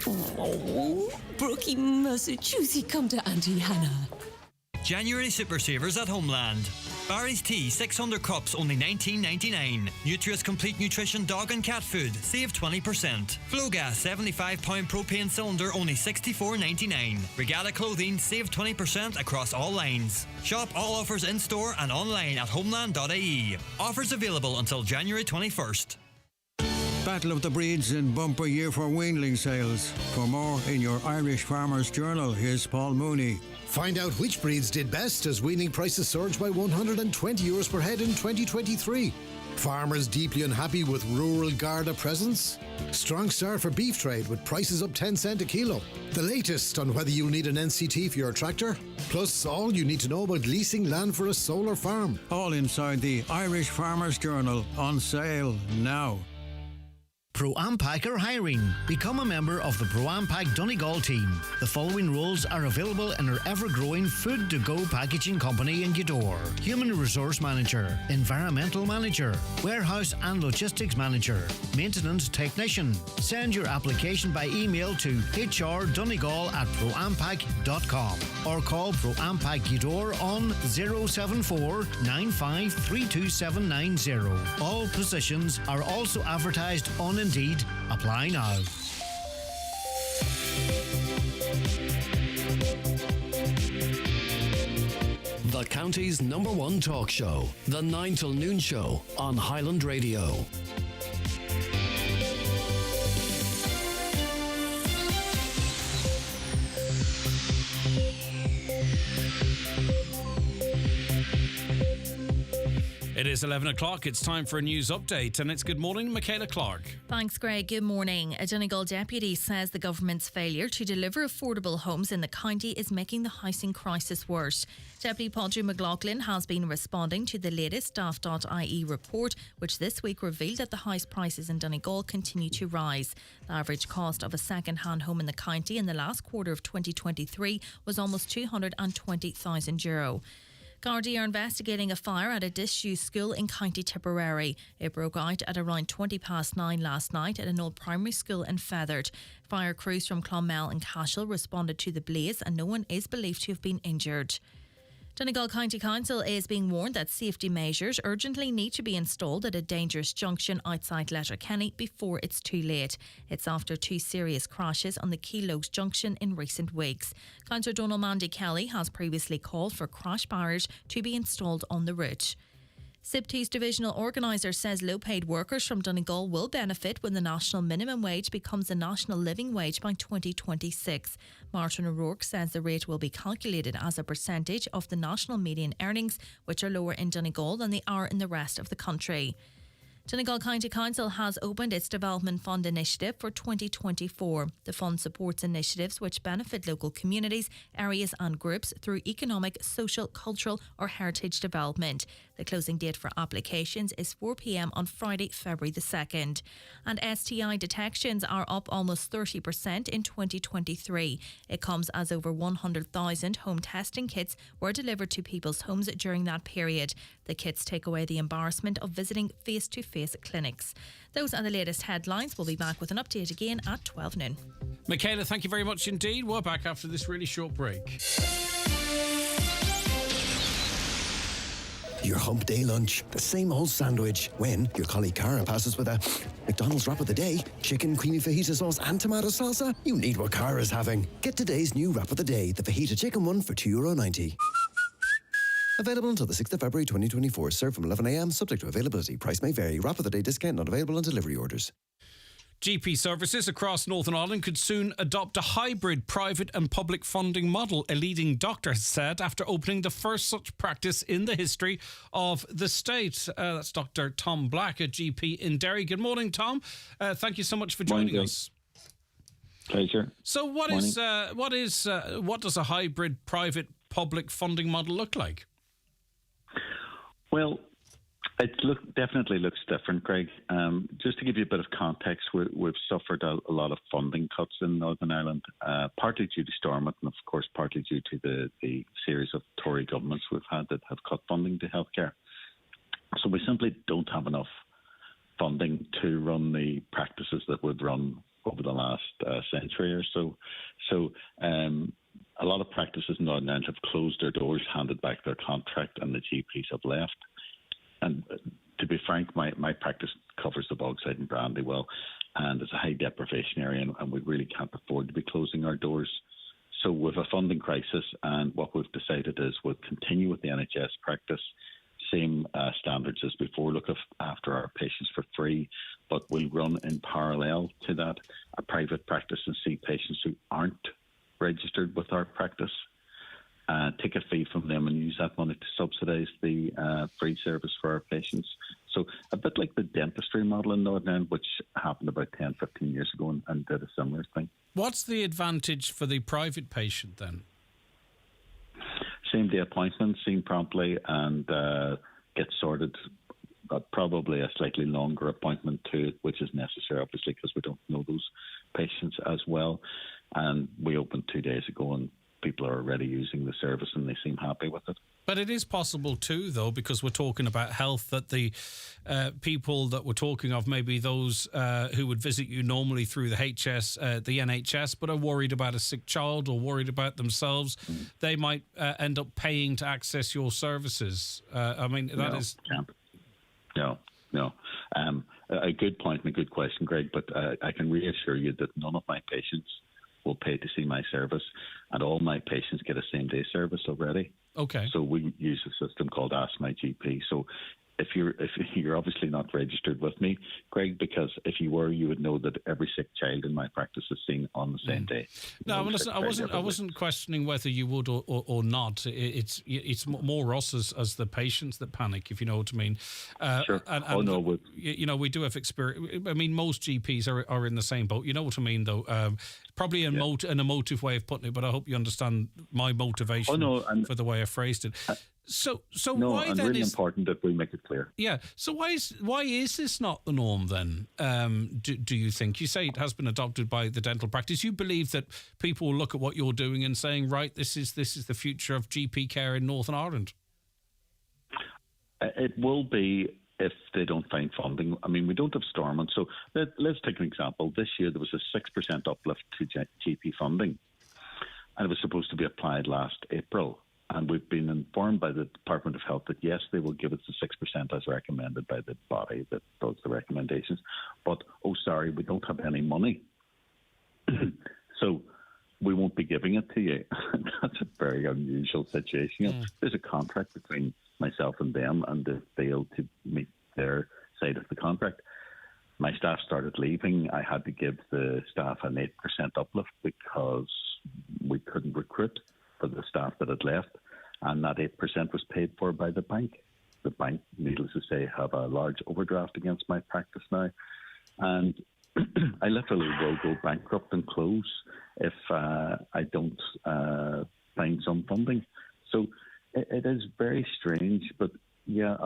Oh, Brookie Massachusetts, come to Auntie Hannah. January Super Savers at Homeland. Barry's Tea 600 cups only $19.99. Nutrius Complete Nutrition dog and cat food save 20%. Flowgas 75-pound propane cylinder only $64.99. Regatta clothing save 20% across all lines. Shop all offers in store and online at homeland.ie. Offers available until January 21st. Battle of the Breeds in bumper year for weanling sales. For more in your Irish Farmers Journal, here's Paul Mooney. Find out which breeds did best as weaning prices surged by €120 per head in 2023. Farmers deeply unhappy with rural Garda presence? Strong start for beef trade with prices up 10 cents a kilo. The latest on whether you'll need an NCT for your tractor. Plus all you need to know about leasing land for a solar farm. All inside the Irish Farmers Journal, on sale now. Pro-Ampac are hiring. Become a member of the Pro-Ampac Donegal team. The following roles are available in our ever-growing food-to-go packaging company in Gweedore. Human Resource Manager, Environmental Manager, Warehouse and Logistics Manager, Maintenance Technician. Send your application by email to hrdonegal@proampac.com or call Pro-Ampac Gweedore on 074 95 32790. All positions are also advertised on Indeed. Apply now. The county's #1 talk show, The 9 till Noon Show on Highland Radio. It is 11 o'clock. It's time for a news update, and it's good morning, Michaela Clark. Thanks, Greg. Good morning. A Donegal deputy says the government's failure to deliver affordable homes in the county is making the housing crisis worse. Deputy Padraig McLaughlin has been responding to the latest Daft.ie report, which this week revealed that the house prices in Donegal continue to rise. The average cost of a second-hand home in the county in the last quarter of 2023 was almost €220,000. Gardaí are investigating a fire at a disused school in County Tipperary. It broke out at around 9:20 last night at an old primary school in Feathered. Fire crews from Clonmel and Cashel responded to the blaze and no one is believed to have been injured. Donegal County Council is being warned that safety measures urgently need to be installed at a dangerous junction outside Letterkenny before it's too late. It's after two serious crashes on the Keelogs junction in recent weeks. Councillor Donald Mandy Kelly has previously called for crash barriers to be installed on the route. SIPT's divisional organiser says low-paid workers from Donegal will benefit when the national minimum wage becomes the national living wage by 2026. Martin O'Rourke says the rate will be calculated as a percentage of the national median earnings, which are lower in Donegal than they are in the rest of the country. Donegal County Council has opened its Development Fund initiative for 2024. The fund supports initiatives which benefit local communities, areas and groups through economic, social, cultural or heritage development. The closing date for applications is 4 p.m. on Friday, February the 2nd. And STI detections are up almost 30% in 2023. It comes as over 100,000 home testing kits were delivered to people's homes during that period. The kits take away the embarrassment of visiting face-to-face clinics. Those are the latest headlines. We'll be back with an update again at 12 noon. Michaela, thank you very much indeed. We're back after this really short break. Your hump day lunch, the same old sandwich. When your colleague Cara passes with a McDonald's wrap of the day, chicken, creamy fajita sauce and tomato salsa, you need what Cara's having. Get today's new wrap of the day, the fajita chicken one for €2.90. Available until the 6th of February 2024. Served from 11 a.m. Subject to availability. Price may vary. Wrap of the day discount not available on delivery orders. GP services across Northern Ireland could soon adopt a hybrid private and public funding model, a leading doctor has said, after opening the first such practice in the history of the state. That's Dr. Tom Black, a GP in Derry. Good morning, Tom. Thank you so much for joining us. Pleasure. So what does a hybrid private public funding model look like? Well, it definitely looks different, Greg. Just to give you a bit of context, we've suffered a lot of funding cuts in Northern Ireland, partly due to Stormont and, of course, partly due to the series of Tory governments we've had that have cut funding to healthcare. So we simply don't have enough funding to run the practices that we've run over the last century or so. So a lot of practices in Northern Ireland have closed their doors, handed back their contract, and the GPs have left. And to be frank, my practice covers the Bogside and Brandywell, and it's a high deprivation area, and we really can't afford to be closing our doors. So with a funding crisis, and what we've decided is we'll continue with the NHS practice, same standards as before, look after our patients for free, but we'll run in parallel to that a private practice and see patients who aren't registered with our practice, take a fee from them and use that money to subsidise the free service for our patients. So a bit like the dentistry model in Northern Ireland, which happened about 10, 15 years ago and did a similar thing. What's the advantage for the private patient then? Same-day appointment, seen promptly and get sorted. Probably a slightly longer appointment too, which is necessary, obviously, because we don't know those patients as well. And we opened 2 days ago, and people are already using the service, and they seem happy with it. But it is possible too, though, because we're talking about health, that the people that we're talking of, maybe those who would visit you normally through the NHS, but are worried about a sick child or worried about themselves, they might end up paying to access your services. I mean, that is... No. A good point and a good question, Greg, but I can reassure you that none of my patients will pay to see my service, and all my patients get a same-day service already. Okay. So we use a system called Ask My GP. So if you're obviously not registered with me, Greg, because if you were, you would know that every sick child in my practice is seen on the same day. No, I wasn't questioning whether you would or not. It's more us as the patients that panic, if you know what I mean. Sure. We do have experience. I mean, most GPs are in the same boat. You know what I mean, though. Probably an emotive way of putting it, but I hope you understand my motivation for the way I phrased it. So why and then really is important that we make it clear. Yeah. So why is this not the norm then? Do you think? You say it has been adopted by the dental practice. You believe that people will look at what you're doing and saying, right, this is the future of GP care in Northern Ireland. It will be if they don't find funding. I mean, we don't have Stormont. So let's take an example. This year there was a 6% uplift to GP funding, and it was supposed to be applied last April. And we've been informed by the Department of Health that, yes, they will give us the 6% as recommended by the body that does the recommendations. But, we don't have any money. So we won't be giving it to you. That's a very unusual situation. There's a contract between myself and them, and they failed to meet their side of the contract. My staff started leaving. I had to give the staff an 8% uplift because we couldn't recruit for the staff that had left, and that 8% was paid for by the bank. The bank, needless to say, have a large overdraft against my practice now, and I literally will go bankrupt and close if I don't find some funding. So it is very strange, but yeah,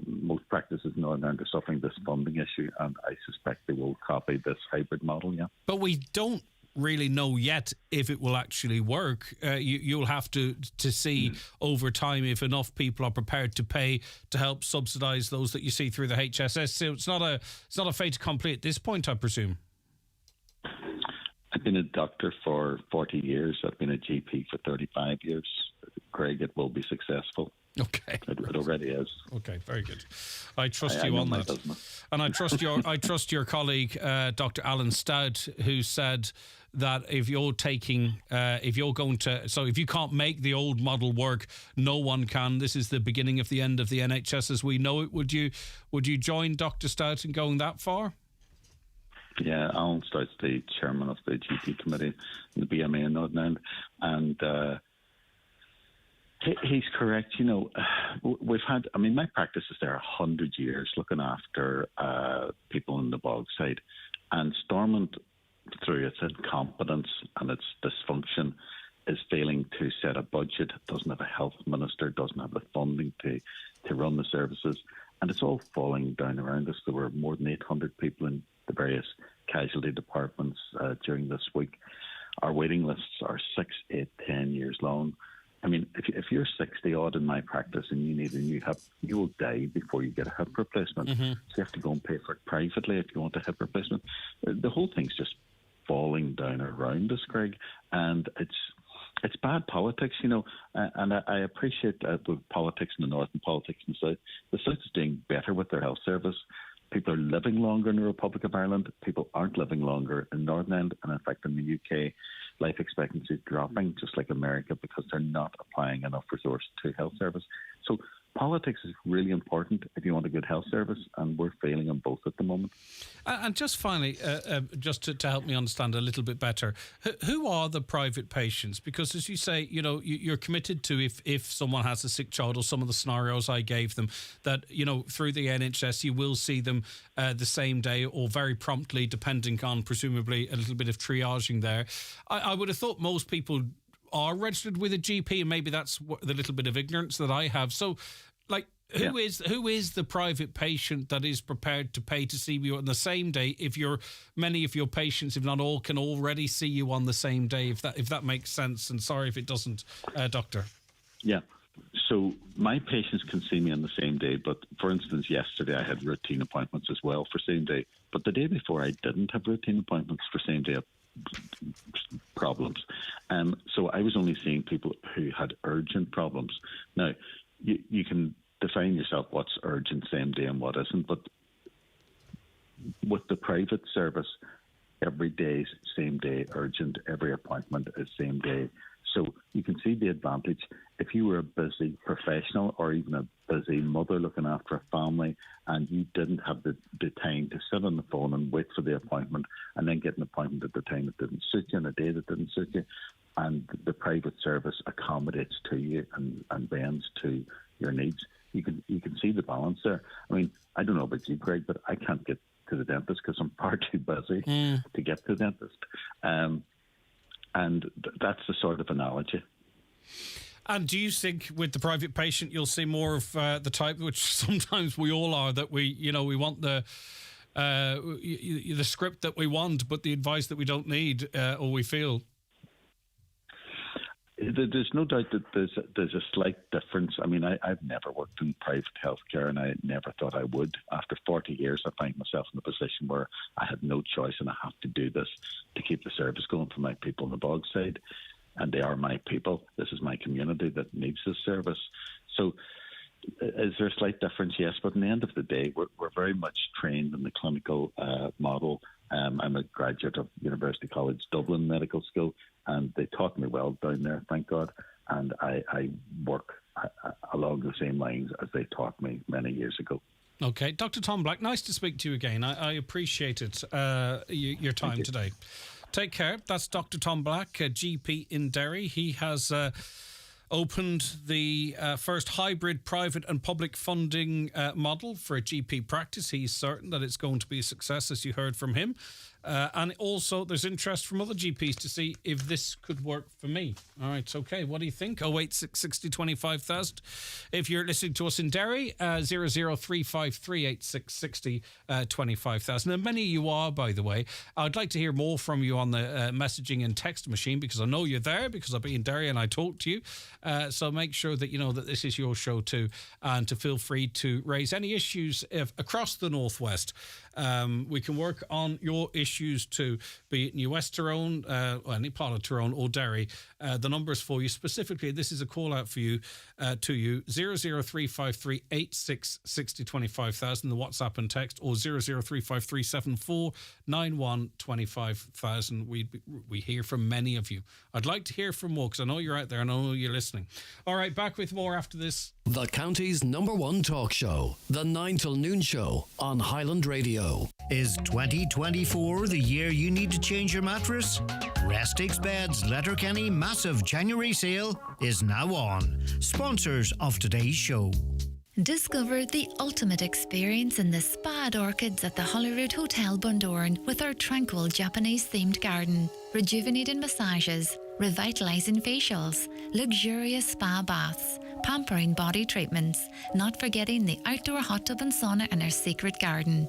most practices in Northern Ireland are suffering this funding issue, and I suspect they will copy this hybrid model, yeah. But we don't really know yet if it will actually work. You'll have to see over time if enough people are prepared to pay to help subsidise those that you see through the HSS. So it's not a fait accompli at this point, I presume. I've been a doctor for 40 years. I've been a GP for 35 years. Craig, it will be successful. Okay, it already is. Okay, very good. I trust you on that, and I trust your colleague, Dr. Alan Stout, who said that if you can't make the old model work, no one can. This is the beginning of the end of the NHS as we know it. Would you join Dr. Stout in going that far? Yeah, Alan Stout's the chairman of the GP committee in the BMA in Northern Ireland, and he's correct. You know, we've had, my practice is there 100 years looking after people in the Bogside, and Stormont, through its incompetence and its dysfunction, is failing to set a budget, doesn't have a health minister, doesn't have the funding to run the services, and it's all falling down around us. There were more than 800 people in the various casualty departments during this week. Our waiting lists are 6, 8, 10 years long. I mean, if you're 60 odd in my practice and you need a new hip, you will die before you get a hip replacement. So you have to go and pay for it privately if you want a hip replacement. The whole thing's just falling down around us, Greg, and it's bad politics, you know. And I appreciate the politics in the north and politics in the south. The south is doing better with their health service. People are living longer in the Republic of Ireland. People aren't living longer in Northern Ireland. And in fact, in the UK, life expectancy is dropping, just like America, because they're not applying enough resource to health service. So politics is really important if you want a good health service, and we're failing on both at the moment. And just finally, just to help me understand a little bit better, who are the private patients? Because as you say, you know, you're committed to if someone has a sick child, or some of the scenarios I gave them, that, you know, through the NHS you will see them the same day or very promptly, depending on presumably a little bit of triaging there. I would have thought most people are registered with a GP, and maybe that's the little bit of ignorance that I have. So, like, who is the private patient that is prepared to pay to see you on the same day? If many of your patients, if not all, can already see you on the same day, if that makes sense. And sorry if it doesn't, Doctor. Yeah. So my patients can see me on the same day, but for instance, yesterday I had routine appointments as well for same day. But the day before I didn't have routine appointments for same day problems. So I was only seeing people who had urgent problems. Now, you can define yourself what's urgent same day and what isn't, but with the private service, every day is same day urgent, every appointment is same day. So you can see the advantage. If you were a busy professional or even a busy mother looking after a family and you didn't have the time to sit on the phone and wait for the appointment and then get an appointment at the time that didn't suit you and a day that didn't suit you, and the private service accommodates to you and bends to your needs, you can see the balance there. I mean, I don't know about you, Craig, but I can't get to the dentist because I'm far too busy to get to the dentist. And that's the sort of analogy. And do you think with the private patient you'll see more of the type, which sometimes we all are, that we want the script that we want, but the advice that we don't need, or we feel? There's no doubt that there's a slight difference. I mean, I've never worked in private healthcare, and I never thought I would. After 40 years, I find myself in a position where I had no choice, and I have to do this to keep the service going for my people on the Bogside. And they are my people. This is my community that needs this service. So is there a slight difference? Yes, but in the end of the day, we're very much trained in the clinical model. I'm a graduate of University College Dublin Medical School, and they taught me well down there, thank God. And I work along the same lines as they taught me many years ago. Okay. Dr. Tom Black, nice to speak to you again. I appreciate it, your time today. Take care. That's Dr. Tom Black, a GP in Derry. He has opened the first hybrid private and public funding model for a GP practice. He's certain that it's going to be a success, as you heard from him. And also there's interest from other GPs to see if this could work for me. All right, okay. What do you think? 086 60 25,000. If you're listening to us in Derry, 00353 86 60 25,000. And many of you are, by the way. I'd like to hear more from you on the messaging and text machine, because I know you're there, because I'll be in Derry and I talk to you. So make sure that you know that this is your show too, and to feel free to raise any issues across the Northwest. We can work on your issues too, be it New West Tyrone, any part of Tyrone or Derry. The numbers for you specifically, this is a call out for you, to you, 00353 86 60 25,000, the WhatsApp and text, or 00353 74 91 25,000. We hear from many of you. I'd like to hear from more, because I know you're out there and I know you're listening. All right, back with more after this. The county's #1 talk show, the 9 till noon show on Highland Radio. Is 2024 the year you need to change your mattress? Restix Beds Letterkenny massive January sale is now on. Sponsors of today's show. Discover the ultimate experience in the spa orchids at the Holyrood Hotel Bundoran with our tranquil Japanese-themed garden, rejuvenating massages, revitalizing facials, luxurious spa baths, pampering body treatments, not forgetting the outdoor hot tub and sauna in our secret garden.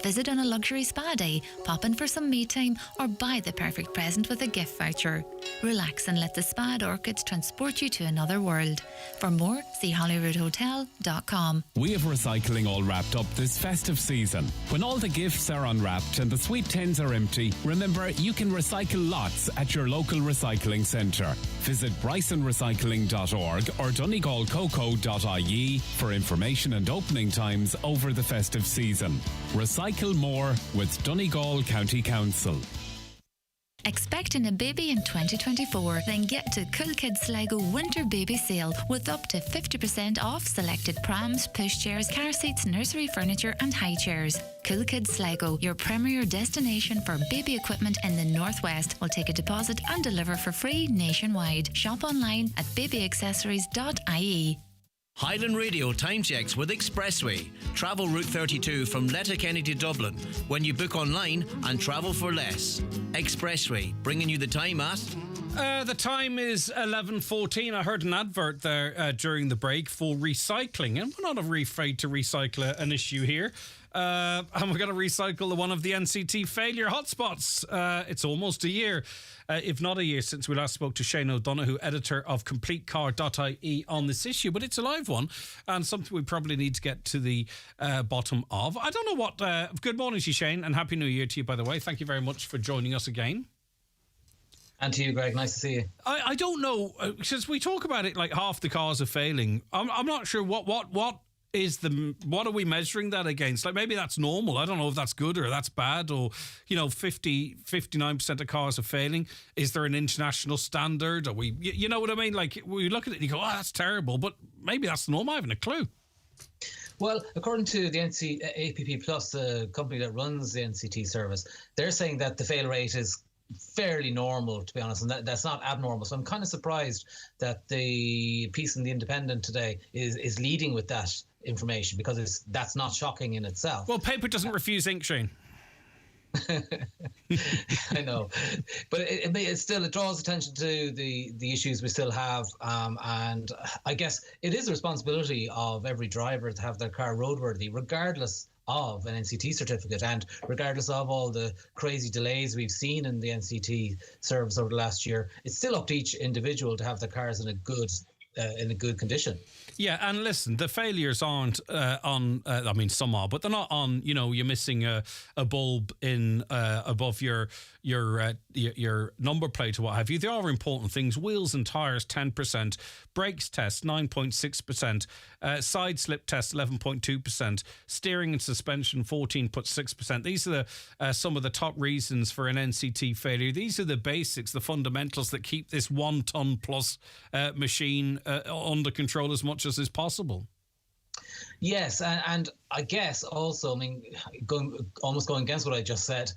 Visit on a luxury spa day, pop in for some me time, or buy the perfect present with a gift voucher. Relax and let the Spa at Orchids transport you to another world. For more, see hollywoodhotel.com. We have recycling all wrapped up this festive season. When all the gifts are unwrapped and the sweet tins are empty, remember you can recycle lots at your local recycling centre. Visit brysonrecycling.org or donegalcoco.ie for information and opening times over the festive season. Recycle more with Donegal County Council. Expecting a baby in 2024? Then get to Cool Kids Sligo Winter Baby Sale with up to 50% off selected prams, pushchairs, car seats, nursery furniture and high chairs. Cool Kids Sligo, your premier destination for baby equipment in the Northwest, will take a deposit and deliver for free nationwide. Shop online at babyaccessories.ie. Highland Radio time checks with Expressway. Travel Route 32 from Letterkenny to Dublin when you book online and travel for less. Expressway, bringing you the time at... The time is 11:14. I heard an advert there during the break for recycling, and we're not afraid to recycle an issue here. And we're going to recycle one of the NCT failure hotspots. It's almost a year, if not a year, since we last spoke to Shane O'Donoghue, editor of CompleteCar.ie, on this issue. But it's a live one and something we probably need to get to the bottom of. I don't know what... good morning to you, Shane, and Happy New Year to you, by the way. Thank you very much for joining us again. And to you, Greg. Nice to see you. I don't know, since we talk about it like half the cars are failing, I'm not sure what are we measuring that against? Like, maybe that's normal. I don't know if that's good or that's bad, or, 59% of cars are failing. Is there an international standard? Are we, you know what I mean? Like, we look at it and you go, that's terrible, but maybe that's normal. I haven't a clue. Well, according to the APP Plus, the company that runs the NCT service, they're saying that the fail rate is fairly normal, to be honest, and that's not abnormal. So I'm kind of surprised that the piece in The Independent today is leading with that information, because that's not shocking in itself. Well, paper doesn't refuse ink, Shane. I know, but it draws attention to the issues we still have, and I guess it is the responsibility of every driver to have their car roadworthy, regardless of an NCT certificate, and regardless of all the crazy delays we've seen in the NCT service over the last year. It's still up to each individual to have their cars in a good condition. Yeah, and listen, the failures aren't I mean, some are, but they're not on, you're missing a bulb in above your number plate or what have you. They are important things. Wheels and tyres, 10%. Brakes test, 9.6%. Side slip test, 11.2%. Steering and suspension, 14.6%. These are some of the top reasons for an NCT failure. These are the basics, the fundamentals that keep this 1 ton plus machine under control as much as is possible. Yes, and I guess also, going against what I just said,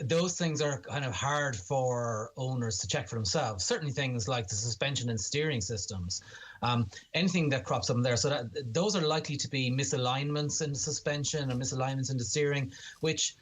those things are kind of hard for owners to check for themselves. Certainly things like the suspension and steering systems, anything that crops up in there. So those are likely to be misalignments in the suspension or misalignments in the steering, which,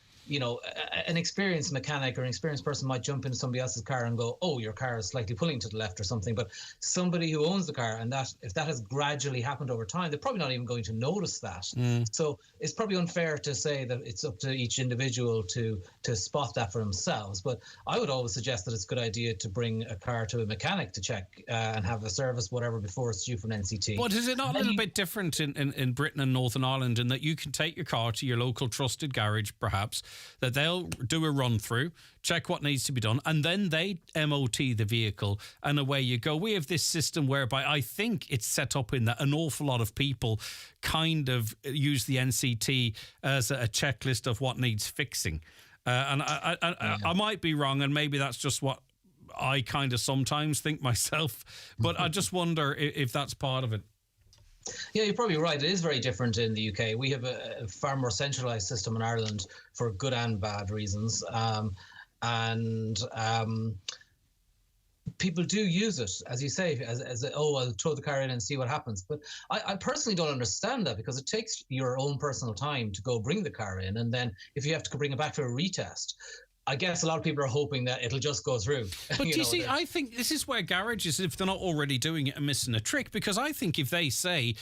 an experienced mechanic or an experienced person might jump into somebody else's car and go, oh, your car is slightly pulling to the left or something. But somebody who owns the car, and if that has gradually happened over time, they're probably not even going to notice that. So it's probably unfair to say that it's up to each individual to spot that for themselves. But I would always suggest that it's a good idea to bring a car to a mechanic to check and have a service, whatever, before it's due for an NCT. But is it not a little bit different in Britain and Northern Ireland, in that you can take your car to your local trusted garage, perhaps, that they'll do a run through, check what needs to be done, and then they MOT the vehicle, and away you go. We have this system whereby I think it's set up in that an awful lot of people kind of use the NCT as a checklist of what needs fixing. And I might be wrong, and maybe that's just what I kind of sometimes think myself, but I just wonder if that's part of it. Yeah, you're probably right. It is very different in the UK. We have a far more centralised system in Ireland for good and bad reasons. People do use it, as you say, as I'll throw the car in and see what happens. But I personally don't understand that, because it takes your own personal time to go bring the car in. And then if you have to bring it back for a retest, I guess a lot of people are hoping that it'll just go through. But do you see, I think this is where garages, if they're not already doing it, are missing a trick, because I think if they say,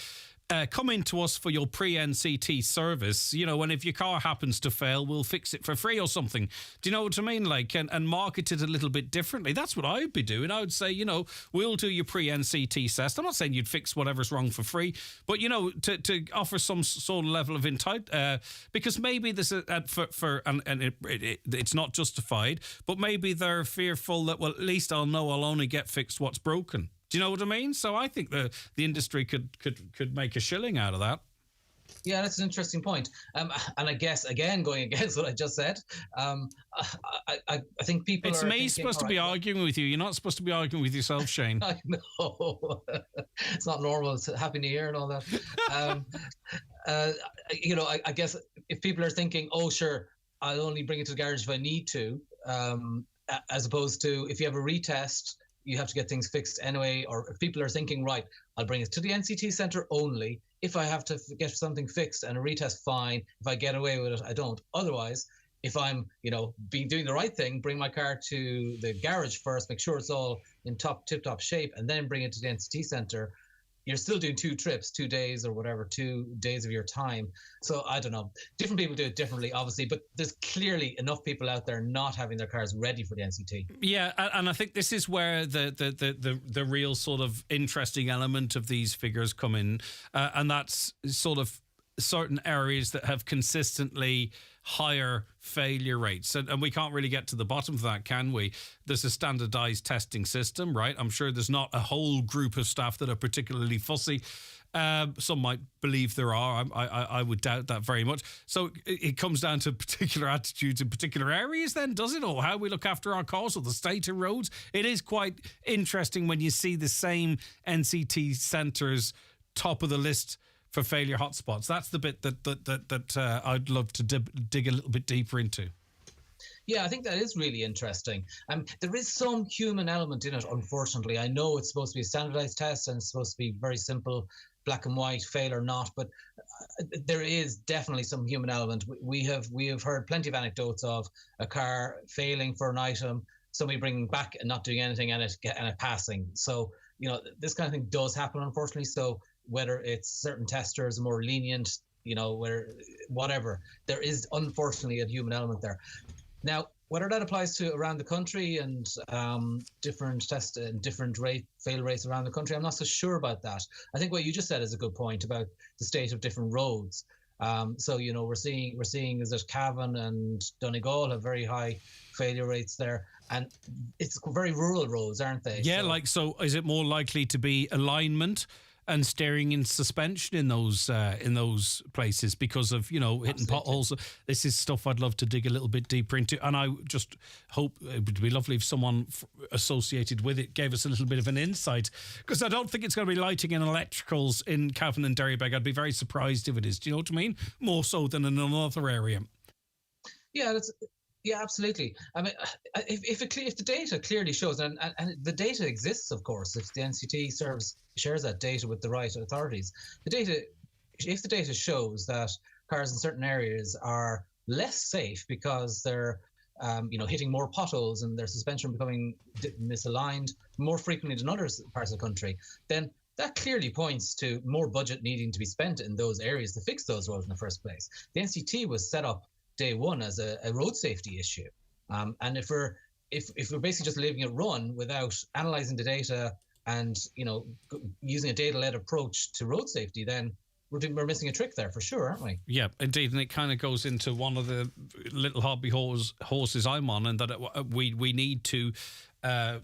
come into us for your pre-NCT service, and if your car happens to fail, we'll fix it for free or something. Do you know what I mean? Like, and market it a little bit differently. That's what I'd be doing. I would say, we'll do your pre-NCT test. I'm not saying you'd fix whatever's wrong for free, but, to offer some sort of level of entitlement, because maybe this is it's not justified, but maybe they're fearful that, well, at least I'll know I'll only get fixed what's broken. Do you know what I mean? So I think the industry could make a shilling out of that. Yeah, that's an interesting point. And I guess, again, going against what I just said, I think people It's are me supposed to be arguing with you. You're not supposed to be arguing with yourself, Shane. I know. It's not normal. It's Happy New Year and all that. I guess if people are thinking, oh, sure, I'll only bring it to the garage if I need to, as opposed to if you have a retest, you have to get things fixed anyway, or if people are thinking, right, I'll bring it to the NCT centre only. If I have to get something fixed and a retest, fine. If I get away with it, I don't. Otherwise, if I'm, doing the right thing, bring my car to the garage first, make sure it's all in tip-top shape, and then bring it to the NCT centre, you're still doing 2 trips, 2 days or whatever, 2 days of your time. So I don't know. Different people do it differently, obviously, but there's clearly enough people out there not having their cars ready for the NCT. Yeah, and I think this is where the real sort of interesting element of these figures come in, and that's sort of certain areas that have consistently higher failure rates. And we can't really get to the bottom of that, can we? There's a standardized testing system, right? I'm sure there's not a whole group of staff that are particularly fussy. Some might believe there are. I would doubt that very much. So it comes down to particular attitudes in particular areas then, does it? Or how we look after our cars or the state of roads. It is quite interesting when you see the same NCT centres top of the list for failure hotspots. That's the bit that I'd love to dig a little bit deeper into. Yeah, I think that is really interesting. There is some human element in it, unfortunately. I know it's supposed to be a standardized test and it's supposed to be very simple, black and white, fail or not, but there is definitely some human element. We have heard plenty of anecdotes of a car failing for an item, somebody bringing back and not doing anything and it passing. So, this kind of thing does happen, unfortunately. So whether it's certain testers more lenient, whatever, there is unfortunately a human element there. Now, whether that applies to around the country and different tests and different fail rates around the country, I'm not so sure about that. I think what you just said is a good point about the state of different roads. So we're seeing is that Cavan and Donegal have very high failure rates there, and it's very rural roads, aren't they? Yeah, so is it more likely to be alignment and steering in suspension in those places because of hitting potholes? This is stuff I'd love to dig a little bit deeper into, and I just hope it would be lovely if someone associated with it gave us a little bit of an insight, because I don't think it's going to be lighting and electricals in Cavan and Derrybeg. I'd be very surprised if it is. Do you know what I mean? More so than in another area. Yeah, absolutely. I mean, if the data clearly shows, and the data exists, of course, if the NCT service shares that data with the right authorities, if the data shows that cars in certain areas are less safe because they're hitting more potholes and their suspension becoming misaligned more frequently than other parts of the country, then that clearly points to more budget needing to be spent in those areas to fix those roads in the first place. The NCT was set up day one as a road safety issue, and if we're basically just leaving it run without analysing the data and using a data-led approach to road safety, then we're missing a trick there for sure, aren't we? Yeah, indeed, and it kind of goes into one of the little hobby horses I'm on, and that we need to.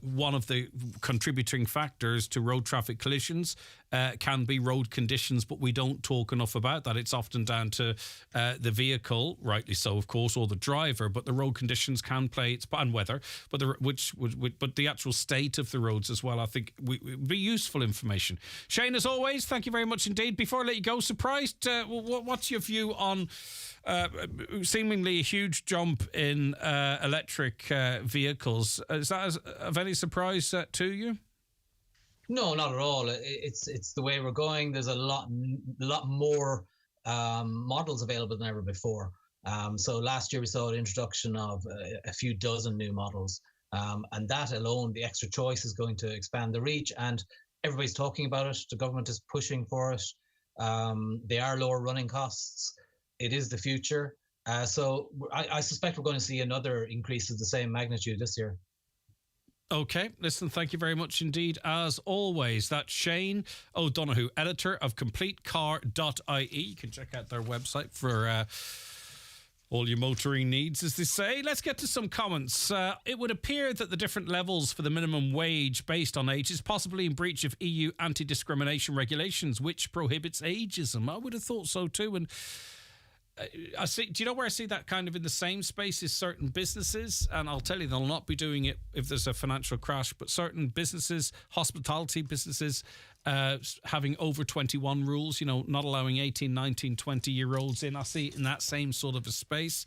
One of the contributing factors to road traffic collisions can be road conditions, but we don't talk enough about that. It's often down to the vehicle, rightly so, of course, or the driver, but the road conditions can play its part, and weather, but the actual state of the roads as well. I think would be useful information. Shane, as always, thank you very much indeed. Before I let you go, surprised, what's your view on seemingly a huge jump in electric vehicles? Is that of any surprise to you? No, not at all. It's the way we're going. There's a lot more models available than ever before. So last year we saw the introduction of a few dozen new models. And that alone, the extra choice is going to expand the reach, and everybody's talking about it. The government is pushing for it. They are lower running costs. It is the future. So I suspect we're going to see another increase of the same magnitude this year. Okay, listen, thank you very much indeed. As always, that's Shane O'Donoghue, editor of CompleteCar.ie. You can check out their website for all your motoring needs, as they say. Let's get to some comments. It would appear that the different levels for the minimum wage based on age is possibly in breach of EU anti-discrimination regulations, which prohibits ageism. I would have thought so too. And I see. Do you know where I see that kind of in the same space is certain businesses? And I'll tell you, they'll not be doing it if there's a financial crash, but certain businesses, hospitality businesses, having over 21 rules, not allowing 18, 19, 20-year-olds in. I see it in that same sort of a space.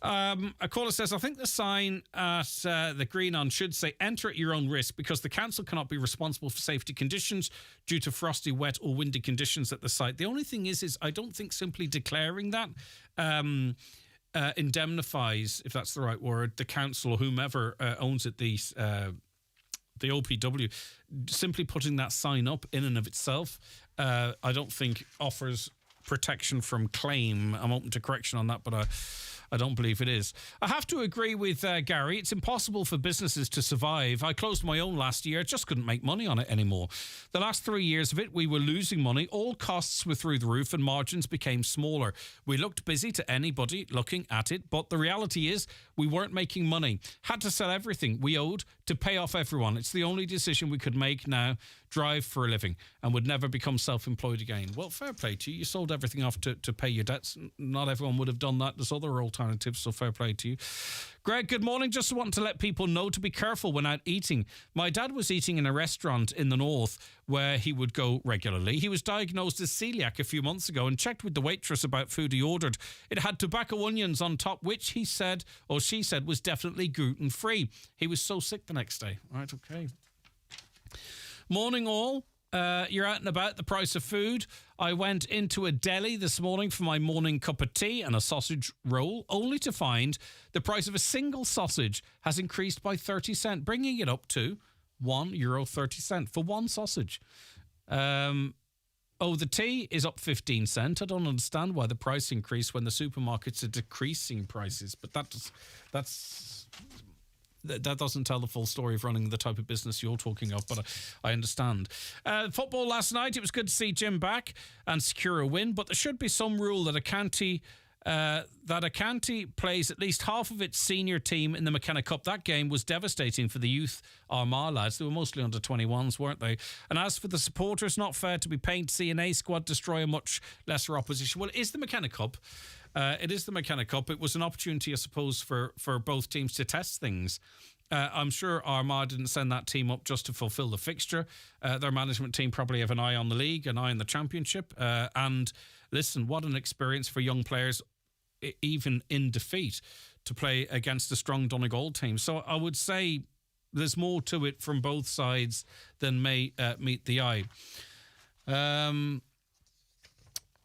A caller says, I think the sign at the Green On should say, enter at your own risk, because the council cannot be responsible for safety conditions due to frosty, wet or windy conditions at the site. The only thing is I don't think simply declaring that indemnifies, if that's the right word, the council or whomever owns it, the OPW. Simply putting that sign up in and of itself, I don't think offers protection from claim. I'm open to correction on that, but I don't believe it is. I have to agree with Gary. It's impossible for businesses to survive. I closed my own last year. Just couldn't make money on it anymore. The last 3 years of it, we were losing money. All costs were through the roof and margins became smaller. We looked busy to anybody looking at it, but the reality is we weren't making money. Had to sell everything we owed to pay off everyone. It's the only decision we could make now. Drive for a living and would never become self-employed again. Well, fair play to you. You sold everything off to pay your debts. Not everyone would have done that. There's other alternatives, so fair play to you. Greg, good morning. Just wanted to let people know to be careful when out eating. My dad was eating in a restaurant in the north where he would go regularly. He was diagnosed as celiac a few months ago and checked with the waitress about food he ordered. It had tobacco onions on top, which he said, or she said, was definitely gluten-free. He was so sick the next day. Right, okay. Morning all. You're out and about, the price of food. I went into a deli this morning for my morning cup of tea and a sausage roll, only to find the price of a single sausage has increased by 30 cents, bringing it up to €1.30 for one sausage. The tea is up 15 cents. I don't understand why the price increased when the supermarkets are decreasing prices, but that doesn't tell the full story of running the type of business you're talking of, but I understand. Football last night, it was good to see Jim back and secure a win, but there should be some rule that a county plays at least half of its senior team in the McKenna Cup. That game was devastating for the youth Armagh lads. They were mostly under 21s, weren't they? And as for the supporters, not fair to be paying to see an A squad destroy a much lesser opposition. Well, it is the McKenna Cup. It is the McKenna Cup. It was an opportunity, I suppose, for both teams to test things. I'm sure Armagh didn't send that team up just to fulfil the fixture. Their management team probably have an eye on the league, an eye on the championship. And listen, what an experience for young players, even in defeat, to play against a strong Donegal team. So I would say there's more to it from both sides than may meet the eye.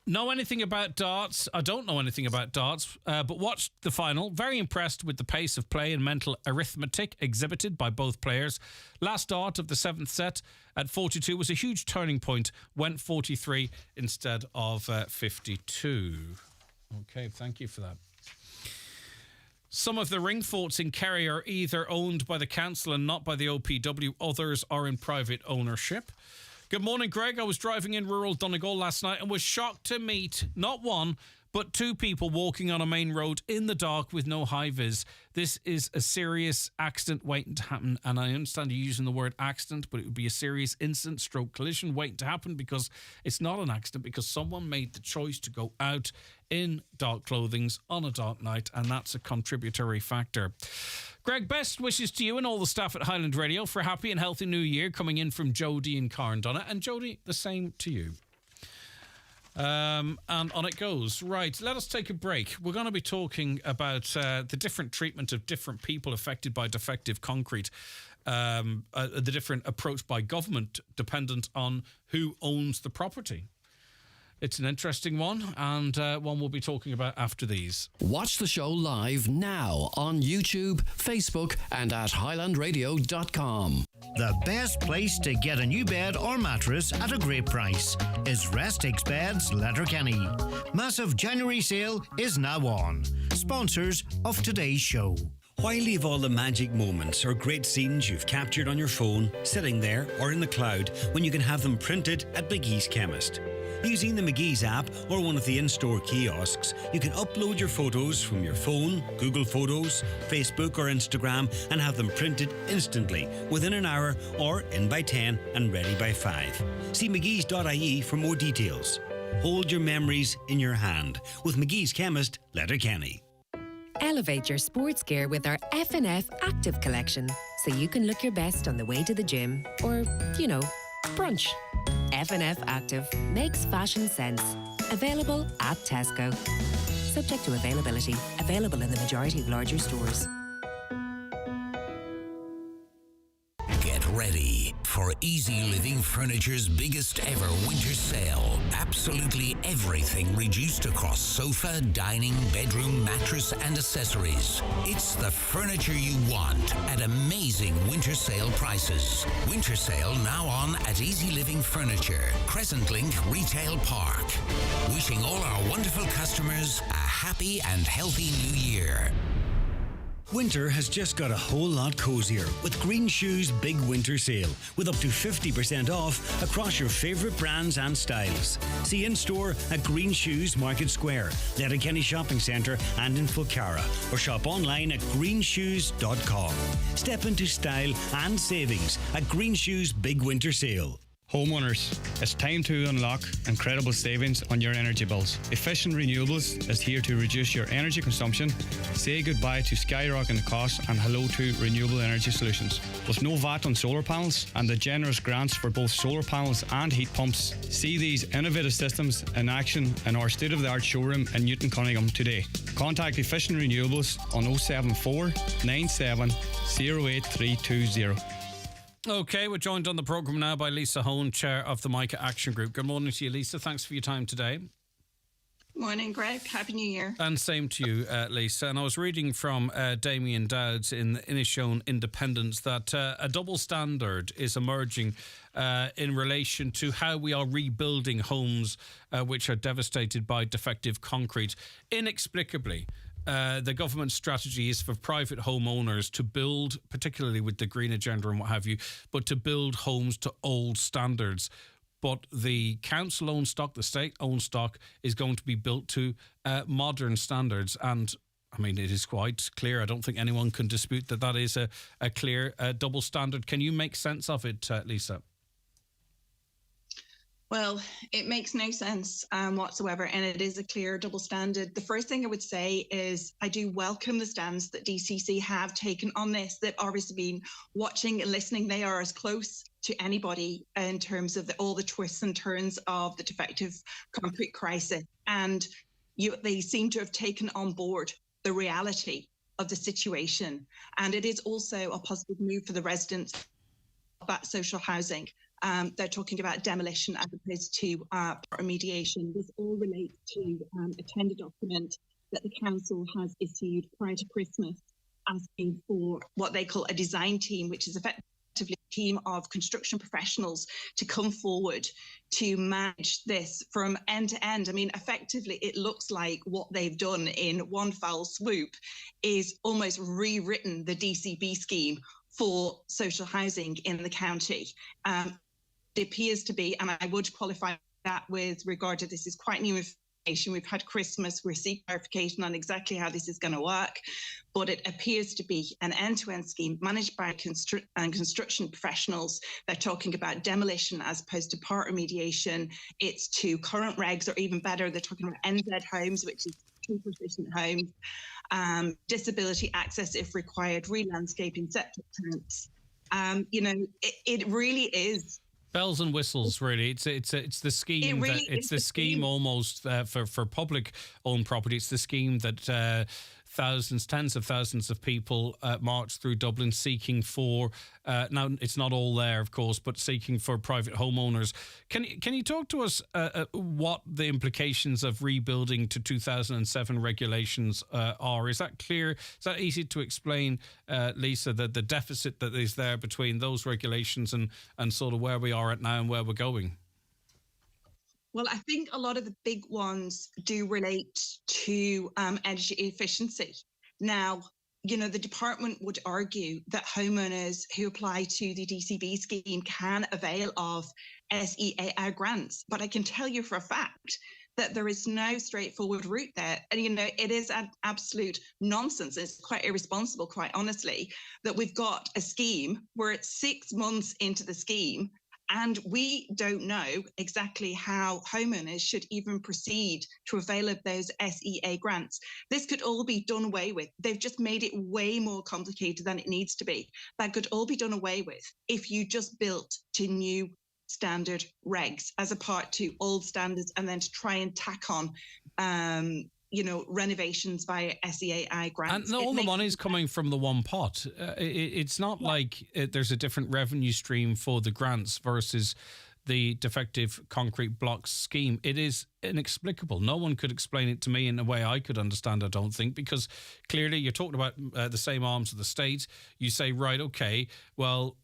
Know anything about darts? I don't know anything about darts, but watched the final. Very impressed with the pace of play and mental arithmetic exhibited by both players. Last dart of the seventh set at 42 was a huge turning point. Went 43 instead of 52. Okay, thank you for that. Some of the ring forts in Kerry are either owned by the council and not by the OPW. Others are in private ownership. Good morning, Greg. I was driving in rural Donegal last night and was shocked to meet not one, but two people walking on a main road in the dark with no high-vis. This is a serious accident waiting to happen, and I understand you're using the word accident, but it would be a serious incident, stroke collision waiting to happen, because it's not an accident, because someone made the choice to go out in dark clothing on a dark night, and that's a contributory factor. Greg, best wishes to you and all the staff at Highland Radio for a happy and healthy new year, coming in from Jody in Carndonna. And Jody, the same to you. And on it goes. Right, let us take a break. We're going to be talking about the different treatment of different people affected by defective concrete, the different approach by government dependent on who owns the property. It's an interesting one, and one we'll be talking about after these. Watch the show live now on YouTube, Facebook, and at highlandradio.com. The best place to get a new bed or mattress at a great price is Restix Beds, Letterkenny. Massive January sale is now on. Sponsors of today's show. Why leave all the magic moments or great scenes you've captured on your phone sitting there or in the cloud when you can have them printed at McGee's Chemist? Using the McGee's app or one of the in-store kiosks, you can upload your photos from your phone, Google Photos, Facebook or Instagram and have them printed instantly within an hour or in by 10 and ready by 5. See mcgees.ie for more details. Hold your memories in your hand with McGee's Chemist, Letterkenny. Elevate your sports gear with our F&F Active Collection so you can look your best on the way to the gym or, brunch. F&F Active makes fashion sense. Available at Tesco. Subject to availability. Available in the majority of larger stores. Get ready for Easy Living Furniture's biggest ever winter sale. Absolutely everything reduced across sofa, dining, bedroom, mattress and accessories. It's the furniture you want at amazing winter sale prices. Winter sale now on at Easy Living Furniture, Crescent Link Retail Park. Wishing all our wonderful customers a happy and healthy new year. Winter has just got a whole lot cozier with Green Shoes' big winter sale with up to 50% off across your favourite brands and styles. See in store at Green Shoes Market Square, Letterkenny Shopping Centre and in Fulcara, or shop online at greenshoes.com. Step into style and savings at Green Shoes' big winter sale. Homeowners, it's time to unlock incredible savings on your energy bills. Efficient Renewables is here to reduce your energy consumption, say goodbye to skyrocketing costs and hello to renewable energy solutions. With no VAT on solar panels and the generous grants for both solar panels and heat pumps, see these innovative systems in action in our state-of-the-art showroom in Newton Cunningham today. Contact Efficient Renewables on 074 97 08320. Okay, we're joined on the programme now by Lisa Hone, Chair of the Mica Action Group. Good morning to you, Lisa. Thanks for your time today. Morning, Greg. Happy New Year. And same to you, Lisa. And I was reading from Damien Dowds in Inishowen Independence that a double standard is emerging in relation to how we are rebuilding homes which are devastated by defective concrete. Inexplicably, the government strategy is for private homeowners to build, particularly with the green agenda and what have you, but to build homes to old standards. But the council-owned stock, the state-owned stock, is going to be built to modern standards. And, I mean, it is quite clear. I don't think anyone can dispute that that is a clear double standard. Can you make sense of it, Lisa? Well, it makes no sense whatsoever, and it is a clear double standard. The first thing I would say is I do welcome the stance that DCC have taken on this. They've obviously been watching and listening. They are as close to anybody in terms of all the twists and turns of the defective concrete crisis. And they seem to have taken on board the reality of the situation. And it is also a positive move for the residents of that social housing. They're talking about demolition as opposed to remediation. This all relates to a tender document that the council has issued prior to Christmas, asking for what they call a design team, which is effectively a team of construction professionals to come forward to manage this from end to end. I mean, effectively, it looks like what they've done in one foul swoop is almost rewritten the DCB scheme for social housing in the county. It appears to be, and I would qualify that with regard to this is quite new information. We've had Christmas, we're seeking clarification on exactly how this is going to work, but it appears to be an end-to-end scheme managed by construction professionals. They're talking about demolition as opposed to part remediation. It's to current regs, or even better, they're talking about NZ homes, which is true proficient homes, disability access if required, re-landscaping, septic tanks. It really is bells and whistles, really. It's the scheme. It's the scheme almost for public owned property. It's the scheme that tens of thousands of people marched through Dublin seeking for, now it's not all there, of course, but seeking for private homeowners. Can you talk to us what the implications of rebuilding to 2007 regulations are? Is that clear? Is that easy to explain, Lisa, the deficit that is there between those regulations and sort of where we are at now and where we're going? Well, I think a lot of the big ones do relate to energy efficiency. Now, the department would argue that homeowners who apply to the DCB scheme can avail of SEAI grants. But I can tell you for a fact that there is no straightforward route there. And, it is an absolute nonsense. It's quite irresponsible, quite honestly, that we've got a scheme where it's 6 months into the scheme and we don't know exactly how homeowners should even proceed to avail of those SEA grants. This could all be done away with. They've just made it way more complicated than it needs to be. That could all be done away with if you just built to new standard regs as a part to old standards, and then to try and tack on renovations via SEAI grants. And all the money's coming from the one pot. It's not like there's a different revenue stream for the grants versus the defective concrete blocks scheme. It is inexplicable. No one could explain it to me in a way I could understand, I don't think, because clearly you're talking about the same arms of the state. You say, right, okay, well,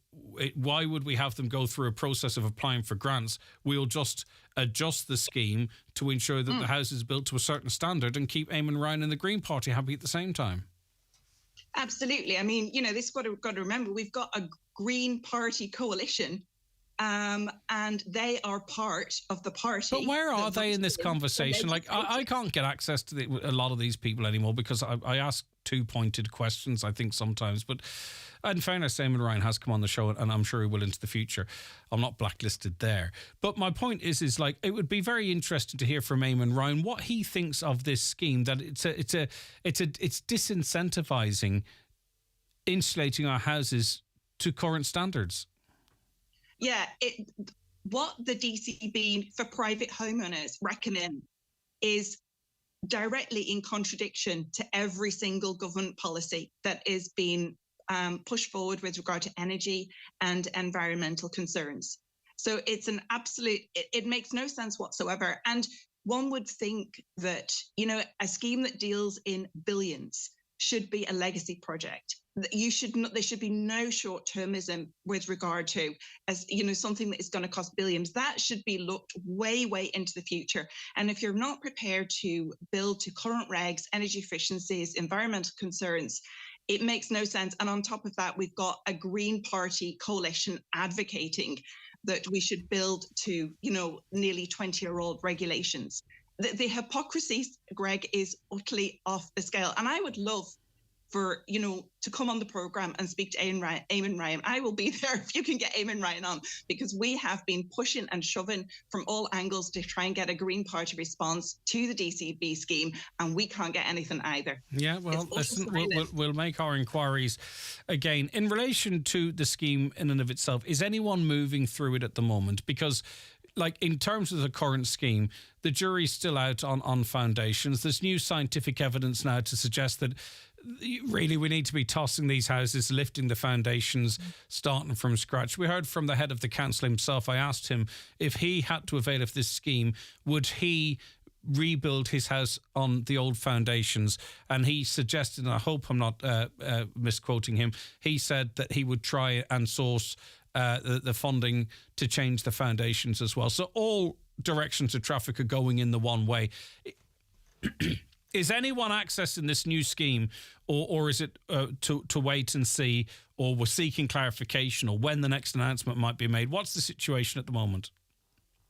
why would we have them go through a process of applying for grants? We'll just adjust the scheme to ensure that the house is built to a certain standard and keep Eamon Ryan and the Green Party happy at the same time. Absolutely. I mean, this got to remember, we've got a Green Party coalition, and they are part of the party. But where are they in this conversation? Like, I can't get access to a lot of these people anymore because I ask two-pointed questions, I think, sometimes. But in fairness, Eamon Ryan has come on the show, and I'm sure he will into the future. I'm not blacklisted there. But my point is like, it would be very interesting to hear from Eamon Ryan what he thinks of this scheme, that it's disincentivizing insulating our houses to current standards. Yeah, what the DCB for private homeowners reckoning is directly in contradiction to every single government policy that is being pushed forward with regard to energy and environmental concerns. So it's an absolute, it makes no sense whatsoever. And one would think that, a scheme that deals in billions should be a legacy project. There should be no short-termism with regard to, something that is going to cost billions. That should be looked way, way into the future. And if you're not prepared to build to current regs, energy efficiencies, environmental concerns, it makes no sense. And on top of that, we've got a Green Party coalition advocating that we should build to, nearly 20-year-old regulations. The hypocrisy, Greg, is utterly off the scale. And I would love for, to come on the programme and speak to Eamon Ryan. I will be there if you can get Eamon Ryan on, because we have been pushing and shoving from all angles to try and get a Green Party response to the DCB scheme, and we can't get anything either. Yeah, well, listen, we'll make our inquiries again. In relation to the scheme in and of itself, is anyone moving through it at the moment? Because in terms of the current scheme, the jury's still out on foundations. There's new scientific evidence now to suggest that really we need to be tossing these houses, lifting the foundations, starting from scratch. We heard from the head of the council himself. I asked him if he had to avail of this scheme, would he rebuild his house on the old foundations? And he suggested, and I hope I'm not misquoting him, he said that he would try and source the funding to change the foundations as well. So all directions of traffic are going in the one way. Is anyone accessing this new scheme, or is it to wait and see, or we're seeking clarification, or when the next announcement might be made? What's the situation at the moment?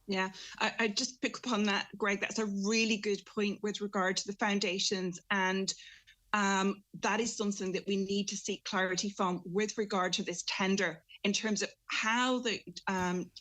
Yeah, I just pick up on that, Greg. That's a really good point with regard to the foundations, and that is something that we need to seek clarity from with regard to this tender in terms of how the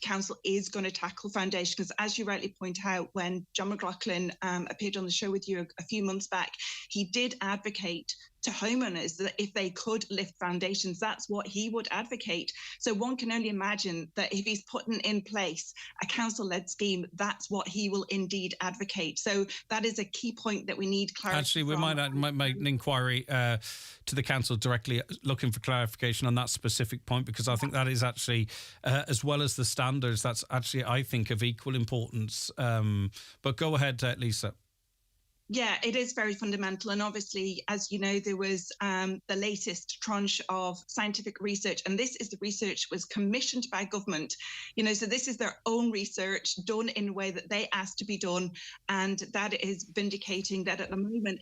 council is going to tackle foundation, because as you rightly point out, when John McLaughlin appeared on the show with you a few months back, he did advocate to homeowners that if they could lift foundations, that's what he would advocate. So one can only imagine that if he's putting in place a council-led scheme, that's what he will indeed advocate. So that is a key point that we need clarity. Actually, we might make an inquiry to the council directly, looking for clarification on that specific point, because I think that is actually, as well as the standards, that's actually, I think, of equal importance. But go ahead, Lisa. Yeah, it is very fundamental. And obviously, as you know, there was the latest tranche of scientific research. And this is the research was commissioned by government. So this is their own research done in a way that they asked to be done. And that is vindicating that at the moment,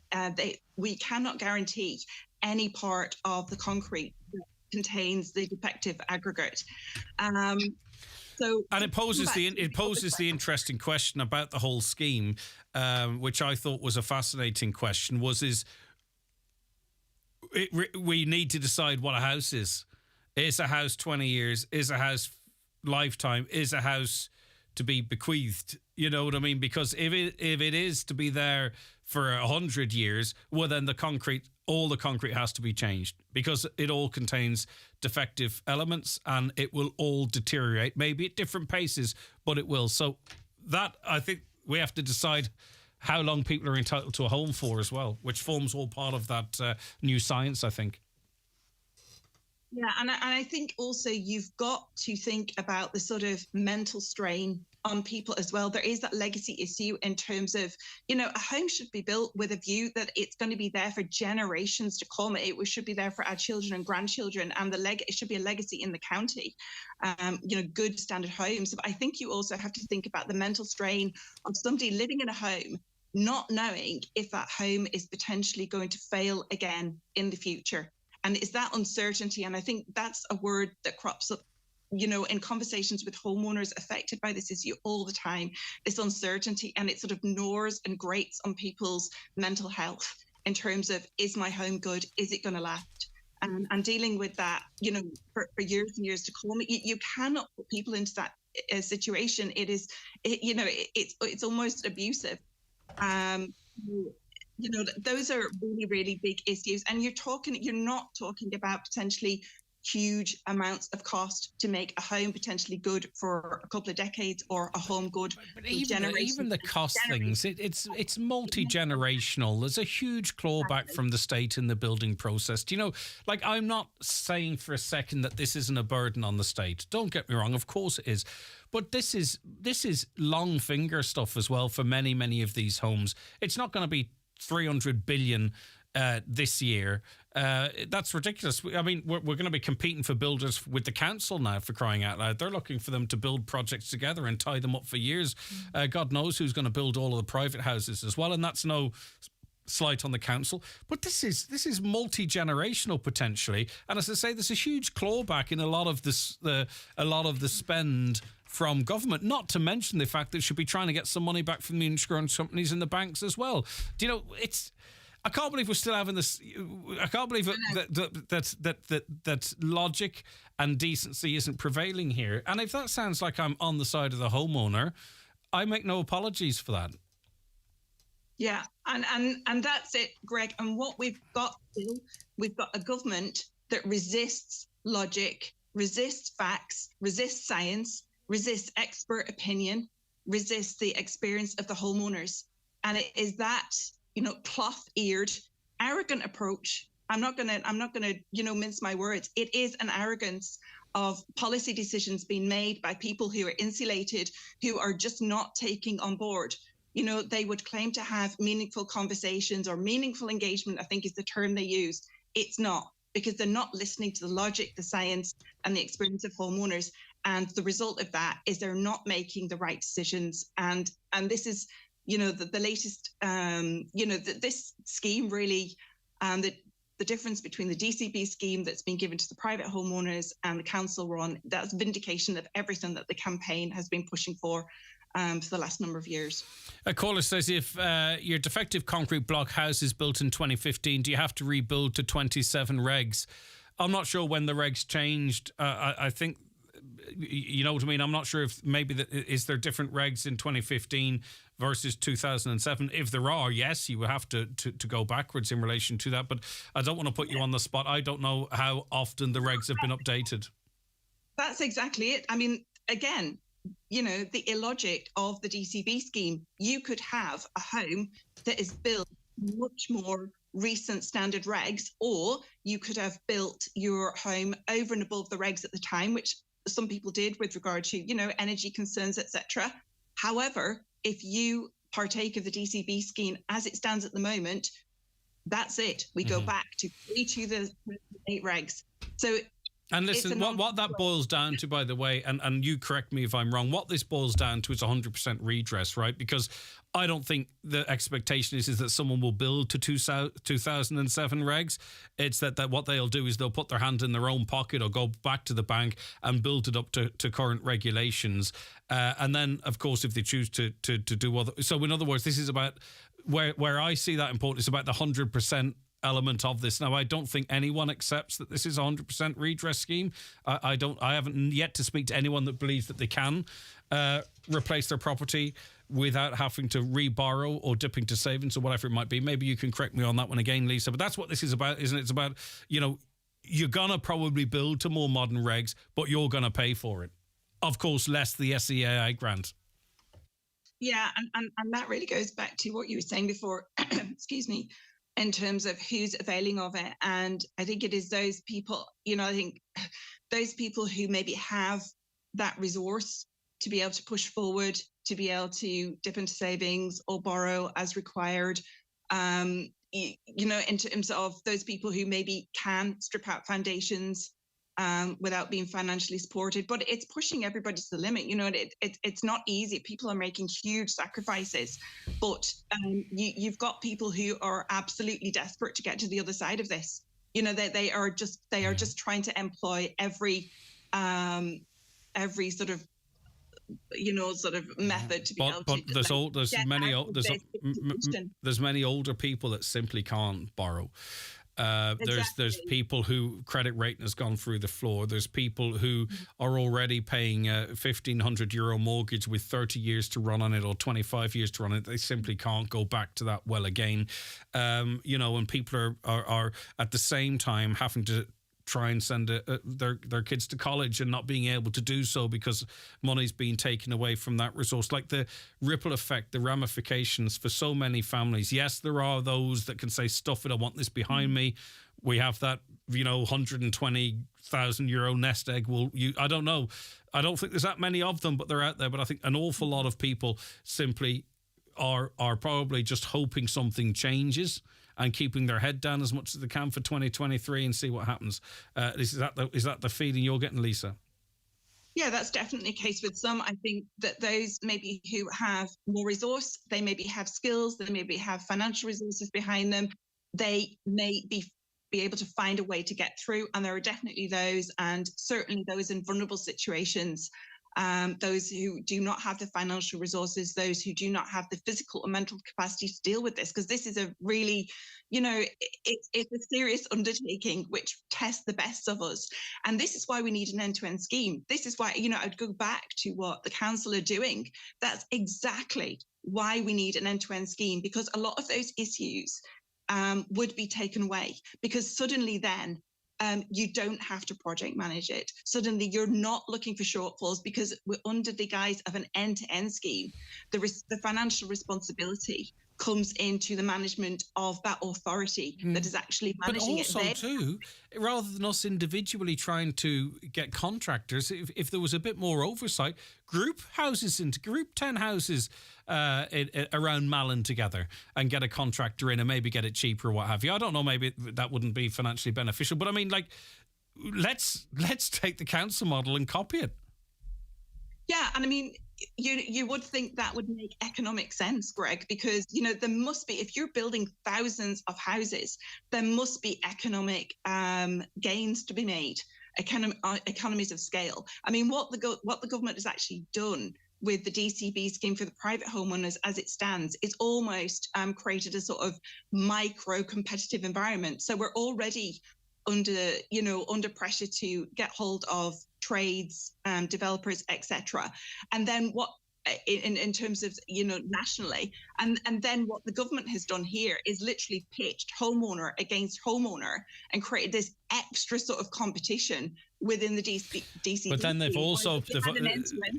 we cannot guarantee any part of the concrete that contains the defective aggregate. And it poses the interesting question about the whole scheme, which I thought was a fascinating question. We need to decide what a house is. Is a house 20 years? Is a house lifetime? Is a house to be bequeathed? You know what I mean? Because if it is to be there for 100 years, well, then all the concrete has to be changed, because it all contains defective elements and it will all deteriorate, maybe at different paces, but it will. So that, I think we have to decide how long people are entitled to a home for as well, which forms all part of that new science, I think. Yeah, and I think also you've got to think about the sort of mental strain on people as well. There is that legacy issue in terms of, a home should be built with a view that it's going to be there for generations to come. It should be there for our children and grandchildren, and it should be a legacy in the county. Good standard homes. But I think you also have to think about the mental strain of somebody living in a home, not knowing if that home is potentially going to fail again in the future. And it's that uncertainty. And I think that's a word that crops up, in conversations with homeowners affected by this issue all the time, this uncertainty, and it sort of gnaws and grates on people's mental health in terms of, is my home good? Is it going to last? And dealing with that, for years and years to come, you cannot put people into that situation. It's almost abusive. Those are really, really big issues. And you're not talking about potentially huge amounts of cost to make a home potentially good for a couple of decades, or a home good for generations. Even the cost things, it's multi-generational. There's a huge clawback from the state in the building process. I'm not saying for a second that this isn't a burden on the state. Don't get me wrong, of course it is. But this is long finger stuff as well for many, many of these homes. It's not going to be 300 billion this year. That's ridiculous. I mean, we're going to be competing for builders with the council now, for crying out loud. They're looking for them to build projects together and tie them up for years. God knows who's going to build all of the private houses as well, and that's no slight on the council. But this is multi-generational potentially, and as I say, there's a huge clawback in a lot of the spend from government, not to mention the fact that it should be trying to get some money back from the insurance companies and the banks as well. I can't believe we're still having this. I can't believe that logic and decency isn't prevailing here. And if that sounds like I'm on the side of the homeowner, I make no apologies for that. Yeah, and that's it, Greg. And what we've got a government that resists logic, resists facts, resists science, resists expert opinion, resists the experience of the homeowners. And it is that, cloth-eared, arrogant approach. I'm not gonna, mince my words. It is an arrogance of policy decisions being made by people who are insulated, who are just not taking on board. They would claim to have meaningful conversations or meaningful engagement, I think is the term they use. It's not, because they're not listening to the logic, the science, and the experience of homeowners. And the result of that is they're not making the right decisions. And this is, the latest, this scheme really, the difference between the DCB scheme that's been given to the private homeowners and the council run, that's vindication of everything that the campaign has been pushing for the last number of years. A caller says, if your defective concrete block house is built in 2015, do you have to rebuild to 27 regs? I'm not sure when the regs changed. I think you know what I mean? I'm not sure if maybe is there different regs in 2015 versus 2007? If there are, yes, you would have to go backwards in relation to that. But I don't want to put you on the spot. I don't know how often the regs have been updated. That's exactly it. I mean, again, you know, the illogic of the DCB scheme, you could have a home that is built much more recent standard regs, or you could have built your home over and above the regs at the time, which some people did with regard to, you know, energy concerns, etc. However, if you partake of the DCB scheme as it stands at the moment, that's it. We go back to the 8 regs. So. And listen, what that boils down to, by the way, and you correct me if I'm wrong, what this boils down to is 100% redress, right? Because I don't think the expectation is that someone will build to 2007 regs. It's that what they'll do is they'll put their hand in their own pocket or go back to the bank and build it up to current regulations. And then, of course, if they choose to do other... So in other words, this is about... Where I see that important is about the 100% element of this. Now, I don't think anyone accepts that this is a 100% redress scheme. I haven't yet to speak to anyone that believes that they can replace their property without having to re-borrow or dip into savings or whatever it might be. Maybe you can correct me on that one again, Lisa. But that's what this is about, isn't it? It's about, you know, you're going to probably build to more modern regs, but you're going to pay for it. Of course, less the SEAI grant. Yeah, and that really goes back to what you were saying before, excuse me, in terms of who's availing of it. And I think it is those people, you know, I think those people who maybe have that resource to be able to push forward, to be able to dip into savings or borrow as required, you know, in terms of those people who maybe can strip out foundations without being financially supported. But it's pushing everybody to the limit. You know, it's not easy. People are making huge sacrifices, but you've got people who are absolutely desperate to get to the other side of this. You know, they are just trying to employ every sort of, you know, sort of method to be able to. But there's many older people that simply can't borrow. There's people who credit rating has gone through the floor. There's people who are already paying a €1,500 mortgage with 30 years to run on it or 25 years to run it. They simply can't go back to that well again. You know, and people are at the same time having to try and send their kids to college and not being able to do so because money's being taken away from that resource. Like the ripple effect, the ramifications for so many families. Yes, there are those that can say, stuff it, I want this behind me. We have that, you know, €120,000 nest egg. I don't know. I don't think there's that many of them, but they're out there. But I think an awful lot of people simply are probably just hoping something changes and keeping their head down as much as they can for 2023 and see what happens. Is that the feeling you're getting, Lisa? Yeah, that's definitely the case with some. I think that those maybe who have more resource, they maybe have skills, they maybe have financial resources behind them, they may be able to find a way to get through. And there are definitely those, and certainly those in vulnerable situations, those who do not have the financial resources, those who do not have the physical or mental capacity to deal with this, because this is a really, you know, it's a serious undertaking which tests the best of us. And this is why we need an end-to-end scheme. This is why, you know, I'd go back to what the council are doing. That's exactly why we need an end-to-end scheme, because a lot of those issues would be taken away, because suddenly then you don't have to project manage it. Suddenly you're not looking for shortfalls, because we're under the guise of an end-to-end scheme. The financial responsibility comes into the management of that authority that is actually managing it. But also, too, rather than us individually trying to get contractors, if there was a bit more oversight, group houses into group 10 houses around Malin together and get a contractor in and maybe get it cheaper or what have you. I don't know, maybe that wouldn't be financially beneficial, but I mean, like, let's take the council model and copy it. Yeah, and I mean, you would think that would make economic sense, Greg, because, you know, there must be, if you're building thousands of houses, there must be economic gains to be made, economies of scale. I mean, what the government has actually done with the DCB scheme for the private homeowners as it stands, it's almost created a sort of micro competitive environment. So we're already under pressure to get hold of trades, developers, etc. And then what in terms of nationally, and then what the government has done here is literally pitched homeowner against homeowner and created this extra sort of competition within the DC. But then they've also,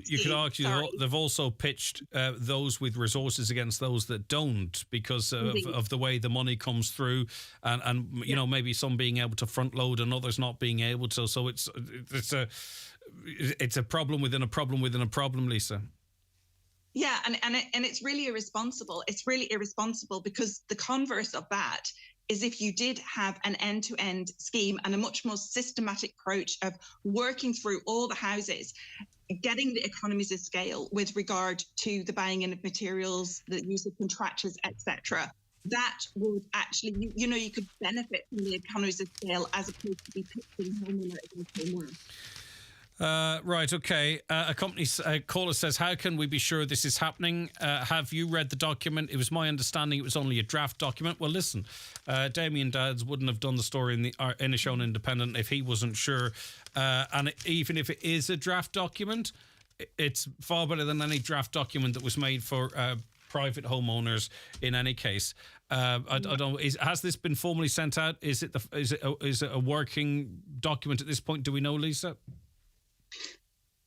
you could argue, they've also pitched those with resources against those that don't, because of the way the money comes through, and maybe some being able to front load and others not being able to. So it's a problem within a problem within a problem, Lisa. Yeah, and it's really irresponsible. It's really irresponsible because the converse of that is if you did have an end-to-end scheme and a much more systematic approach of working through all the houses, getting the economies of scale with regard to the buying in of materials, the use of contractors, etc., that would actually, you could benefit from the economies of scale as opposed to be pitching homeowner against homeowner. Right, okay. A company caller says, how can we be sure this is happening? Have you read the document? It was my understanding it was only a draft document. Well, listen, Damien Dowds wouldn't have done the story in the Inishowen Independent if he wasn't sure. And even if it is a draft document, it's far better than any draft document that was made for private homeowners in any case. I don't. Has this been formally sent out? Is it a working document at this point? Do we know, Lisa?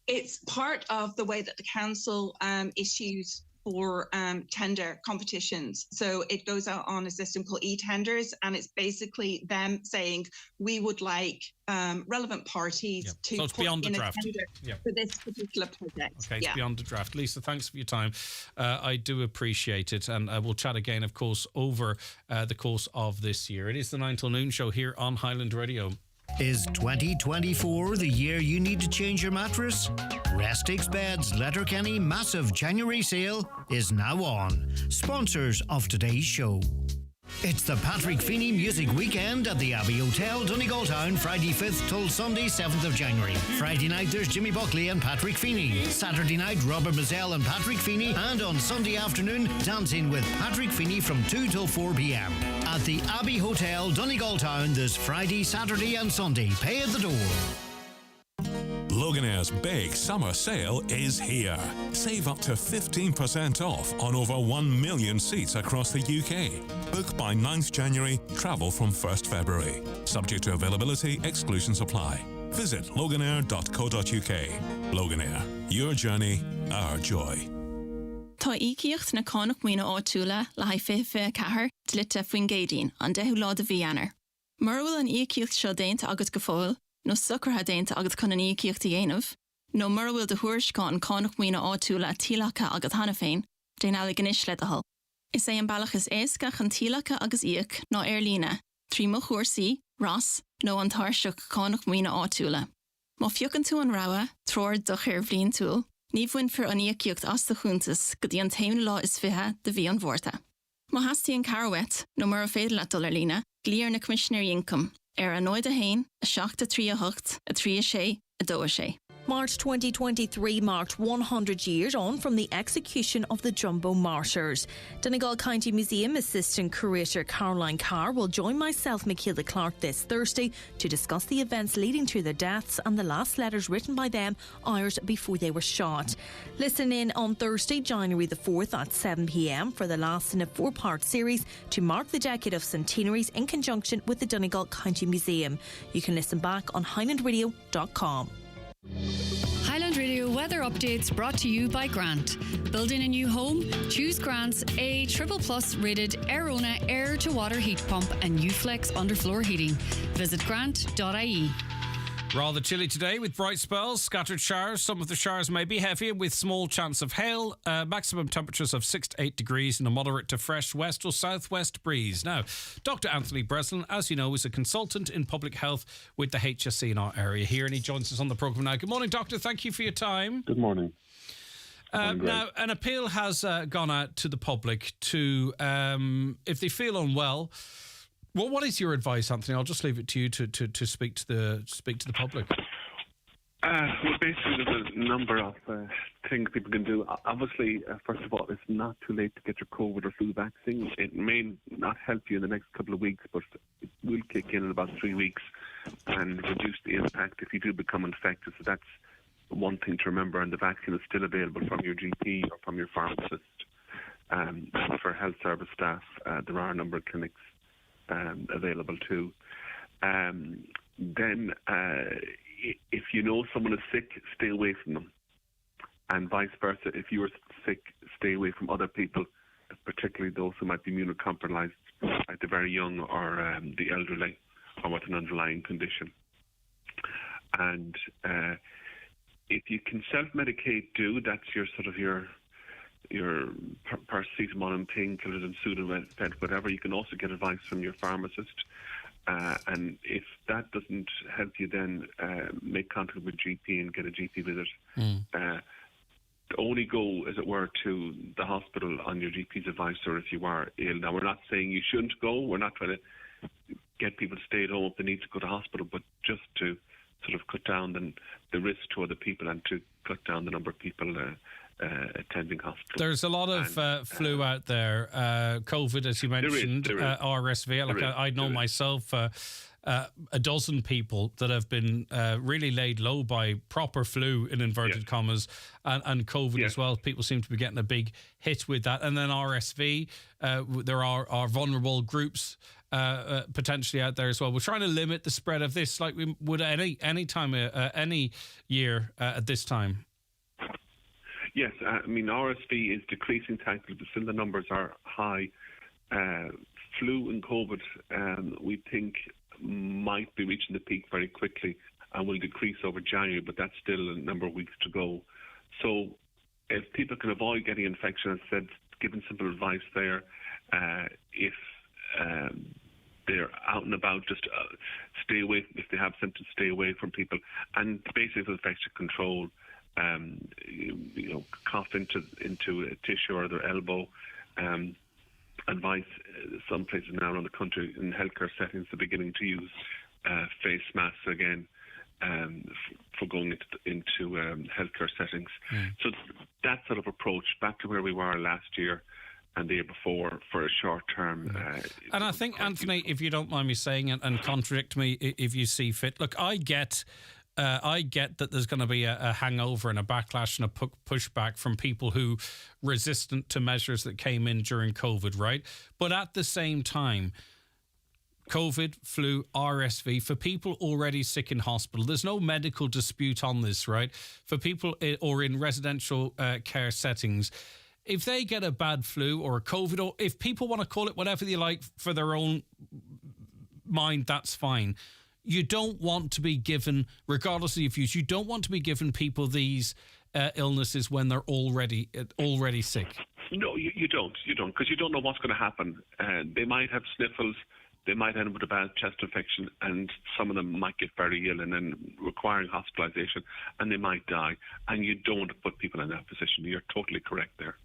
It's part of the way that the council issues for tender competitions. So it goes out on a system called e-tenders, and it's basically them saying we would like relevant parties to so it's put beyond in the a draft tender for this particular project. Okay, it's beyond the draft. Lisa, thanks for your time. I do appreciate it, and we'll chat again, of course, over the course of this year. It is the 9 till noon show here on Highland Radio. Is 2024 the year you need to change your mattress? Restix Beds Letterkenny massive January sale is now on. Sponsors of today's show. It's the Patrick Feeney Music Weekend at the Abbey Hotel, Donegal Town, Friday 5th till Sunday 7th of January. Friday night there's Jimmy Buckley and Patrick Feeney. Saturday night Robert Mazzell and Patrick Feeney. And on Sunday afternoon, dancing with Patrick Feeney from 2 till 4 p.m. at the Abbey Hotel, Donegal Town this Friday, Saturday and Sunday. Pay at the door. Loganair's big summer sale is here. Save up to 15% off on over 1 million seats across the UK. Book by 9th January, travel from 1st February. Subject to availability, exclusions apply. Visit loganair.co.uk. Loganair, your journey, our joy. Tá ícíocht na cánach muoine áitiúla le haid fé cethair tlite faoin géadín an 10 lád a bhíanaar. Mar bhfuil an ícíocht seo déanta agat go fóil, nó sucrtha déanta agat chun an ícíocht a dhéanamh, nó mar bhfuil de thuairiscáin cánach muoine áitiúla tílacha agat hana féin, déanala gnis le a hull. Is é an bailachas éascach an tílacha agus íoc ná airlína, trí mo chuairsaí, ras, nó an táirseach cánach muoine áitiúla. Má fiochan tú an rawa, tror do chéir bhlíon túl, ní bhain for an ícíocht as de chúntas go dtí an taimne lá is fithe de bhí an bhórta. Má hastíí an carwet, nó mar a féidir le dul lína, glíar na Commissionary Income, ar a 9 a hain, a 7 a 3 a 8, a 3 a 6, a 2 a 6. March 2023 marked 100 years on from the execution of the Jumbo Martyrs. Donegal County Museum Assistant Curator Caroline Carr will join myself, Michaela Clark, this Thursday to discuss the events leading to their deaths and the last letters written by them hours before they were shot. Listen in on Thursday, January the 4th at 7 p.m. for the last in a 4-part series to mark the decade of centenaries in conjunction with the Donegal County Museum. You can listen back on highlandradio.com. Highland Radio weather updates brought to you by Grant. Building a new home? Choose Grant's A++ rated Airona air to water heat pump and Uflex underfloor heating. Visit grant.ie. Rather chilly today with bright spells, scattered showers. Some of the showers may be heavy with small chance of hail. Maximum temperatures of 6 to 8 degrees and a moderate to fresh west or southwest breeze. Now, Dr. Anthony Breslin, as you know, is a consultant in public health with the HSC in our area here, and he joins us on the programme now. Good morning, Doctor. Thank you for your time. Good morning. Now, an appeal has gone out to the public to, if they feel unwell. Well, what is your advice, Anthony? I'll just leave it to you to speak to the public. Well, basically, there's a number of things people can do. Obviously, first of all, it's not too late to get your COVID or flu vaccine. It may not help you in the next couple of weeks, but it will kick in about 3 weeks. and reduce the impact if you do become infected. So that's one thing to remember, and the vaccine is still available from your GP or from your pharmacist. And for health service staff, there are a number of clinics available too. Then, if you know someone is sick, stay away from them. And vice versa, if you are sick, stay away from other people, particularly those who might be immunocompromised, like the very young or the elderly, or with an underlying condition. And if you can self-medicate, that's your sort of your paracetamol and painkillers and Sudafed, whatever. You can also get advice from your pharmacist. And if that doesn't help you, then make contact with GP and get a GP visit. Only go, as it were, to the hospital on your GP's advice, or if you are ill. Now, we're not saying you shouldn't go. We're not trying to get people to stay at home if they need to go to hospital, but just to sort of cut down the risk to other people and to cut down the number of people attending hospital. There's a lot of flu out there. COVID, as you mentioned, there is. RSV. I know myself a dozen people that have been really laid low by proper flu, in inverted commas, and COVID as well. People seem to be getting a big hit with that. And then RSV, there are vulnerable groups potentially out there as well. We're trying to limit the spread of this like we would any time, any year at this time. Yes, I mean, RSV is decreasing thankfully, but still the numbers are high. Flu and COVID, we think, might be reaching the peak very quickly and will decrease over January, but that's still a number of weeks to go. So if people can avoid getting infection, as I said, giving simple advice there, if they're out and about, just stay away. If they have symptoms, stay away from people. And basically, for infection control, cough into a tissue or their elbow. Advice, some places now around the country in healthcare settings are beginning to use face masks again for going into healthcare settings. So that sort of approach, back to where we were last year and the year before, for a short term. And I think, Anthony, if you don't mind me saying, and contradict me if you see fit, look, I get that there's going to be a hangover and a backlash and a pushback from people who resistant to measures that came in during COVID, right? But at the same time, COVID, flu, RSV, for people already sick in hospital, there's no medical dispute on this, right? For people or in residential care settings, if they get a bad flu or a COVID, or if people want to call it whatever they like for their own mind, that's fine. You don't want to be given, regardless of your views, you don't want to be giving people these illnesses when they're already sick. No, you don't, because you don't know what's going to happen. They might have sniffles, they might end up with a bad chest infection, and some of them might get very ill and then requiring hospitalisation, and they might die. And you don't want to put people in that position. You're totally correct there.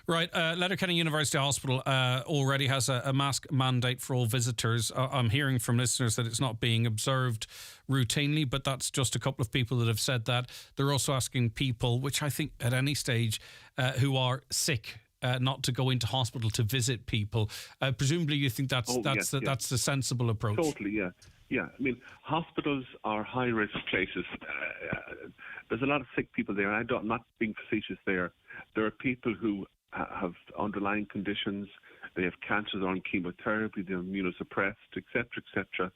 Right, Letterkenny University Hospital already has a mask mandate for all visitors. I'm hearing from listeners that it's not being observed routinely, but that's just a couple of people that have said that. They're also asking people, which I think at any stage, who are sick, not to go into hospital to visit people. Presumably you think that's a sensible approach. Totally, yeah. Yeah, I mean, hospitals are high-risk places. There's a lot of sick people there. I'm not being facetious there. There are people who have underlying conditions. They have cancer, they're on chemotherapy, they're immunosuppressed, etc.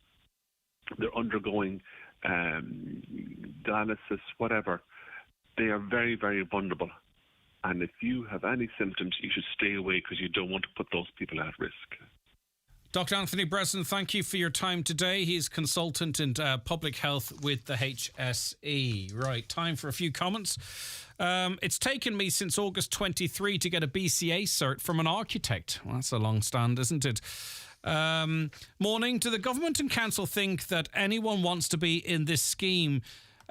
They're undergoing dialysis, whatever. They are very, very vulnerable. And if you have any symptoms, you should stay away because you don't want to put those people at risk. Dr. Anthony Bresson, thank you for your time today. He is consultant in public health with the HSE. Right, time for a few comments. It's taken me since August 23 to get a BCA cert from an architect. Well, that's a long stand, isn't it? Morning. Do the government and council think that anyone wants to be in this scheme?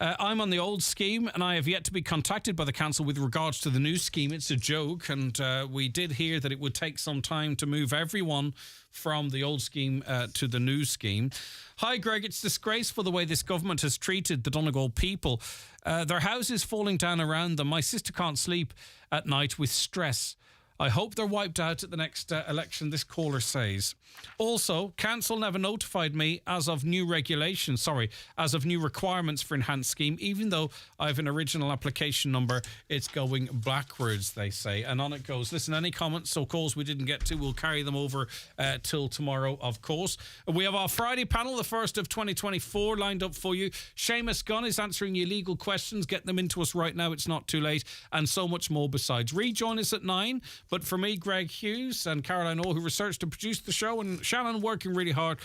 I'm on the old scheme and I have yet to be contacted by the council with regards to the new scheme. It's a joke, and we did hear that it would take some time to move everyone from the old scheme to the new scheme. Hi, Greg. It's disgraceful the way this government has treated the Donegal people. Their houses falling down around them. My sister can't sleep at night with stress. I hope they're wiped out at the next election, this caller says. Also, council never notified me as of new regulations, as of new requirements for enhanced scheme, even though I have an original application number. It's going backwards, they say. And on it goes. Listen, any comments or calls we didn't get to, we'll carry them over till tomorrow, of course. We have our Friday panel, the first of 2024, lined up for you. Seamus Gunn is answering your legal questions. Get them into us right now. It's not too late. And so much more besides. Rejoin us at 9. But for me, Greg Hughes and Caroline O, who researched and produced the show, and Shannon working really hard